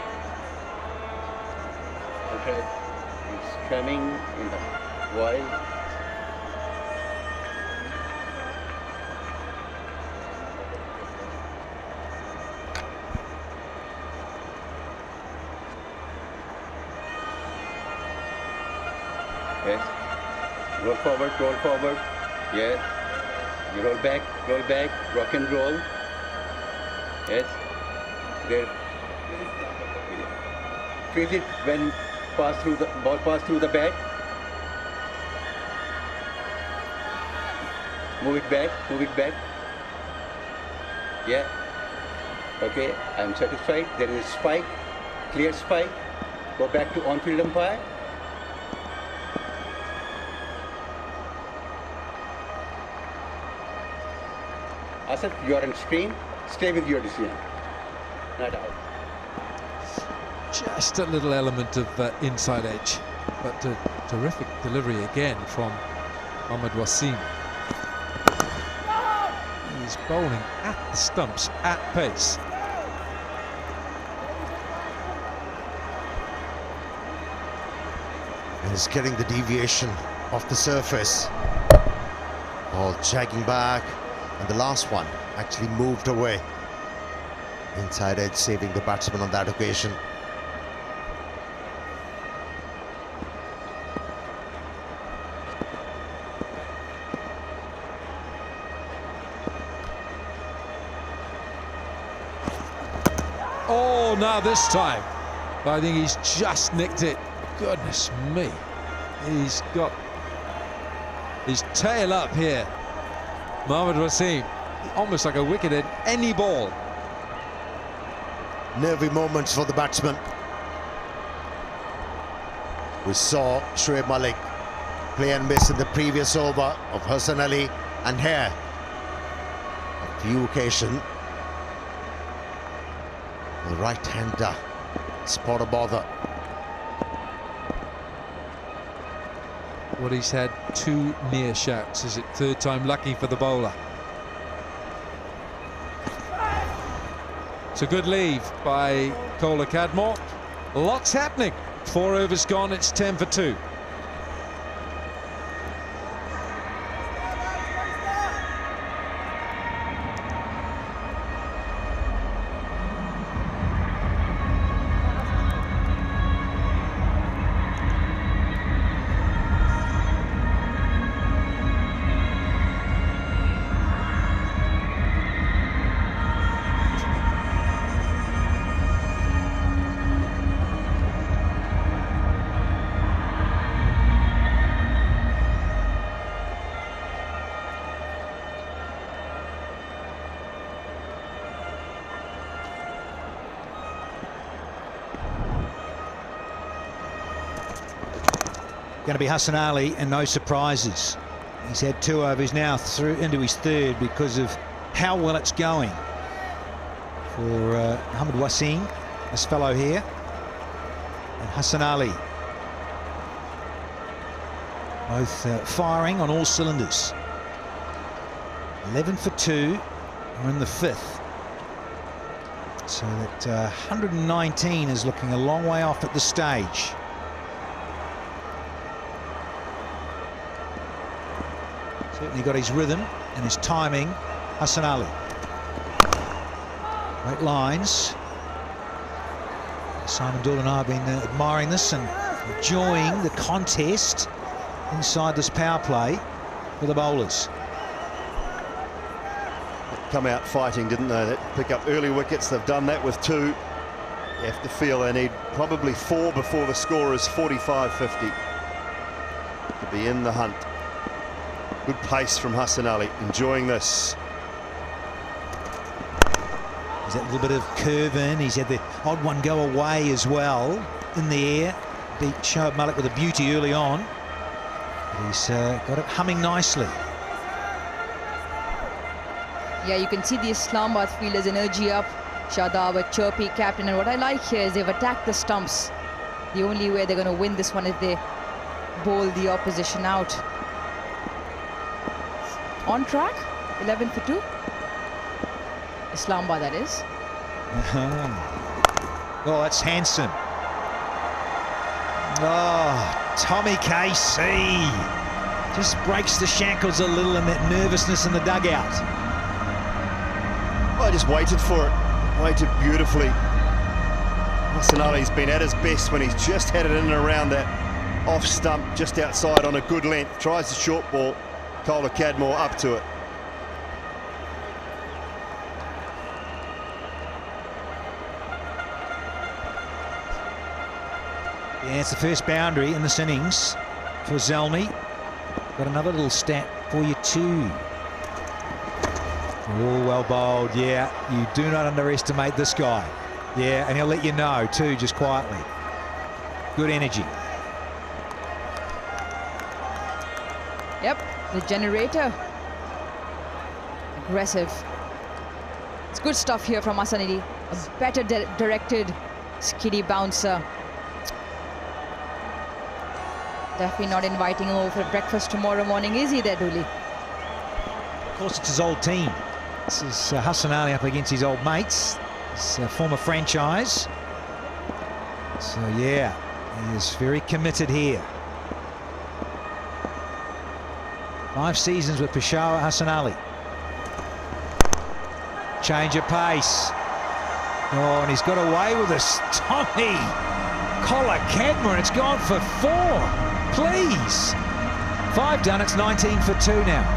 Ultra is coming in the wild. Yes. Roll forward. Yes. You roll back, rock and roll. Yes. There. Freeze it when ball pass through the bat. Move it back. Yeah. Okay, I'm satisfied. There is a spike, clear spike. Go back to on-field umpire. Asif, you are on screen. Stay with your decision. Not out. Just a little element of inside edge, but a terrific delivery again from Mohammad Wasim. He's bowling at the stumps at pace. And he's getting the deviation off the surface. Ball jagging back, and the last one actually moved away. Inside edge saving the batsman on that occasion. Oh, now this time, I think he's just nicked it. Goodness me. He's got his tail up here. Mohammad Wasim, almost like a wicket in any ball. Nervy moments for the batsman. We saw Shoaib Malik play and miss in the previous over of Hassan Ali, and here, a few occasions, the right-hander spot a bother. Well, he's had 2 near shouts. Is it third time lucky for the bowler? It's a good leave by Kohler Cadmore. Lots happening. 4 overs gone, it's 10 for 2. going to be Hassan Ali, and no surprises. He's had 2 overs now through into his 3rd because of how well it's going for Mohammad Wasim, this fellow here, and Hassan Ali. Both firing on all cylinders. 11 for 2. We're in the 5th. So that 119 is looking a long way off at this stage. Certainly got his rhythm and his timing, Hassan Ali. Great lines. Simon Dool and I have been admiring this and enjoying the contest inside this power play for the bowlers. Come out fighting, didn't they? That pick up early wickets. They've done that with 2. You have to feel they need probably 4 before the score is 45-50 to be in the hunt. Good pace from Hassan Ali, enjoying this. There's that little bit of curve in. He's had the odd one go away as well in the air. Beat Shoaib Malik with a beauty early on. He's got it humming nicely. Yeah, you can see the Islamabad fielders' energy up. Shadab, a chirpy captain, and what I like here is they've attacked the stumps. The only way they're going to win this one is they bowl the opposition out. On track, 11 for 2. Islamabad, that is. Oh, that's handsome. Oh, Tommy KC just breaks the shackles a little in that nervousness in the dugout. I just waited for it, waited beautifully. Hassan Ali's been at his best when he's just had it in and around that off stump, just outside on a good length. Tries the short ball, Kohler Cadmore up to it. Yeah, it's the first boundary in this innings for Zalmi. Got another little stat for you too. Oh, well bowled. Yeah, you do not underestimate this guy. Yeah, and he'll let you know too, just quietly. Good energy. Yep, the generator. Aggressive. It's good stuff here from Hassan Ali. A better directed skiddy bouncer. Definitely not inviting him over for breakfast tomorrow morning, is he there, Dooley? Of course, it's his old team. This is Hassan Ali up against his old mates, his former franchise. So, yeah, he is very committed here. 5 seasons with Peshawar, Hassan Ali. Change of pace. Oh, and he's got away with this. Tommy Kohler Cadmore, and it's gone for 4. Please. 5 done, it's 19 for 2 now.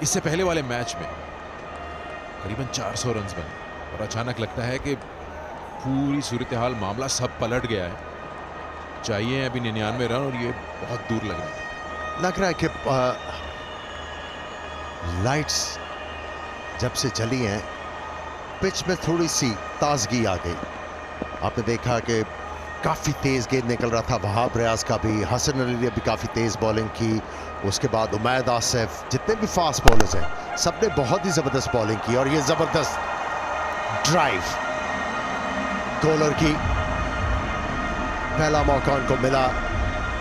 इससे पहले वाले match में करीबन 400 runs बने और अचानक लगता है कि पूरी सूरत हाल मामला सब पलट गया है. चाहिए अभी 99 रन और ये बहुत दूर लग रहा है कि लाइट्स जब से चली हैं पिच में थोड़ी सी ताजगी आ गई. आपने देखा कि काफ़ी तेज़ गेंद निकल रहा था। वहाब रियाज का भी, हसन अली ने भी काफ़ी तेज़ बॉलिंग की। उसके बाद उमैद आसिफ, जितने भी फास्ट बॉलर्स हैं सबने बहुत ही ज़बरदस्त बॉलिंग की। और ये ज़बरदस्त ड्राइव बॉलर की, पहला मौका उनको मिला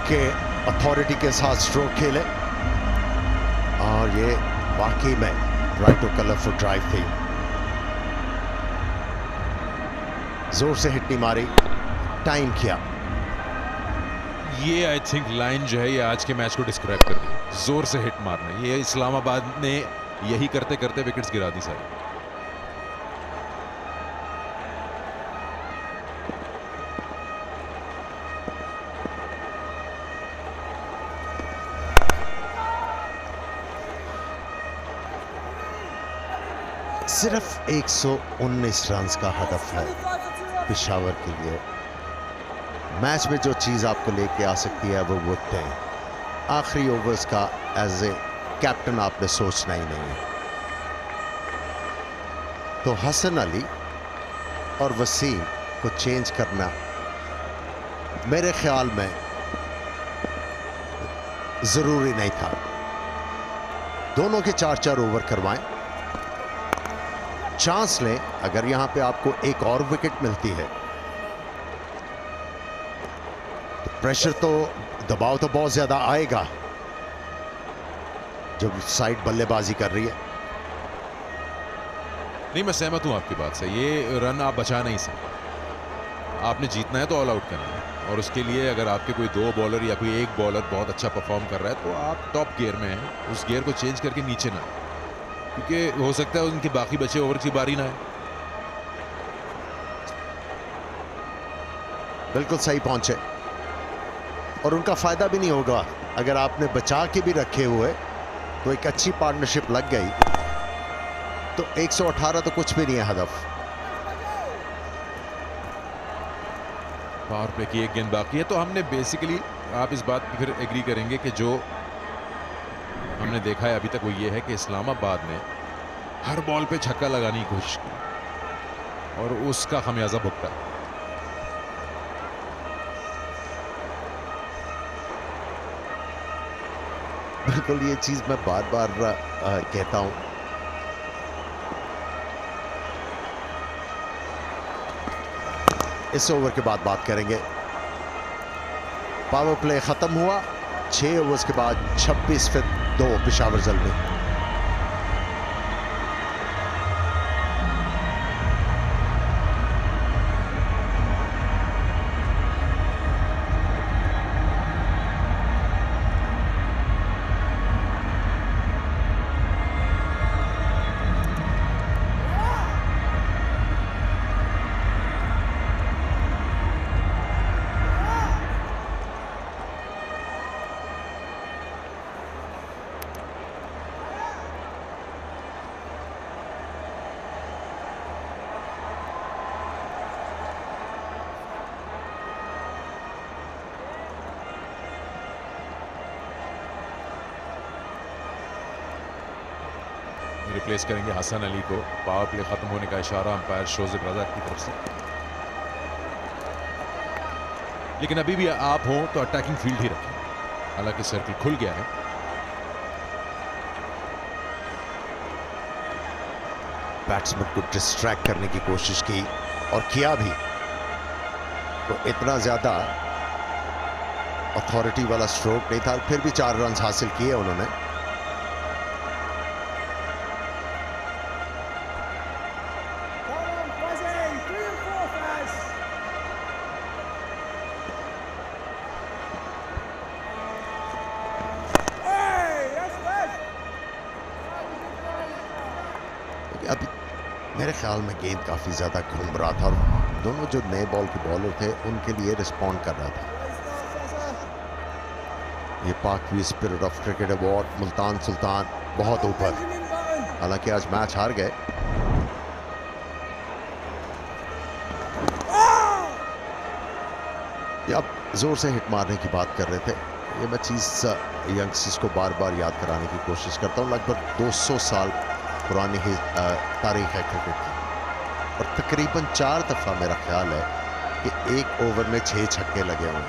कि अथॉरिटी के साथ स्ट्रोक खेले और ये वाकई में राइट और कलरफुल ड्राइव थी। जोर से हिट नहीं मारी, टाइम किया। ये आई थिंक लाइन जो है ये आज के मैच को डिस्क्राइब कर दी। जोर से हिट मारना, ये इस्लामाबाद ने यही करते करते विकेट्स गिरा दी सारी। सिर्फ 119 रन का हदफ है पेशावर के लिए। मैच में जो चीज आपको लेके आ सकती है वो विकेट है। आखिरी ओवर्स का एज ए कैप्टन आपने सोचना ही नहीं है। तो हसन अली और वसीम को चेंज करना मेरे ख्याल में जरूरी नहीं था। दोनों के 4-4 ओवर करवाएं, चांस लें। अगर यहां पे आपको एक और विकेट मिलती है तो प्रेशर तो, दबाव तो बहुत ज्यादा आएगा जब साइड बल्लेबाजी कर रही है। नहीं, मैं सहमत हूं आपकी बात से। ये रन आप बचा नहीं सकते। आपने जीतना है तो ऑल आउट करना है, और उसके लिए अगर आपके कोई 2 बॉलर या कोई एक बॉलर बहुत अच्छा परफॉर्म कर रहा है तो आप टॉप गियर में हैं, उस गियर को चेंज करके नीचे ना, क्योंकि हो सकता है उनके बाकी बचे ओवर की बारी ना है। बिल्कुल सही पहुंचे, और उनका फायदा भी नहीं होगा। अगर आपने बचा के भी रखे हुए तो एक अच्छी पार्टनरशिप लग गई तो 118 तो कुछ भी नहीं है हदफ। पावर प्ले की एक गेंद बाकी है, तो हमने बेसिकली, आप इस बात पर फिर एग्री करेंगे कि जो हमने देखा है अभी तक वो ये है कि इस्लामाबाद ने हर बॉल पे छक्का लगाने की कोशिश की और उसका खमियाजा भुगता। बिल्कुल, ये चीज मैं बार बार कहता हूं। इस ओवर के बाद बात करेंगे। पावर प्ले खत्म हुआ। 6 ओवर्स के बाद 26 पे 2 पेशावर ज़ल्मी। रिप्लेस करेंगे हसन अली को। पावर प्ले खत्म होने का इशारा अंपायर शोज़िब रज़ा की तरफ से। लेकिन अभी भी आप हो तो अटैकिंग फील्ड ही रखें, हालांकि सर्कल खुल गया है। बैट्समैन को डिस्ट्रैक्ट करने की कोशिश की और किया भी, तो इतना ज्यादा अथॉरिटी वाला स्ट्रोक नहीं था, फिर भी 4 रन हासिल किए उन्होंने। अभी मेरे ख्याल में गेंद काफी ज्यादा घूम रहा था और दोनों जो नए बॉल के बॉलर थे उनके लिए रिस्पॉन्ड कर रहा था। ये पाकवी spirit of cricket award Multan Sultan बहुत ऊपर, हालांकि आज मैच हार गए। अब जोर से हिट मारने की बात कर रहे थे। ये मैं चीज यंगस्टर्स को बार बार याद कराने की कोशिश करता हूँ। लगभग 200 साल पुरानी तारीख है क्रिकेट की, और तकरीबन 4 दफा मेरा ख्याल है कि एक ओवर में 6 छक्के लगे हुए हैं,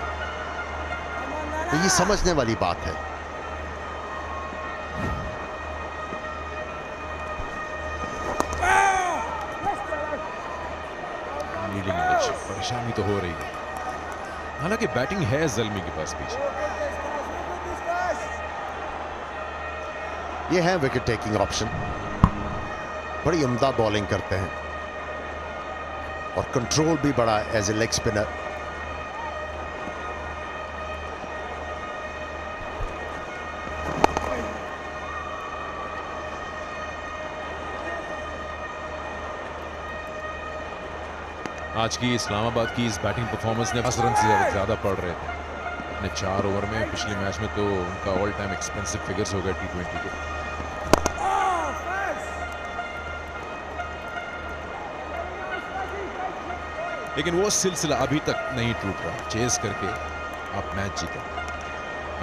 तो ये समझने वाली बात है। परेशानी तो हो रही है, हालांकि बैटिंग है ज़ल्मी के पास पीछे। ये है विकेट टेकिंग ऑप्शन, बड़ी उम्दा बॉलिंग करते हैं और कंट्रोल भी बड़ा एज ए लेग स्पिनर। आज की इस्लामाबाद की इस बैटिंग परफॉर्मेंस ने 10 रन से ज़्यादा पड़ रहे थे अपने 4 ओवर में। पिछले मैच में तो उनका ऑल टाइम एक्सपेंसिव फिगर्स हो गए T20 के। लेकिन वो सिलसिला अभी तक नहीं टूट रहा, चेस करके आप मैच जीते।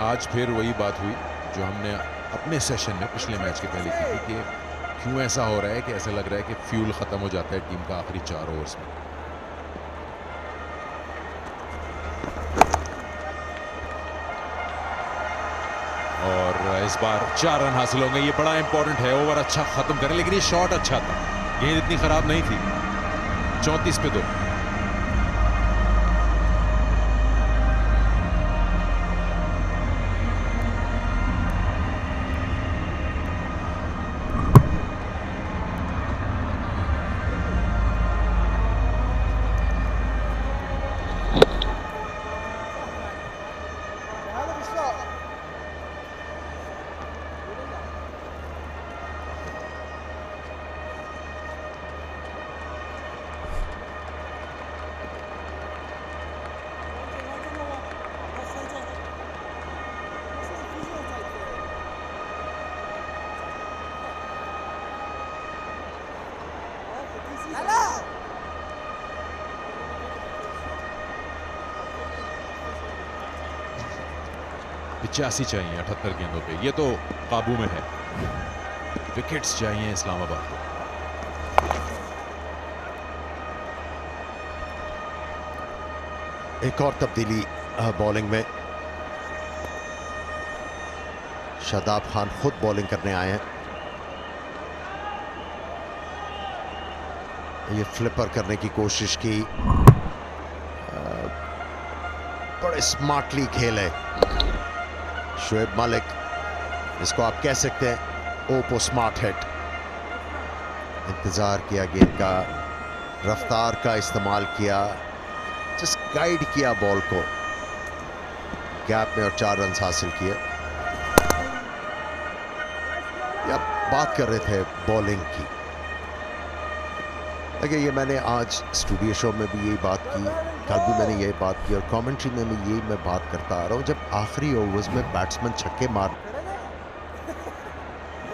आज फिर वही बात हुई जो हमने अपने सेशन में पिछले मैच के पहले की थी कि क्यों ऐसा हो रहा है, कि ऐसा लग रहा है कि फ्यूल ख़त्म हो जाता है टीम का आखिरी 4 ओवर्स में। और इस बार 4 रन हासिल होंगे, ये बड़ा इंपॉर्टेंट है। ओवर अच्छा खत्म करें, लेकिन ये शॉट अच्छा था, गेंद इतनी खराब नहीं थी। 34 पे 2। पिचासी चाहिए 78 गेंदों पे, ये तो काबू में है। विकेट्स चाहिए इस्लामाबाद को। एक और तब्दीली बॉलिंग में, शादाब खान खुद बॉलिंग करने आए हैं। ये फ्लिपर करने की कोशिश की, बड़े स्मार्टली खेले शोएब मलिक, इसको आप कह सकते हैं ओपो स्मार्ट हिट। इंतजार किया गेंद का, रफ्तार का इस्तेमाल किया, जस्ट गाइड किया बॉल को गैप में और 4 रन हासिल किए। या बात कर रहे थे बॉलिंग की, देखिए ये मैंने आज स्टूडियो शो में भी यही बात की, कल भी मैंने यही बात की और कमेंट्री में भी यही मैं बात करता आ रहा हूँ। जब आखिरी ओवर्स में बैट्समैन छक्के मार,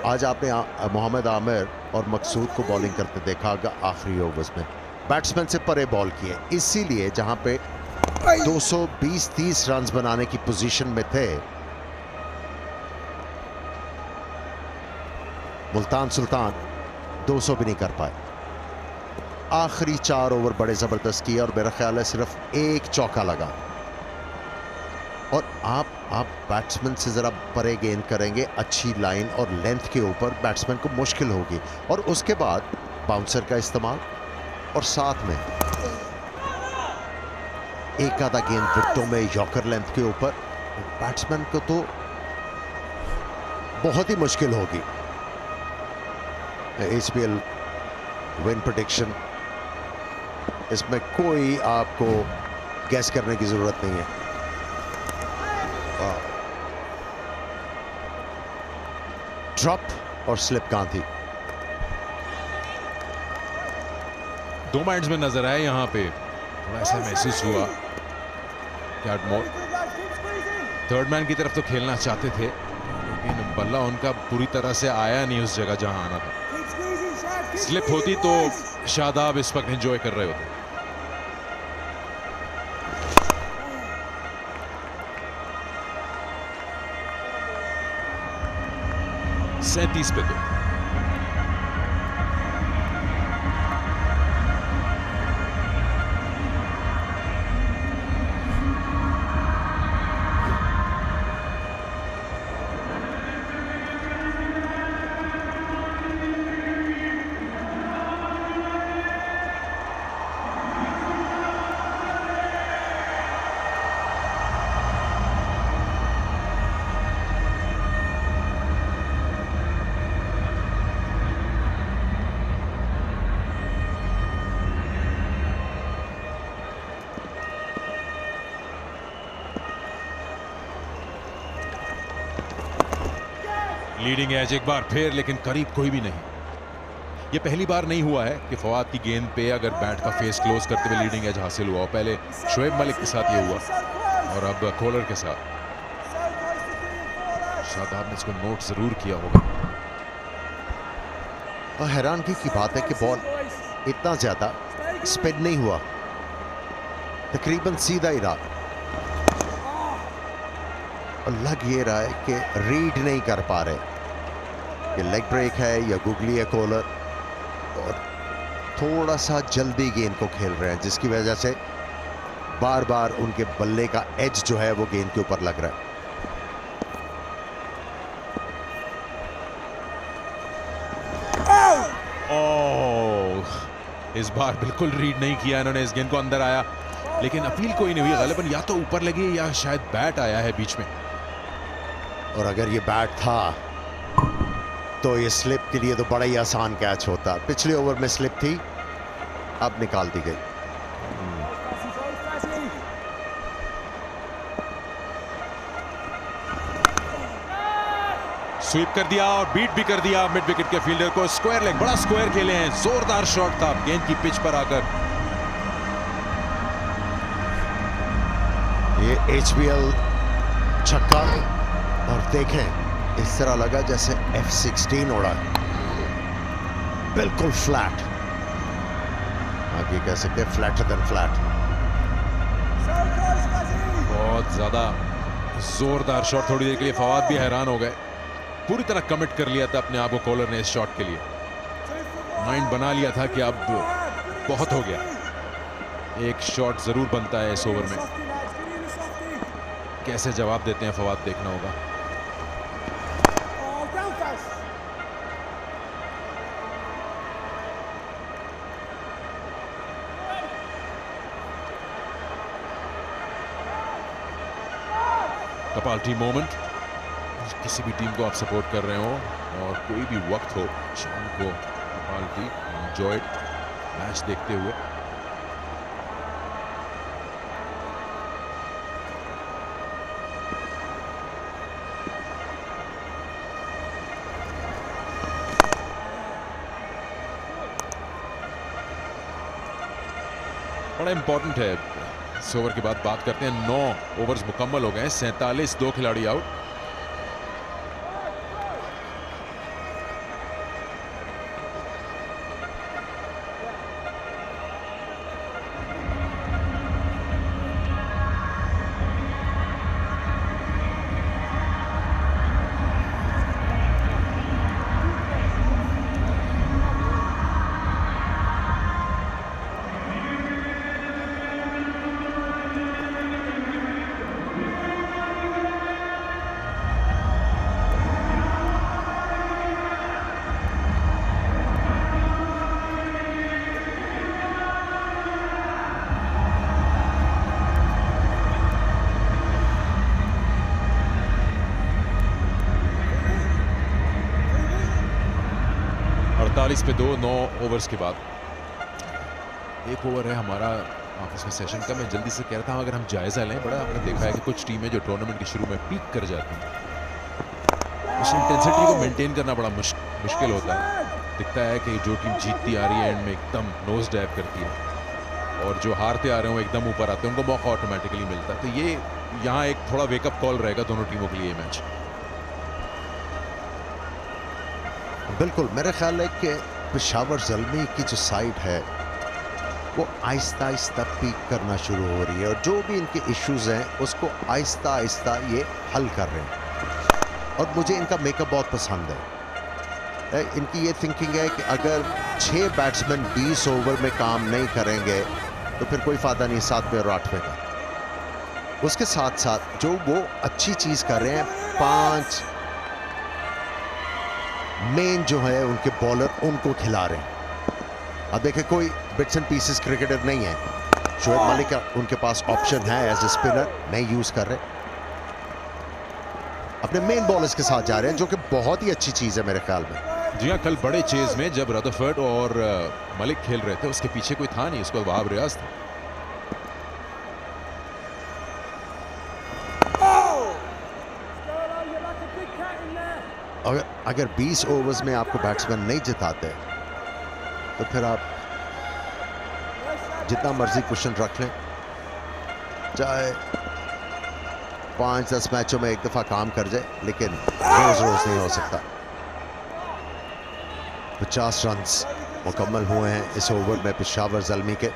आज आपने मोहम्मद आमिर और मकसूद को बॉलिंग करते देखा आखिरी ओवर्स में, बैट्समैन से परे बॉल किए, इसीलिए जहां पे 220-30 रन बनाने की पोजीशन में थे, मुल्तान सुल्तान 200 भी नहीं कर पाए। आखिरी 4 ओवर बड़े जबरदस्त किए और मेरा ख्याल है सिर्फ एक चौका लगा। और आप बैट्समैन से जरा परे गेंद करेंगे, अच्छी लाइन और लेंथ के ऊपर बैट्समैन को मुश्किल होगी। और उसके बाद बाउंसर का इस्तेमाल और साथ में एक आधा गेंद विकेटों में यॉर्कर लेंथ के ऊपर, बैट्समैन को तो बहुत ही मुश्किल होगी। HBL विन प्रेडिक्शन, इसमें कोई आपको गैस करने की जरूरत नहीं है। ड्रॉप और स्लिप कहां थी? 2 माइंड्स में नजर आए यहाँ पे, थोड़ा ऐसा महसूस हुआ कि थर्ड मैन की तरफ तो खेलना चाहते थे, लेकिन बल्ला उनका पूरी तरह से आया नहीं उस जगह जहां आना था। स्लिप होती तो शादाब इस वक्त एंजॉय कर रहे होते। सैंतीस पे 2। लीडिंग एज एक बार फिर, लेकिन करीब कोई भी नहीं। ये पहली बार नहीं हुआ है कि फवाद की गेंद पे अगर बैट का फेस क्लोज करते हुए लीडिंग एज हासिल हुआ। पहले शोएब मलिक के साथ ये हुआ और अब कॉलर के साथ। शादाब ने इसको नोट जरूर किया होगा। और हैरानगी की बात है कि बॉल इतना ज्यादा स्पिन नहीं हुआ, तकरीबन सीधा ही रहा। और लग ये रहा है कि रीड नहीं कर पा रहे कि लेग ब्रेक है या गुगली है कॉलर, और थोड़ा सा जल्दी गेंद को खेल रहे हैं, जिसकी वजह से बार बार उनके बल्ले का एज जो है वो गेंद के ऊपर लग रहा है। इस बार बिल्कुल रीड नहीं किया इन्होंने, इस गेंद को अंदर आया, लेकिन अपील कोई नहीं हुई। गालिबन या तो ऊपर लगी या शायद बैट आया है बीच में। और अगर ये बैट था तो ये स्लिप के लिए तो बड़ा ही आसान कैच होता। पिछले ओवर में स्लिप थी, अब निकाल दी गई। स्वीप कर दिया और बीट भी कर दिया मिड विकेट के फील्डर को। स्क्वायर लेग, बड़ा स्क्वायर खेले हैं, जोरदार शॉट था गेंद की पिच पर आकर। ये HBL छक्का, और देखें इस तरह लगा जैसे F-16 उड़ा, बिल्कुल फ्लैट। आप ये कह सकते हैं फ्लैटर देन फ्लैट। बहुत ज्यादा जोरदार शॉट। थोड़ी देर के लिए फवाद भी हैरान हो गए। पूरी तरह कमिट कर लिया था अपने आप को कॉलर ने इस शॉट के लिए। माइंड बना लिया था कि अब बहुत हो गया, एक शॉट जरूर बनता है इस ओवर में। कैसे जवाब देते हैं फवाद, देखना होगा। कपाल्टी मोमेंट। किसी भी टीम को आप सपोर्ट कर रहे हो और कोई भी वक्त हो, शाम को कपाल्टी एंजॉय मैच देखते हुए। बड़ा इंपॉर्टेंट है। इस ओवर के बाद बात करते हैं। 9 ओवर्स मुकम्मल हो गए, 47, 2 खिलाड़ी आउट। पे 2 9 ओवर्स के बाद एक ओवर है हमारा आपस में सेशन का। मैं जल्दी से कह रहा था अगर हम जायजा लें, बड़ा आपने देखा है कि कुछ टीमें जो टूर्नामेंट के शुरू में पीक कर जाती हैं, उस इंटेंसिटी को मेंटेन करना बड़ा मुश्किल होता है। दिखता है कि जो टीम जीतती आ रही है एंड में एकदम नोज डाइव करती है, और जो हारते आ रहे हो एकदम ऊपर आते हैं, उनको मौका ऑटोमेटिकली मिलता है। तो ये यहाँ एक थोड़ा वेकअप कॉल रहेगा दोनों टीमों के लिए मैच। बिल्कुल, मेरा ख्याल है कि पेशावर ज़ल्मी की जो साइड है वो आहिस्ता आहिस्ता पीक करना शुरू हो रही है, और जो भी इनके इश्यूज हैं उसको आहिस्ता आहिस्ता ये हल कर रहे हैं। और मुझे इनका मेकअप बहुत पसंद है। इनकी ये थिंकिंग है कि अगर 6 बैट्समैन 20 ओवर में काम नहीं करेंगे तो फिर कोई फ़ायदा नहीं 7वें और 8वें का। उसके साथ साथ जो वो अच्छी चीज़ कर रहे हैं, 5 मेन जो है उनके बॉलर उनको खिला रहे हैं। अब देखें कोई बिट्स एंड पीसेस क्रिकेटर नहीं है। शोएब मलिक का उनके पास ऑप्शन है एज ए स्पिनर, नहीं यूज कर रहे, अपने मेन बॉलर्स के साथ जा रहे हैं, जो कि बहुत ही अच्छी चीज है मेरे ख्याल में। जी हाँ, कल बड़े चेज में जब रदरफोर्ड और मलिक खेल रहे थे, उसके पीछे कोई था नहीं, उसको वहाब रियाज था। अगर 20 ओवर्स में आपको बैट्समैन नहीं जिताते तो फिर आप जितना मर्जी क्वेश्चन रख लें, चाहे 5-10 मैचों में एक दफा काम कर जाए, लेकिन रोज रोज नहीं हो सकता। 50 रन्स मुकम्मल हुए हैं इस ओवर में पेशावर ज़ल्मी के।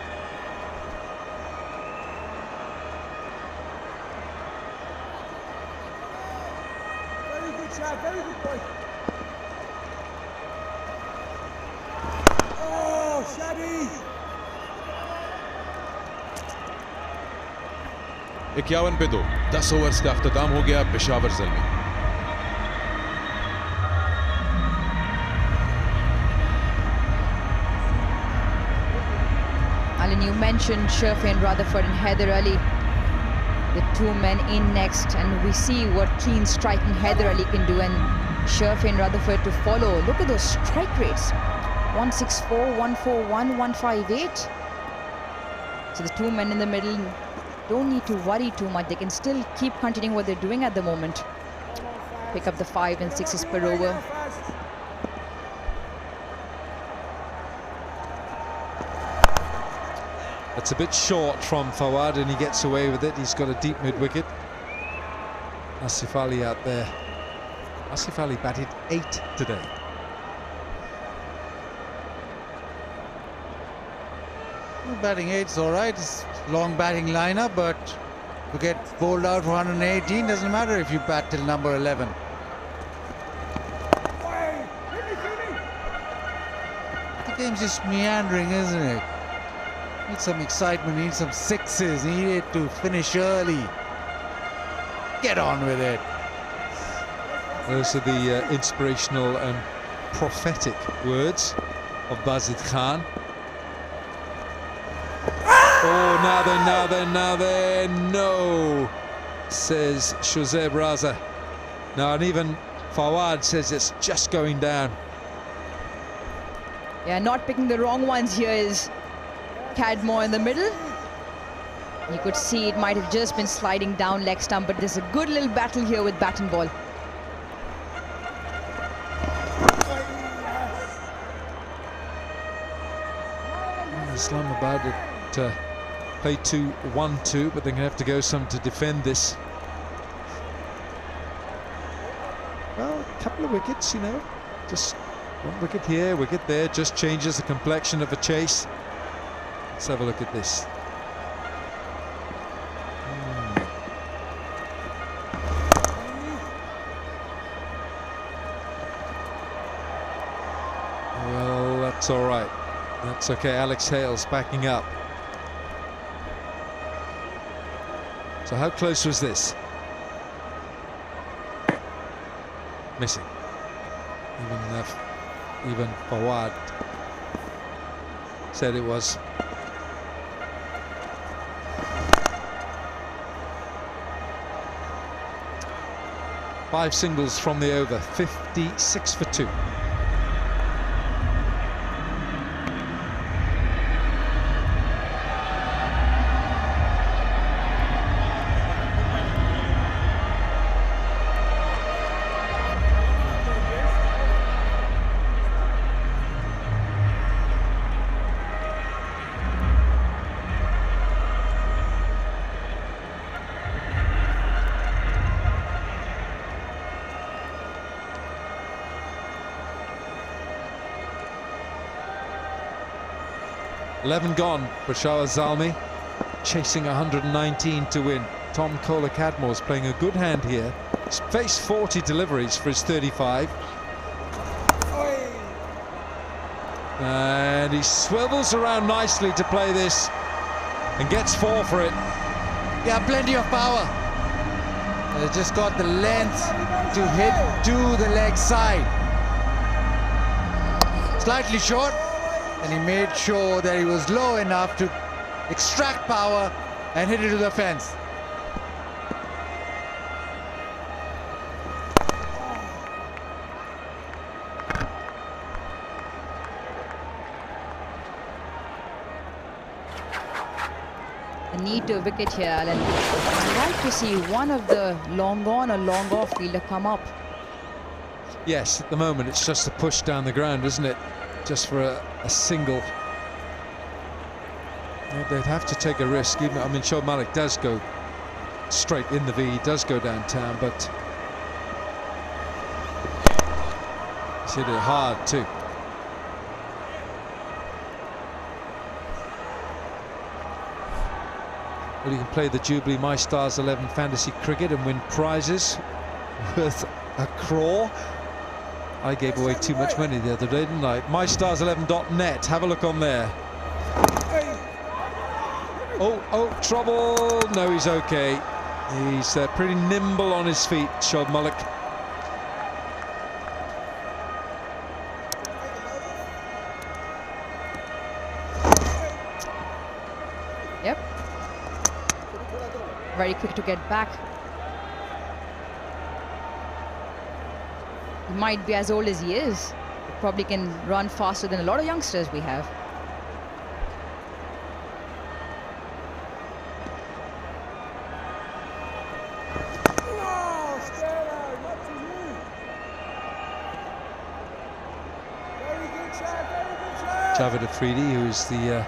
इक्यावन पे 2, 10 ओवर्स का अख्ताम हो गया Peshawar Zalmi. Alan, you mentioned Sherfane Rutherford and Heather Ali, the two men in next, and we see what clean striking Heather Ali can do, and Sherfane Rutherford to follow. Look at those strike rates: 164, 141, 158. So the two men in the middle don't need to worry too much. They can still keep continuing what they're doing at the moment. Pick up the 5 and 6s per over. That's a bit short from Fawad, and he gets away with it. He's got a deep mid-wicket. Asif Ali out there. Asif Ali batted 8 today. Batting 8's all right. It's long batting lineup, but to get bowled out for 118 doesn't matter if you bat till number 11. The game's just meandering, isn't it? Need some excitement, need some sixes, need it to finish early. Get on with it. Those are the inspirational and prophetic words of Bazid Khan. Oh, now then, no, says Shoaib Raza. Now, and even Fawad says it's just going down. Yeah, not picking the wrong ones here is Cadmore in the middle. You could see it might have just been sliding down leg stump, but there's a good little battle here with bat and ball. Islamabad at play 2-1-2, but they're going to have to go some to defend this. Well, a couple of wickets, you know, just one wicket here, wicket there, just changes the complexion of a chase. Let's have a look at this. Well, that's all right. That's okay. Alex Hale's backing up. So how close was this? Missing. Even Fawad said it was. Five singles from the over, 56 for 2. Eleven gone. Peshawar Zalmi chasing 119 to win. Tom Kohler-Cadmore's playing a good hand here. He's faced 40 deliveries for his 35. And he swivels around nicely to play this and gets 4 for it. Yeah, plenty of power. Just got the length to hit to the leg side. Slightly short. And he made sure that he was low enough to extract power and hit it to the fence. A neat wicket here, Alan. I'd like to see one of the long on or long off fielder come up. Yes, at the moment it's just a push down the ground, isn't it? Just for a single. They'd have to take a risk. Even, I mean, Shoaib Malik does go straight in the V, he does go downtown, but he's hit it hard too. Well, you can play the Jubilee My Stars 11 fantasy cricket and win prizes worth a crore. I gave away too much money the other day, didn't I? mystars11.net, have a look on there. Oh, trouble. No, he's okay. He's pretty nimble on his feet, Shoaib Malik. Yep. Very quick to get back. He might be as old as he is. He probably can run faster than a lot of youngsters we have. Javed Afridi, who is the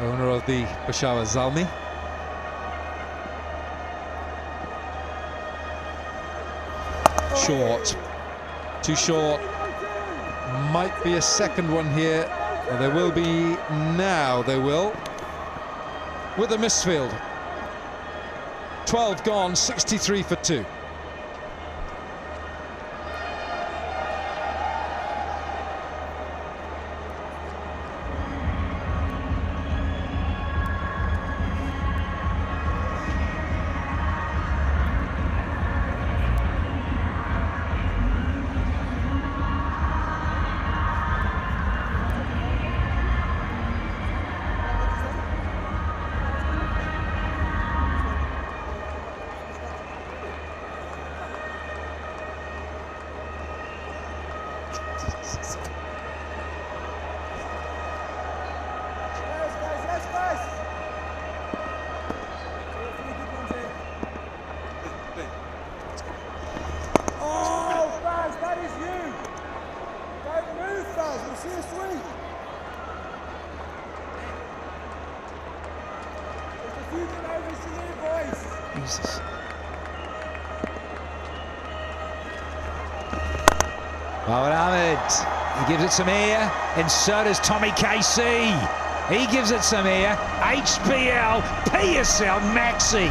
owner of the Peshawar Zalmi. Short, too short. Might be a second one here. There will be now. They will with a misfield. 12 gone, 63 for 2. Jesus. Mohamed Ahmed, he gives it some air, and so does Tommy KC. He gives it some air. HBL PSL Maxi.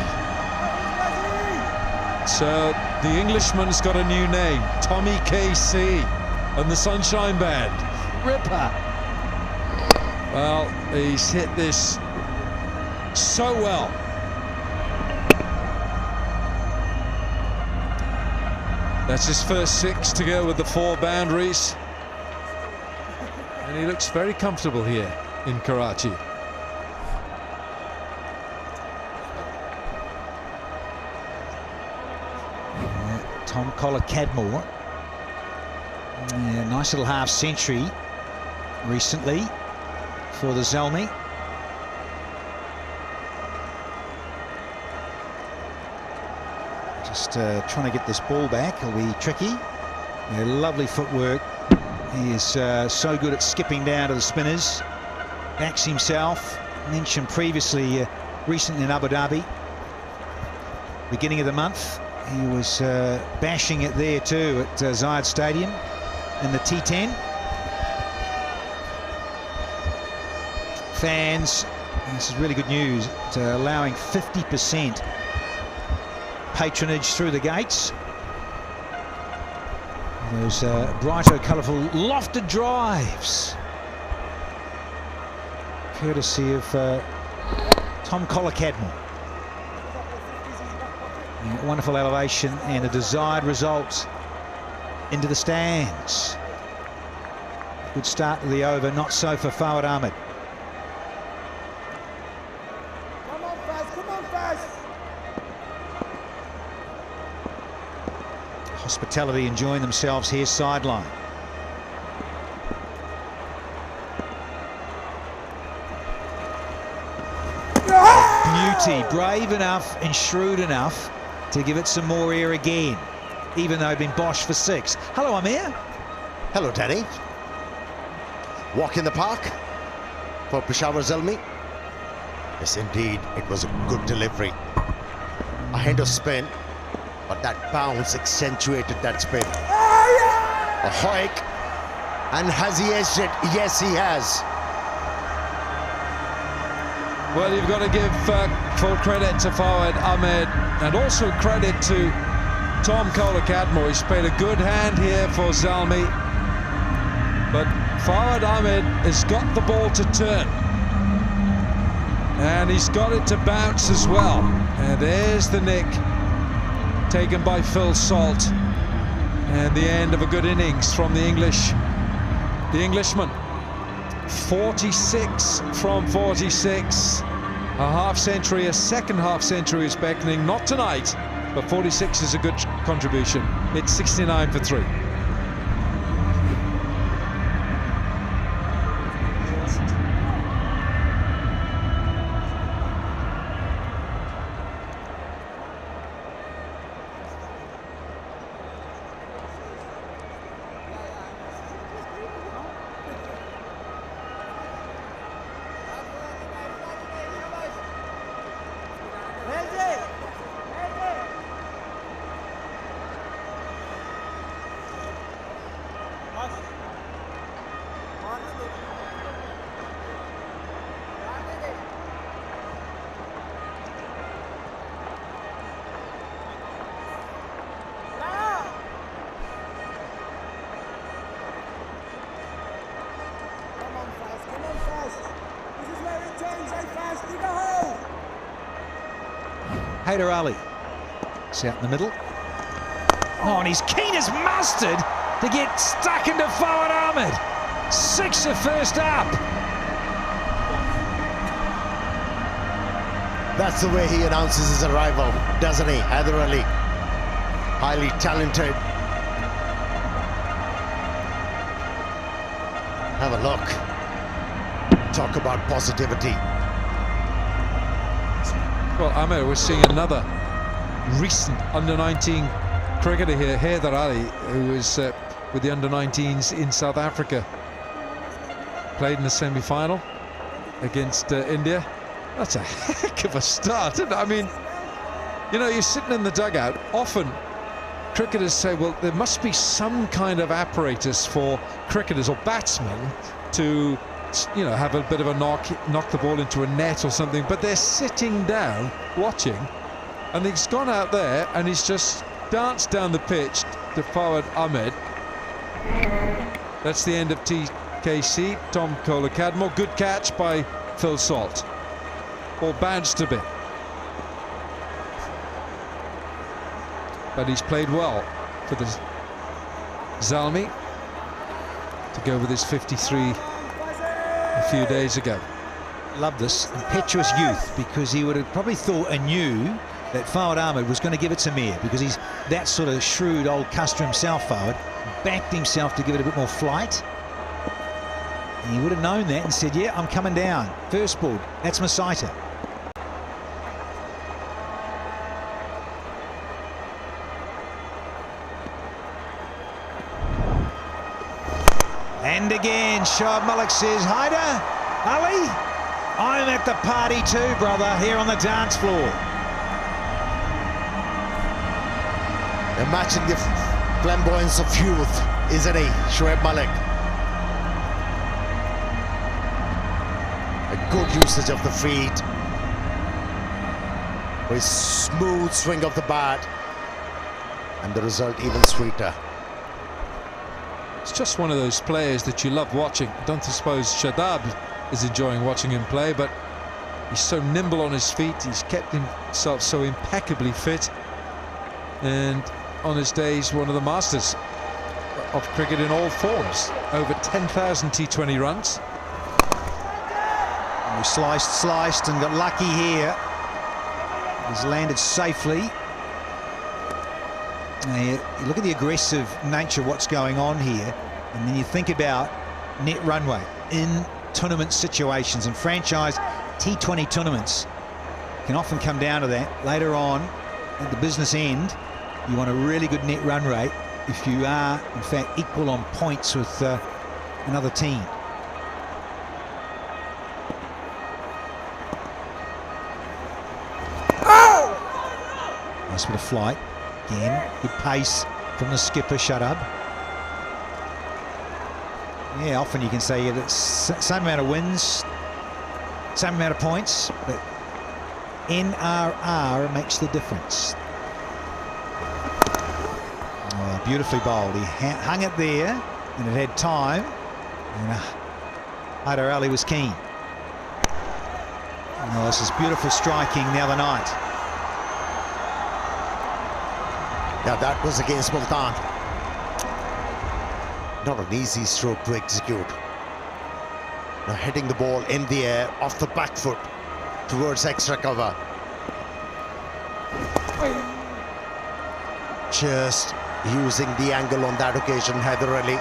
So the Englishman's got a new name, Tommy KC, and the Sunshine Band. Ripper. Well, he's hit this so well. That's his first 6 to go with the 4 boundaries. And he looks very comfortable here in Karachi. Tom Collar-Cadmore. Yeah, nice little half century recently for the Zalmi. Just trying to get this ball back. It'll be tricky. Yeah, lovely footwork. He is so good at skipping down to the spinners. Backs himself. Mentioned previously, recently in Abu Dhabi, beginning of the month, he was bashing it there too at Zayed Stadium in the T10. Fans, this is really good news, allowing 50% patronage through the gates. Those brighter, colourful, lofted drives, courtesy of Tom Collar-Cadmore. Yeah, wonderful elevation and a desired result into the stands. Good start to the over, not so for Fawad Ahmed. Hospitality enjoying themselves here sideline. Beauty, brave enough and shrewd enough to give it some more air again. even though he'd been boshed for 6. Hello, Amir. Hello, Danny. Walk in the park for Peshawar Zalmi. Yes, indeed, it was a good delivery. A hand of spin, but that bounce accentuated that spin. A hike, and has he edged it? Yes, he has. Well, you've got to give full credit to Fawad Ahmed and also credit to Tom Kohler-Cadmore. He's played a good hand here for Zalmi, but Fawad Ahmed has got the ball to turn, and he's got it to bounce as well. And there's the nick taken by Phil Salt, and the end of a good innings from the Englishman. 46 from 46, a half century, a second half century is beckoning. Not tonight, but 46 is a good contribution. It's 69 for 3. Haider Ali. It's out in the middle. Oh, and he's keen as mustard to get stuck into Fawad Ahmed. 6 the first up. That's the way he announces his arrival, doesn't he, Haider Ali? Highly talented. Have a look. Talk about positivity. Well, Amir, we're seeing another recent under-19 cricketer here, Haider Ali, who was with the under-19s in South Africa. Played in the semi-final against India. That's a heck of a start, isn't it? I mean, you know, you're sitting in the dugout. Often, cricketers say, well, there must be some kind of apparatus for cricketers or batsmen to, you know, have a bit of a knock the ball into a net or something, but they're sitting down watching, and he's gone out there and he's just danced down the pitch to Fawad Ahmed. That's the end of TKC. Tom Kohler-Cadmore. Good catch by Phil Salt. Ball bounced a bit, but he's played well for the Zalmi to go with his 53 a few days ago. Love this impetuous youth, because he would have probably thought and knew that Fawad Ahmed was going to give it to Mir, because he's that sort of shrewd old custer himself. Fawad backed himself to give it a bit more flight, and he would have known that and said, yeah, I'm coming down. First ball, that's my sighter. And again, Shoaib Malik says, Haider Ali, I'm at the party too, brother, here on the dance floor. They're matching the flamboyance of youth, isn't he, Shoaib Malik? A good usage of the feet, with smooth swing of the bat, and the result even sweeter. It's just one of those players that you love watching. I don't suppose Shadab is enjoying watching him play, but he's so nimble on his feet. He's kept himself so impeccably fit, and on his days, one of the masters of cricket in all forms. Over 10,000 T20 runs. And he sliced, and got lucky here. He's landed safely. Now you look at the aggressive nature of what's going on here, and then you think about net runway in tournament situations, and franchise T20 tournaments can often come down to that later on at the business end. You want a really good net run rate if you are, in fact, equal on points with another team. Nice bit of flight. Again, good pace from the skipper, Shadab. Yeah, often you can say it's same amount of wins, same amount of points, but NRR makes the difference. Oh, beautifully bowled. He hung it there, and it had time. And Hyder Ali was keen. Oh, this is beautiful striking the other night. Yeah, that was against Multan. Not an easy stroke to execute. Now hitting the ball in the air off the back foot towards extra cover. Just using the angle on that occasion, Hyder Ali.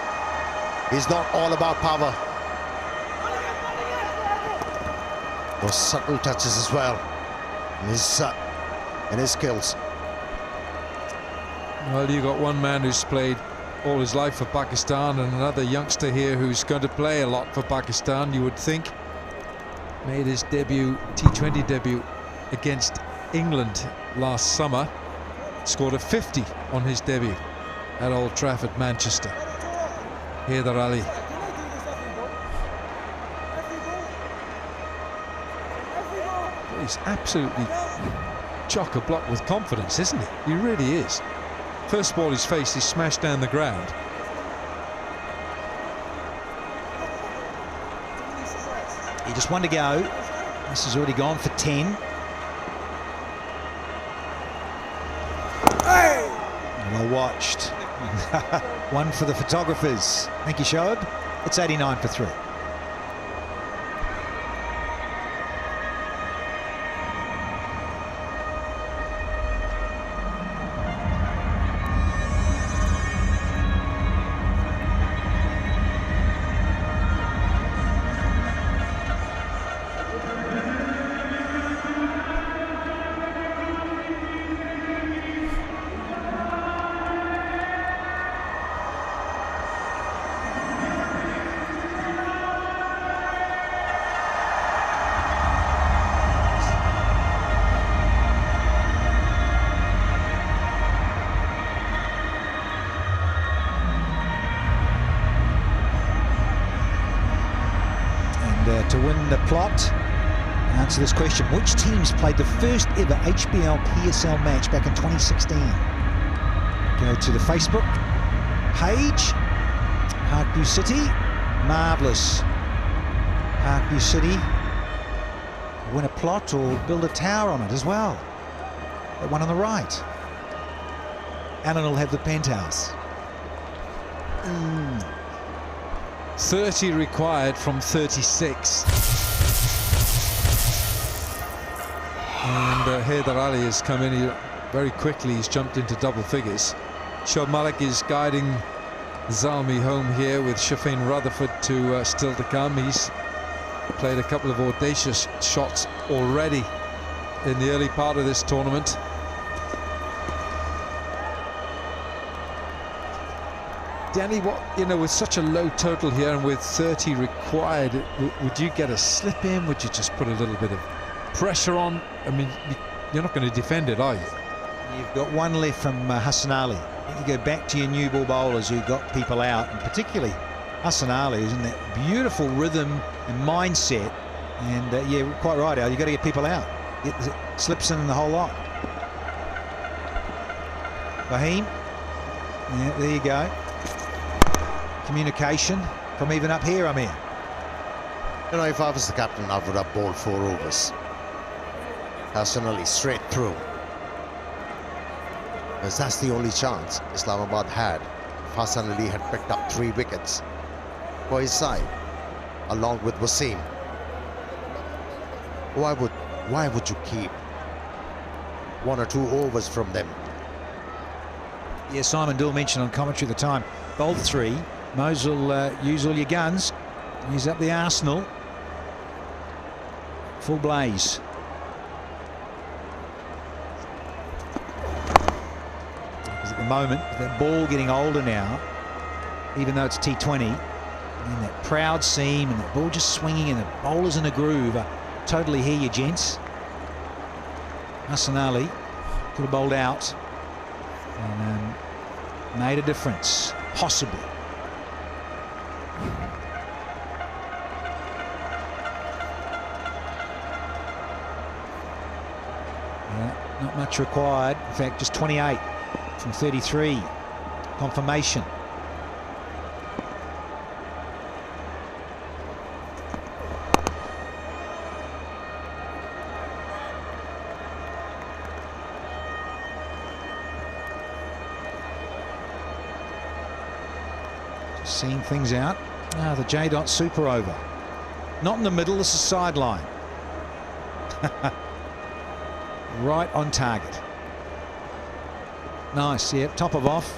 He's not all about power. Those subtle touches as well, and his skills. Well, you got one man who's played all his life for Pakistan and another youngster here who's going to play a lot for Pakistan, you would think. Made his debut, T20 debut against England last summer. Scored a 50 on his debut at Old Trafford, Manchester. Hyder Ali. He's absolutely chock-a-block with confidence, isn't he? He really is. First ball he's faced, he's smashed down the ground. He just one to go. This has already gone for 10. Well watched. One for the photographers. Thank you, Shoaib. It's 89 for 3. To win the plot, answer this question: which teams played the first ever HBL PSL match back in 2016? Go to the Facebook page. Parkview City, marvellous. Parkview City, win a plot or build a tower on it as well. That one on the right. Alan will have the penthouse. 30 required from 36. And Hyder Ali has come in very quickly. He's jumped into double figures. Shoaib Malik is guiding Zalmi home here with Shafin Rutherford to still to come. He's played a couple of audacious shots already in the early part of this tournament. Danny, with such a low total here and with 30 required, would you get a slip in? Would you just put a little bit of pressure on? I mean, you're not going to defend it, are you? You've got one left from Hassan Ali. You go back to your new ball bowlers who got people out, and particularly Hassan Ali is in that beautiful rhythm and mindset. And yeah, quite right, Al. You've got to get people out. Get slips in the whole lot. Fahim. Yeah, there you go. Communication from even up here, I'm here. You know, if I was the captain, I would have bowled 4 overs. Hassan Ali straight through. Because that's the only chance Islamabad had. If Hassan Ali had picked up 3 wickets for his side, along with Wasim. Why would you keep 1 or 2 overs from them? Yeah, Simon Dill mentioned on commentary at the time, bowled 3. Mosul, use all your guns. Use up the arsenal. Full blaze. moment. That ball getting older now, even though it's T20. And that proud seam and that ball just swinging and the bowlers in a groove. I totally hear you, gents. Hassan Ali could have bowled out and made a difference, possibly. Not much required. In fact, just 28 from 33. Confirmation. Just seeing things out. Ah, the J. Super over. Not in the middle, this is sideline. Right on target. Nice, yeah, top of off.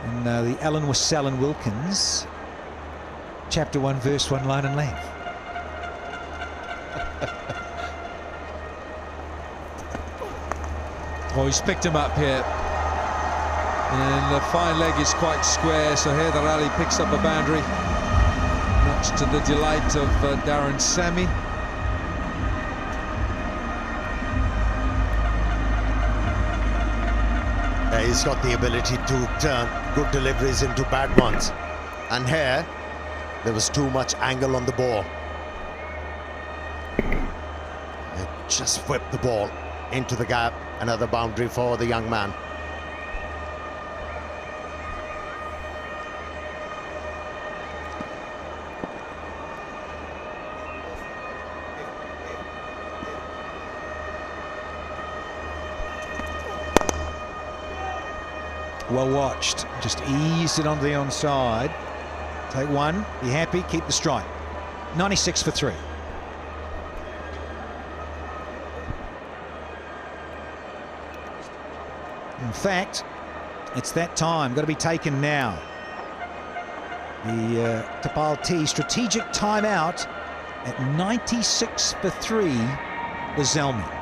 And the Alan Wassellen Wilkins, chapter 1, verse 1, line and length. Oh, he's picked him up here. And the fine leg is quite square, so Haider Ali picks up a boundary. Much to the delight of Darren Sammy. He's got the ability to turn good deliveries into bad ones. And here, there was too much angle on the ball. It just whipped the ball into the gap. Another boundary for the young man. Well watched, just eased it onto the onside. Take one, be happy, keep the strike. 96 for 3. In fact, it's that time, got to be taken now. The Tapal T strategic timeout at 96 for 3 for Zalmi.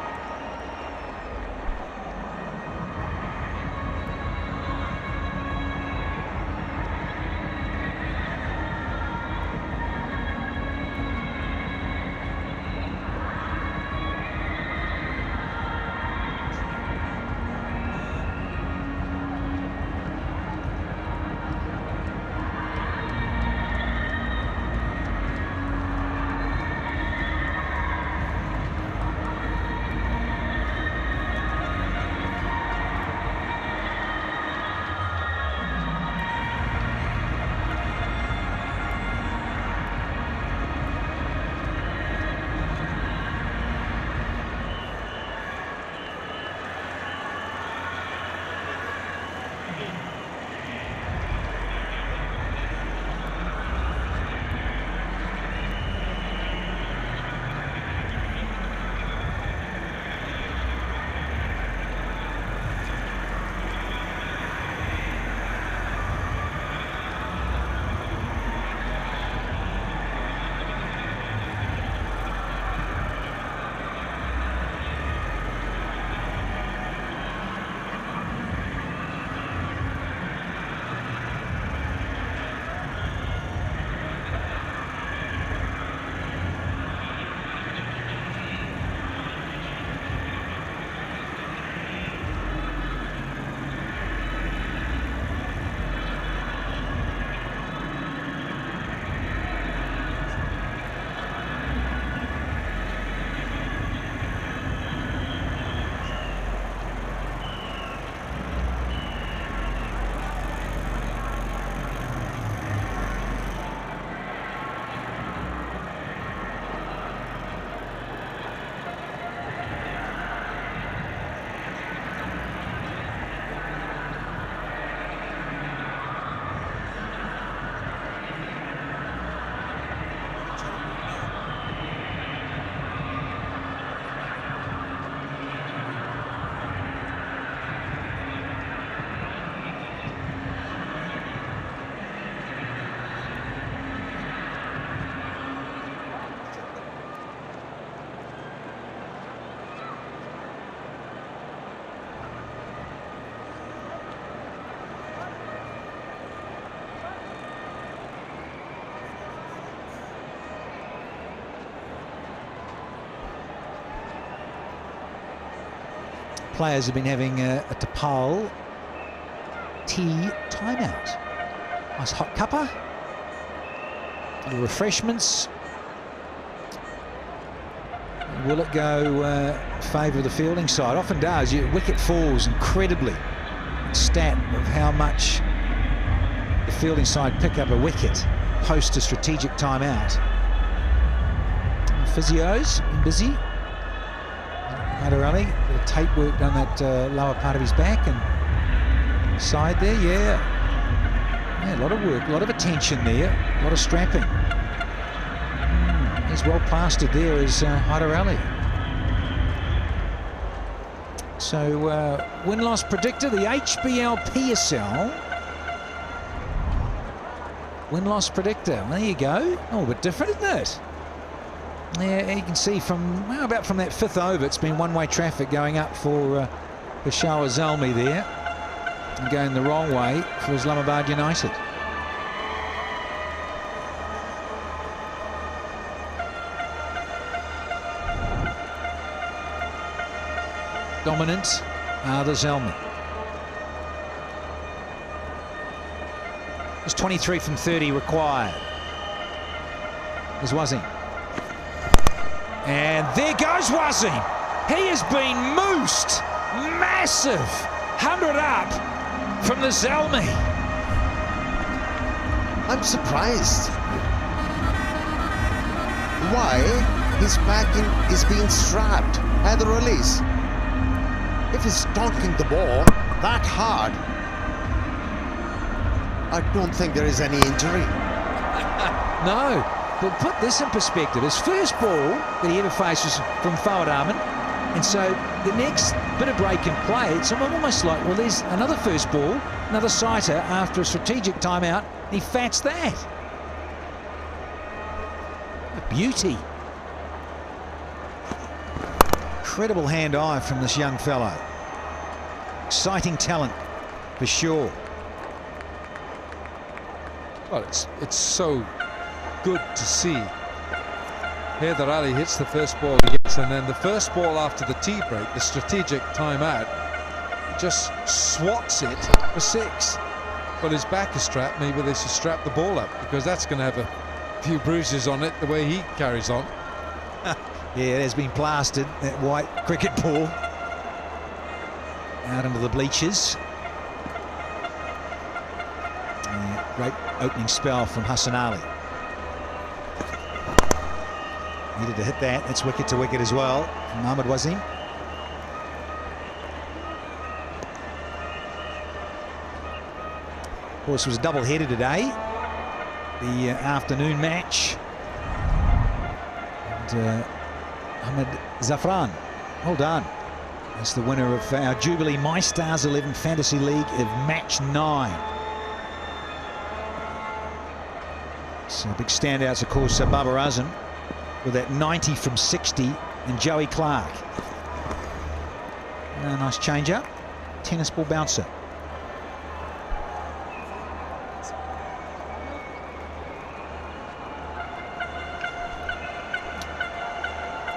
players have been having a Tapal tea timeout. Nice hot cuppa. Little refreshments. Will it go favour of the fielding side? Often does. Wicket falls incredibly. Stat of how much the fielding side pick up a wicket post a strategic timeout. Physios been busy. Haider Ali, the tape work done that lower part of his back and side there. Yeah, a lot of work, a lot of attention there, a lot of strapping. He's well plastered there as Haider Ali. So win-loss predictor, the HBL PSL win-loss predictor. There you go. Oh, a bit different, isn't it? Yeah, you can see from about from that 5th over, it's been one-way traffic going up for Peshawar Zalmi there, and going the wrong way for Islamabad United. Dominant the Zalmi. It's 23 from 30 required. There's Wazim. And there goes Wazim. He has been moosed. Massive 100 up from the Zalmi. I'm surprised. Why his backing is being strapped? Haider Ali's. If he's donking the ball that hard, I don't think there is any injury. No, but put this in perspective. His first ball that he ever faced was from Fawad Ahmed, and so the next bit of break in play, it's almost like, well, there's another first ball, another sighter after a strategic timeout, and he fats that. A beauty. Incredible hand-eye from this young fellow. Exciting talent, for sure. Well, it's so good to see. Haider Ali hits the first ball he gets, and then the first ball after the tea break, the strategic timeout, just swats it for 6. Well, his back is strapped. Maybe they should strap the ball up, because that's going to have a few bruises on it the way he carries on. Yeah, it has been plastered, that white cricket ball. Out into the bleachers. Great opening spell from Hassan Ali. Needed to hit that. It's wicket to wicket as well from Ahmed Wazim. Of course, it was a double-header today. The afternoon match. And Ahmed Zafran, well done. That's the winner of our Jubilee My Stars 11 Fantasy League of match 9. So big standouts, of course, Babar Azam with that 90 from 60, and Joey Clark. A nice change-up. Tennis ball bouncer.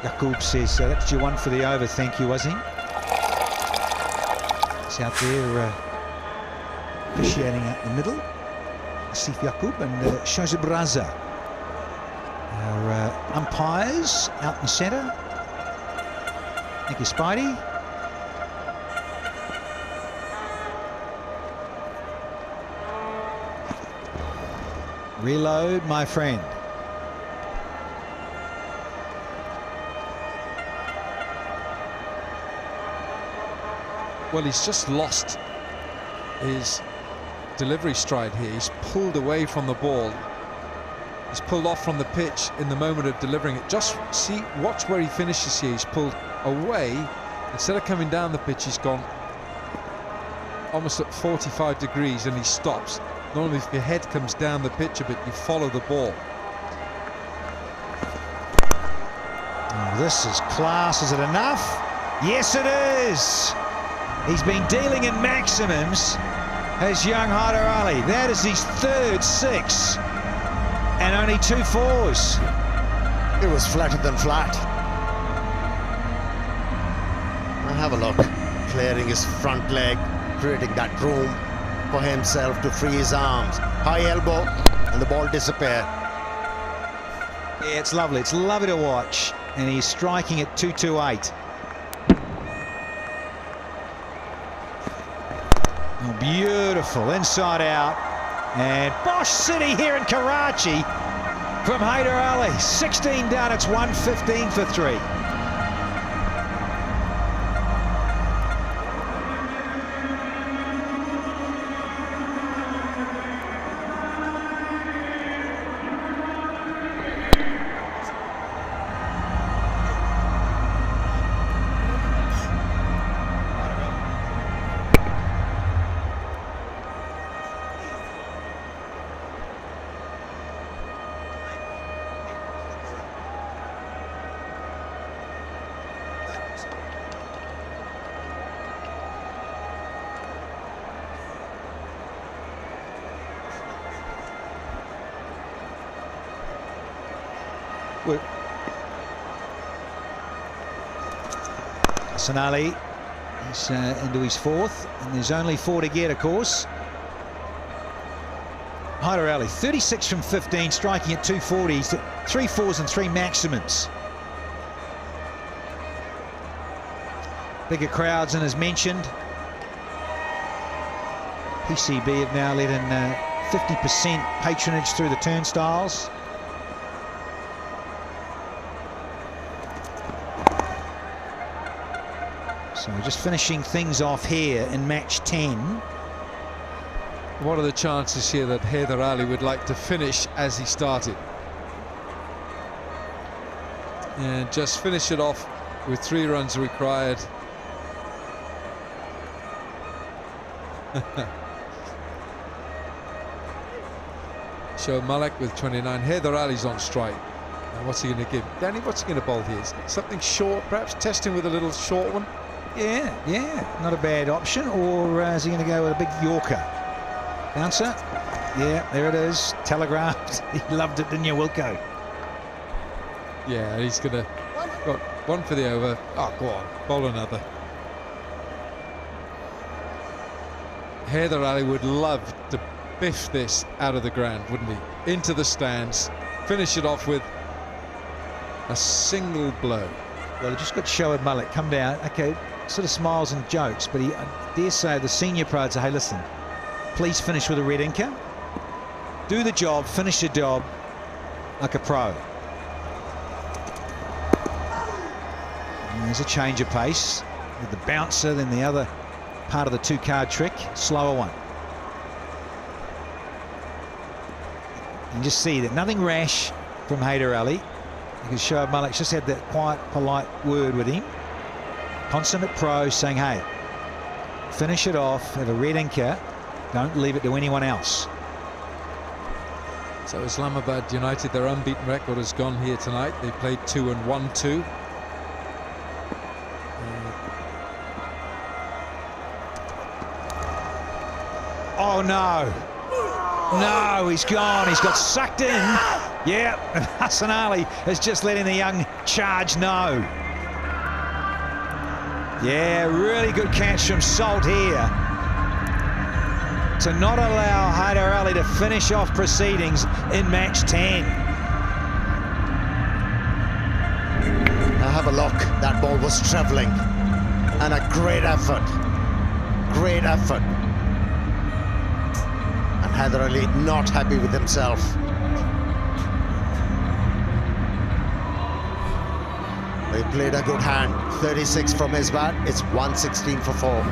Yaqub says, that's your one for the over, thank you, Wazim. It's out there officiating out in the middle. Asif Yaqub and Shazib Raza. Our umpires out in the centre. Thank you, Spidey. Reload, my friend. Well, he's just lost his delivery stride here. He's pulled away from the ball. He's pulled off from the pitch in the moment of delivering it. Just see, watch where he finishes here. He's pulled away. Instead of coming down the pitch, he's gone almost at 45 degrees and he stops. Normally, if your head comes down the pitch a bit, you follow the ball. Oh, this is class. Is it enough? Yes, it is. He's been dealing in maximums as young Haider Ali. That is his 3rd 6 and only 2 4s. It was flatter than flat. Now have a look. clearing his front leg, creating that room for himself to free his arms. High elbow, and the ball disappeared. Yeah, it's lovely. It's lovely to watch. And he's striking at 228. Oh, beautiful. Inside out. And Bosch City here in Karachi from Haider Ali. 16 down. It's 115 for 3. Hassan Ali is into his 4th, and there's only 4 to get, of course. Haider Ali, 36 from 15, striking at 240. He's at 3 4s and 3 maximums. Bigger crowds in as mentioned. PCB have now let in 50% patronage through the turnstiles. So just finishing things off here in match 10. What are the chances here that Haider Ali would like to finish as he started? And just finish it off with 3 runs required. Shoaib Malik with 29. Haider Ali's on strike. Now what's he going to give? Danny, what's he going to bowl here? Something short, perhaps testing with a little short one? Yeah, not a bad option. Or is he going to go with a big Yorker? Bouncer? Yeah, there it is. Telegraphed. He loved it, didn't you, Wilco? Yeah, he's going to... Got 1 for the over. Oh, go on. Bowl another. Haider Ali would love to biff this out of the ground, wouldn't he? Into the stands. Finish it off with a single blow. Well, he just got Shoaib Malik come down. Okay, sort of smiles and jokes, but I dare say the senior pros say, hey, listen, please finish with a red inker. Do the job, finish the job like a pro. And there's a change of pace with the bouncer, then the other part of the 2-card trick, slower one. You can just see that nothing rash from Haider Ali, because Shoaib Malik's just had that quiet, polite word with him. Consummate pro saying, hey, finish it off, have a red inker, don't leave it to anyone else. So Islamabad United, their unbeaten record has gone here tonight. They played 2 and 1-2. Oh no. No, he's gone. He's got sucked in. Yeah, and Hassan Ali is just letting the young charge know. Yeah, really good catch from Salt here to not allow Haider Ali to finish off proceedings in match 10. Now have a look. That ball was travelling. And a great effort. Great effort. And Haider Ali not happy with himself. He played a good hand. 36 from his bat. It's 116 for 4.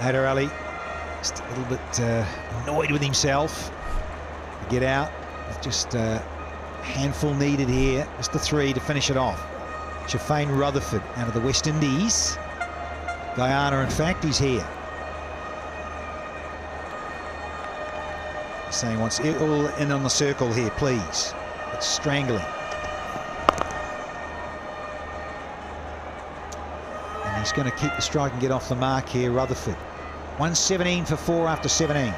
Haider Ali just a little bit annoyed with himself to get out. Just a handful needed here. Just the 3 to finish it off. Shafane Rutherford out of the West Indies. Guyana, in fact, he's here. He's saying once all in on the circle here, please. It's strangling. And he's going to keep the strike and get off the mark here, Rutherford. 117 for 4 after 17.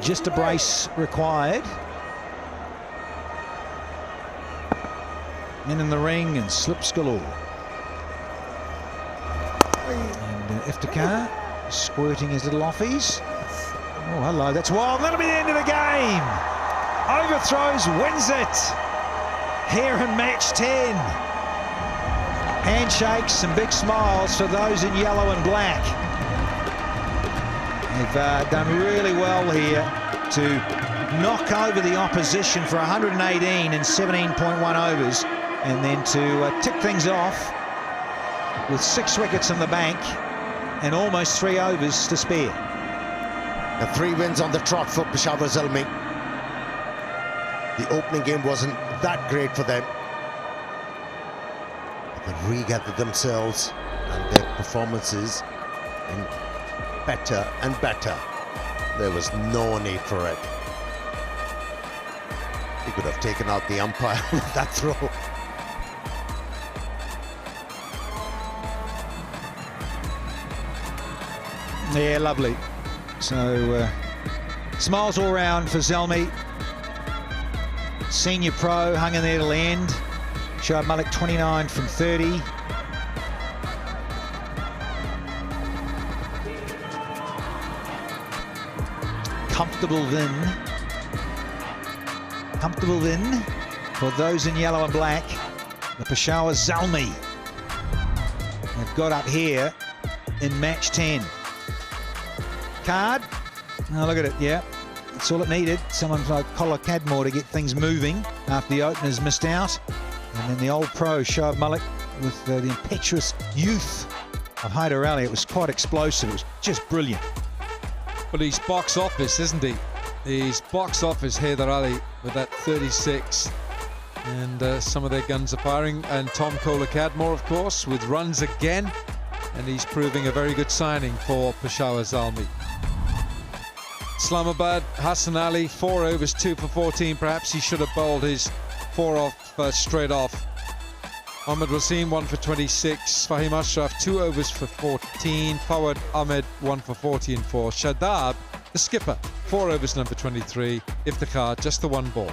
Just a brace required. Men in the ring and slips galore. And Iftikhar squirting his little offies. Oh, hello, that's wild. That'll be the end of the game. Overthrows, wins it. Here in match 10. Handshakes and big smiles for those in yellow and black. They've done really well here to knock over the opposition for 118 in 17.1 overs, and then to tick things off with 6 wickets in the bank and almost 3 overs to spare. The 3 wins on the trot for Peshawar Zalmi. The opening game wasn't that great for them. But they regathered themselves and their performances in better and better. There was no need for it. He could have taken out the umpire with that throw. Yeah, lovely. So, smiles all round for Zalmi. Senior pro, hung in there till the end. Shoaib Malik 29 from 30. Comfortable win for those in yellow and black. The Peshawar Zalmi have got up here in match 10. Card, oh, look at it, yeah, that's all it needed. Someone like Collar Cadmore to get things moving after the openers missed out. And then the old pro, Shoaib Malik, with the impetuous youth of Haider Ali. It was quite explosive, it was just brilliant. But he's box office, isn't he? He's box office, Haider Ali, with that 36. And some of their guns are firing. And Tom Kohler-Cadmore, of course, with runs again. And he's proving a very good signing for Peshawar Zalmi. Islamabad, Hassan Ali, 4 overs, 2 for 14. Perhaps he should have bowled his 4 off straight off. Ahmed Wasim, 1 for 26. Fahim Ashraf, 2 overs for 14. Fawad Ahmed, 1 for 14 for Shadab. The skipper, 4 overs, number 23. Iftikhar, just the 1 ball.